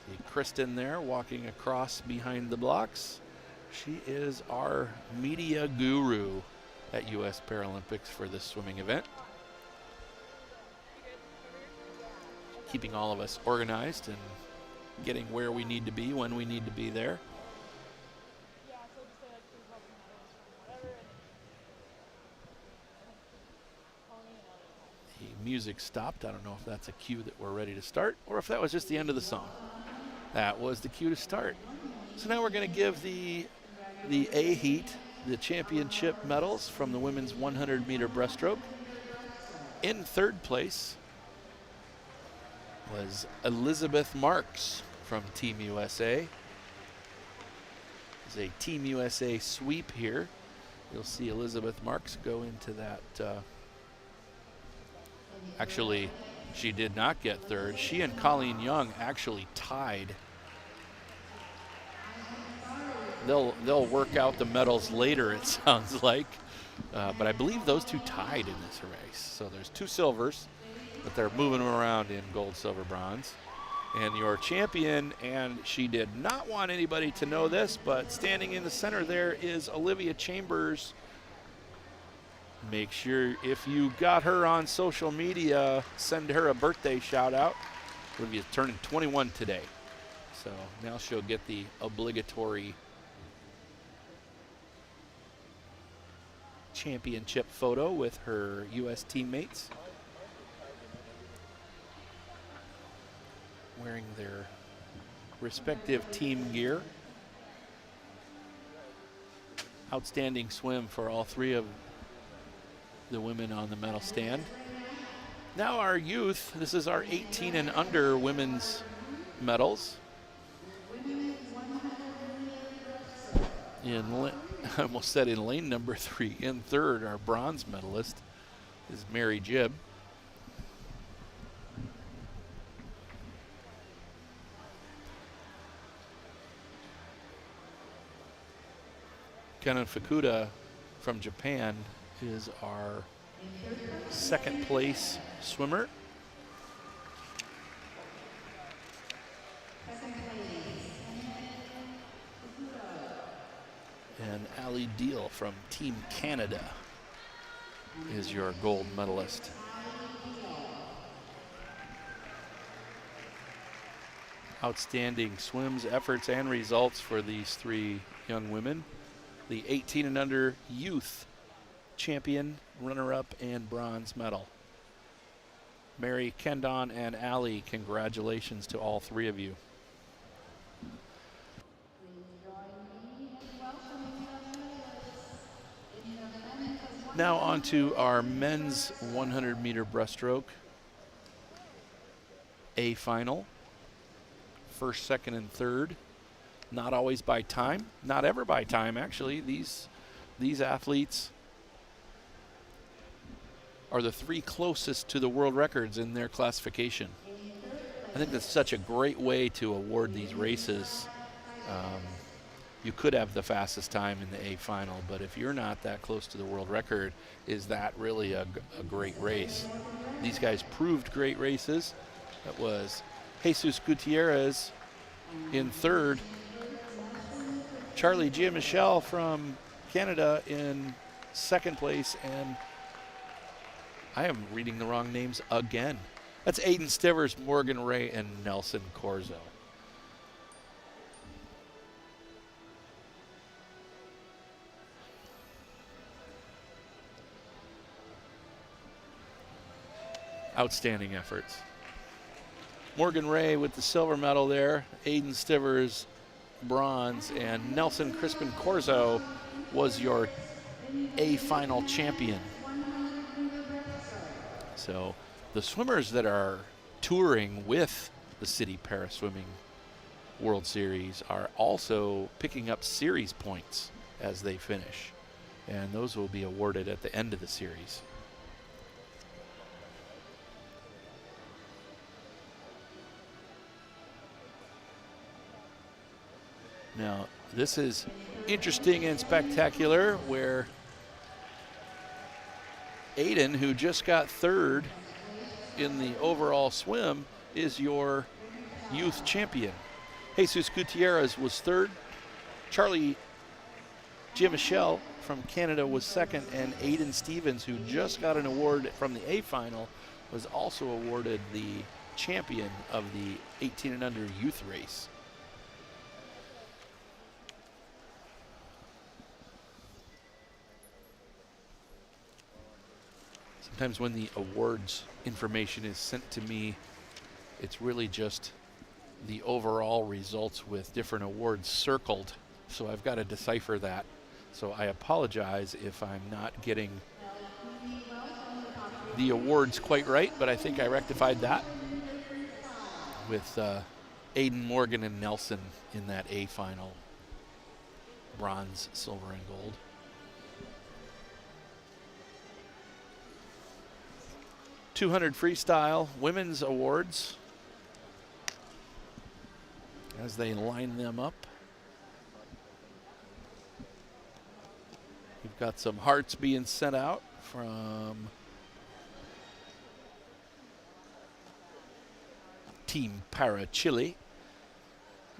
See Kristen there walking across behind the blocks. She is our media guru at U.S. Paralympics for this swimming event. Keeping all of us organized and getting where we need to be when we need to be there. The music stopped. I don't know if that's a cue that we're ready to start or if that was just the end of the song. That was the cue to start. So now we're going to give the A heat, the championship medals from the women's 100 meter breaststroke. In third place was Elizabeth Marks from Team USA. There's a Team USA sweep here. You'll see Elizabeth Marks go into that. Actually, she did not get third. She and Colleen Young actually tied. They'll work out the medals later, it sounds like. But I believe those two tied in this race. So there's 2 silvers, but they're moving them around in gold, silver, bronze. And your champion, and she did not want anybody to know this, but standing in the center there is Olivia Chambers. Make sure if you got her on social media, send her a birthday shout out. Olivia's turning 21 today. So now she'll get the obligatory championship photo with her U.S. teammates, wearing their respective team gear. Outstanding swim for all 3 of the women on the medal stand. Now our youth, this is our 18 and under women's medals. I almost said in lane number 3. In third, our bronze medalist is Mary Jibb. Kanon Fukuda from Japan is our second place swimmer. And Ali Deal from Team Canada is your gold medalist. Outstanding swims, efforts, and results for these 3 young women. The 18 and under youth champion, runner-up, and bronze medal. Mary, Kendon, and Ali, congratulations to all 3 of you. Now on to our men's 100 meter breaststroke A final. First, second, and third. Not always by time, not ever by time actually. These athletes are the 3 closest to the world records in their classification. I think that's such a great way to award these races. You could have the fastest time in the A final, but if you're not that close to the world record, is that really a great race? These guys proved great races. That was Jesus Gutierrez in third. Charlie Giamichel from Canada in second place, and I am reading the wrong names again. That's Aiden Stivers, Morgan Ray, and Nelson Corzo. Outstanding efforts. Morgan Ray with the silver medal there, Aiden Stivers bronze, and Nelson Crispin Corzo was your A final champion. So the swimmers that are touring with the Citi Para Swimming World Series are also picking up series points as they finish, and those will be awarded at the end of the series. Now, this is interesting and spectacular where Aiden, who just got third in the overall swim, is your youth champion. Jesus Gutierrez was third. Charlie Giamichel from Canada was second, and Aiden Stevens, who just got an award from the A final, was also awarded the champion of the 18 and under youth race. Sometimes when the awards information is sent to me, it's really just the overall results with different awards circled. So I've got to decipher that. So I apologize if I'm not getting the awards quite right, but I think I rectified that with Aiden, Morgan, and Nelson in that A final. Bronze, silver, and gold. .200 freestyle women's awards as they line them up. We've got some hearts being sent out from Team Para Chile.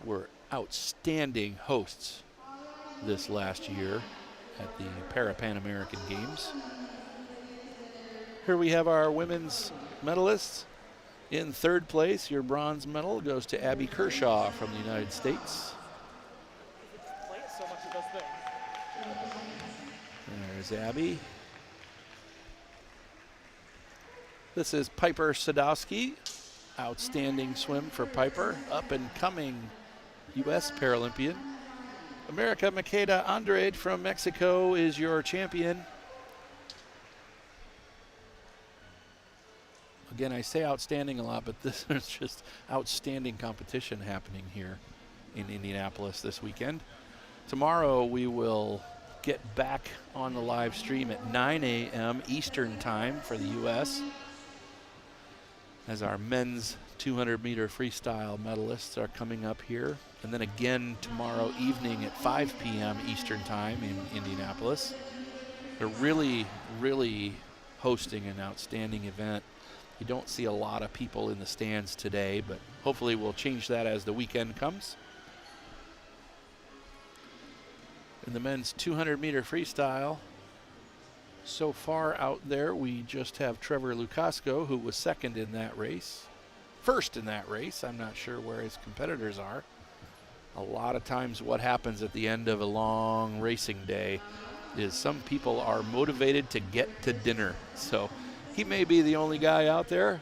Were outstanding hosts this last year at the Para Pan American Games. Here we have our women's medalists. In third place, your bronze medal goes to Abby Kershaw from the United States. So much of those things. There's Abby. This is Piper Sadowski. Outstanding swim for Piper. Up and coming U.S. Paralympian. America Makeda Andrade from Mexico is your champion. Again, I say outstanding a lot, but this is just outstanding competition happening here in Indianapolis this weekend. Tomorrow we will get back on the live stream at 9 a.m. Eastern time for the U.S. as our men's 200-meter freestyle medalists are coming up here. And then again tomorrow evening at 5 p.m. Eastern time in Indianapolis. They're really, really hosting an outstanding event. You don't see a lot of people in the stands today, but hopefully we'll change that as the weekend comes. In the men's 200-meter freestyle, so far out there, we just have Trevor Lukasco, who was second in that race. First in that race. I'm not sure where his competitors are. A lot of times what happens at the end of a long racing day is some people are motivated to get to dinner. So he may be the only guy out there.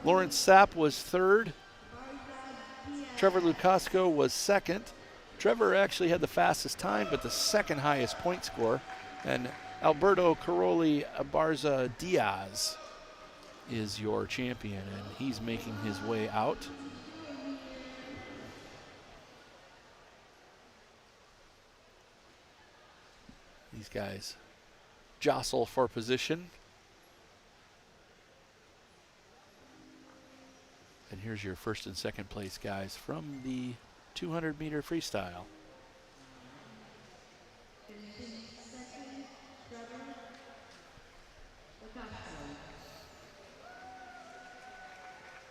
Lawrence Sapp was third. Trevor Lukasco was second. Trevor actually had the fastest time, but the second highest point score. And Alberto Caroli Abarza Diaz is your champion, and he's making his way out. These guys jostle for position. And here's your first and second place guys from the 200-meter freestyle.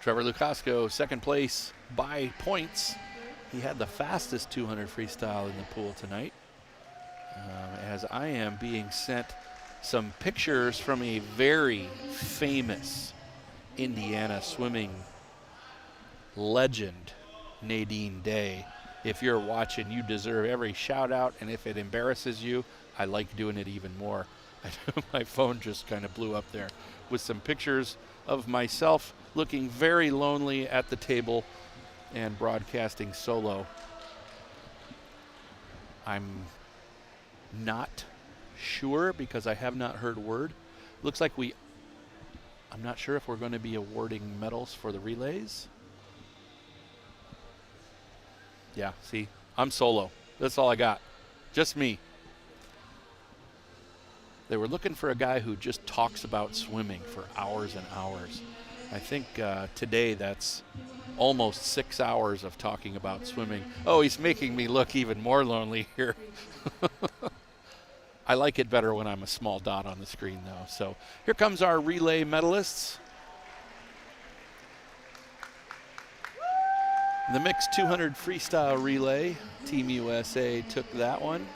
Trevor Lukasco, second place by points. He had the fastest 200 freestyle in the pool tonight. As I am being sent some pictures from a very famous Indiana swimming legend, Nadine Day. If you're watching, you deserve every shout out, and if it embarrasses you, I like doing it even more. My phone just kind of blew up there with some pictures of myself looking very lonely at the table and broadcasting solo. I'm not sure because I have not heard word. Looks like I'm not sure if we're going to be awarding medals for the relays. Yeah, see, I'm solo. That's all I got. Just me. They were looking for a guy who just talks about swimming for hours and hours. I think today that's almost 6 hours of talking about swimming. Oh, he's making me look even more lonely here. I like it better when I'm a small dot on the screen, though. So here comes our relay medalists. The mixed 200 freestyle relay, Team USA took that one.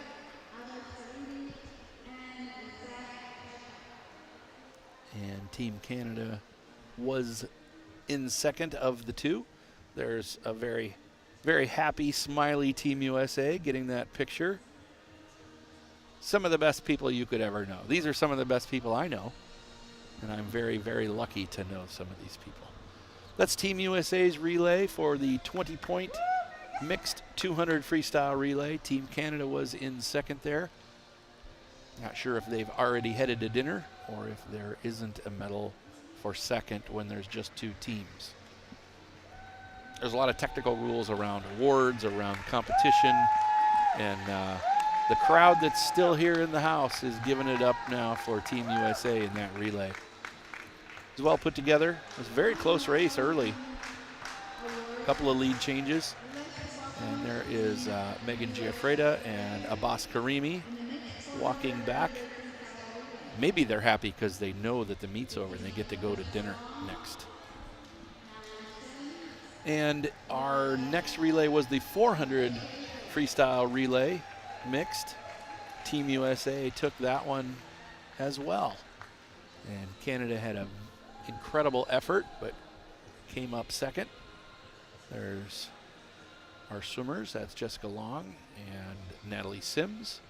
And Team Canada was in second of the two. There's a very, very happy, smiley Team USA getting that picture. Some of the best people you could ever know. These are some of the best people I know, and I'm very, very lucky to know some of these people. That's Team USA's relay for the 20-point mixed 200 freestyle relay. Team Canada was in second there. Not sure if they've already headed to dinner or if there isn't a medal for second when there's just two teams. There's a lot of technical rules around awards, around competition, and the crowd that's still here in the house is giving it up now for Team USA in that relay. It was well put together. It was a very close race early. A couple of lead changes. And there is Megan Giaffreda and Abbas Karimi walking back. Maybe they're happy because they know that the meet's over and they get to go to dinner next. And our next relay was the 400 freestyle relay mixed. Team USA took that one as well. And Canada had an incredible effort, but came up second. There's our swimmers. That's Jessica Long and Natalie Sims.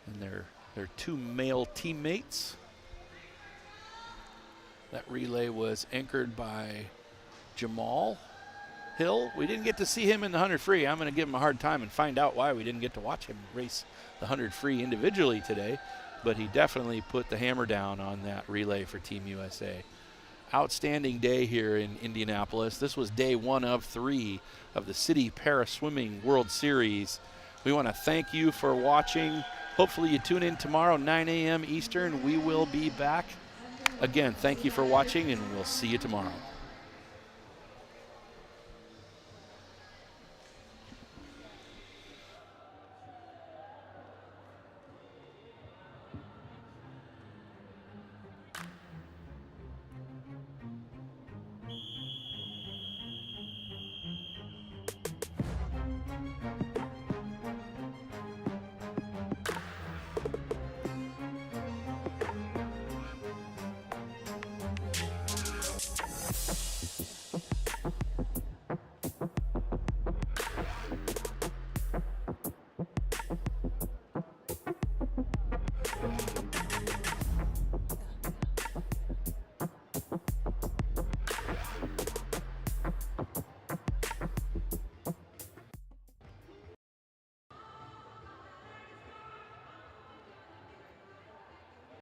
And their two male teammates. That relay was anchored by Jamal Hill. We didn't get to see him in the 100 free. I'm going to give him a hard time and find out why we didn't get to watch him race the 100 free individually today. But he definitely put the hammer down on that relay for Team USA. Outstanding day here in Indianapolis. This was day 1 of 3 of the Citi Para Swimming World Series. We want to thank you for watching. Hopefully you tune in tomorrow, 9 a.m. Eastern. We will be back. Again, thank you for watching, and we'll see you tomorrow.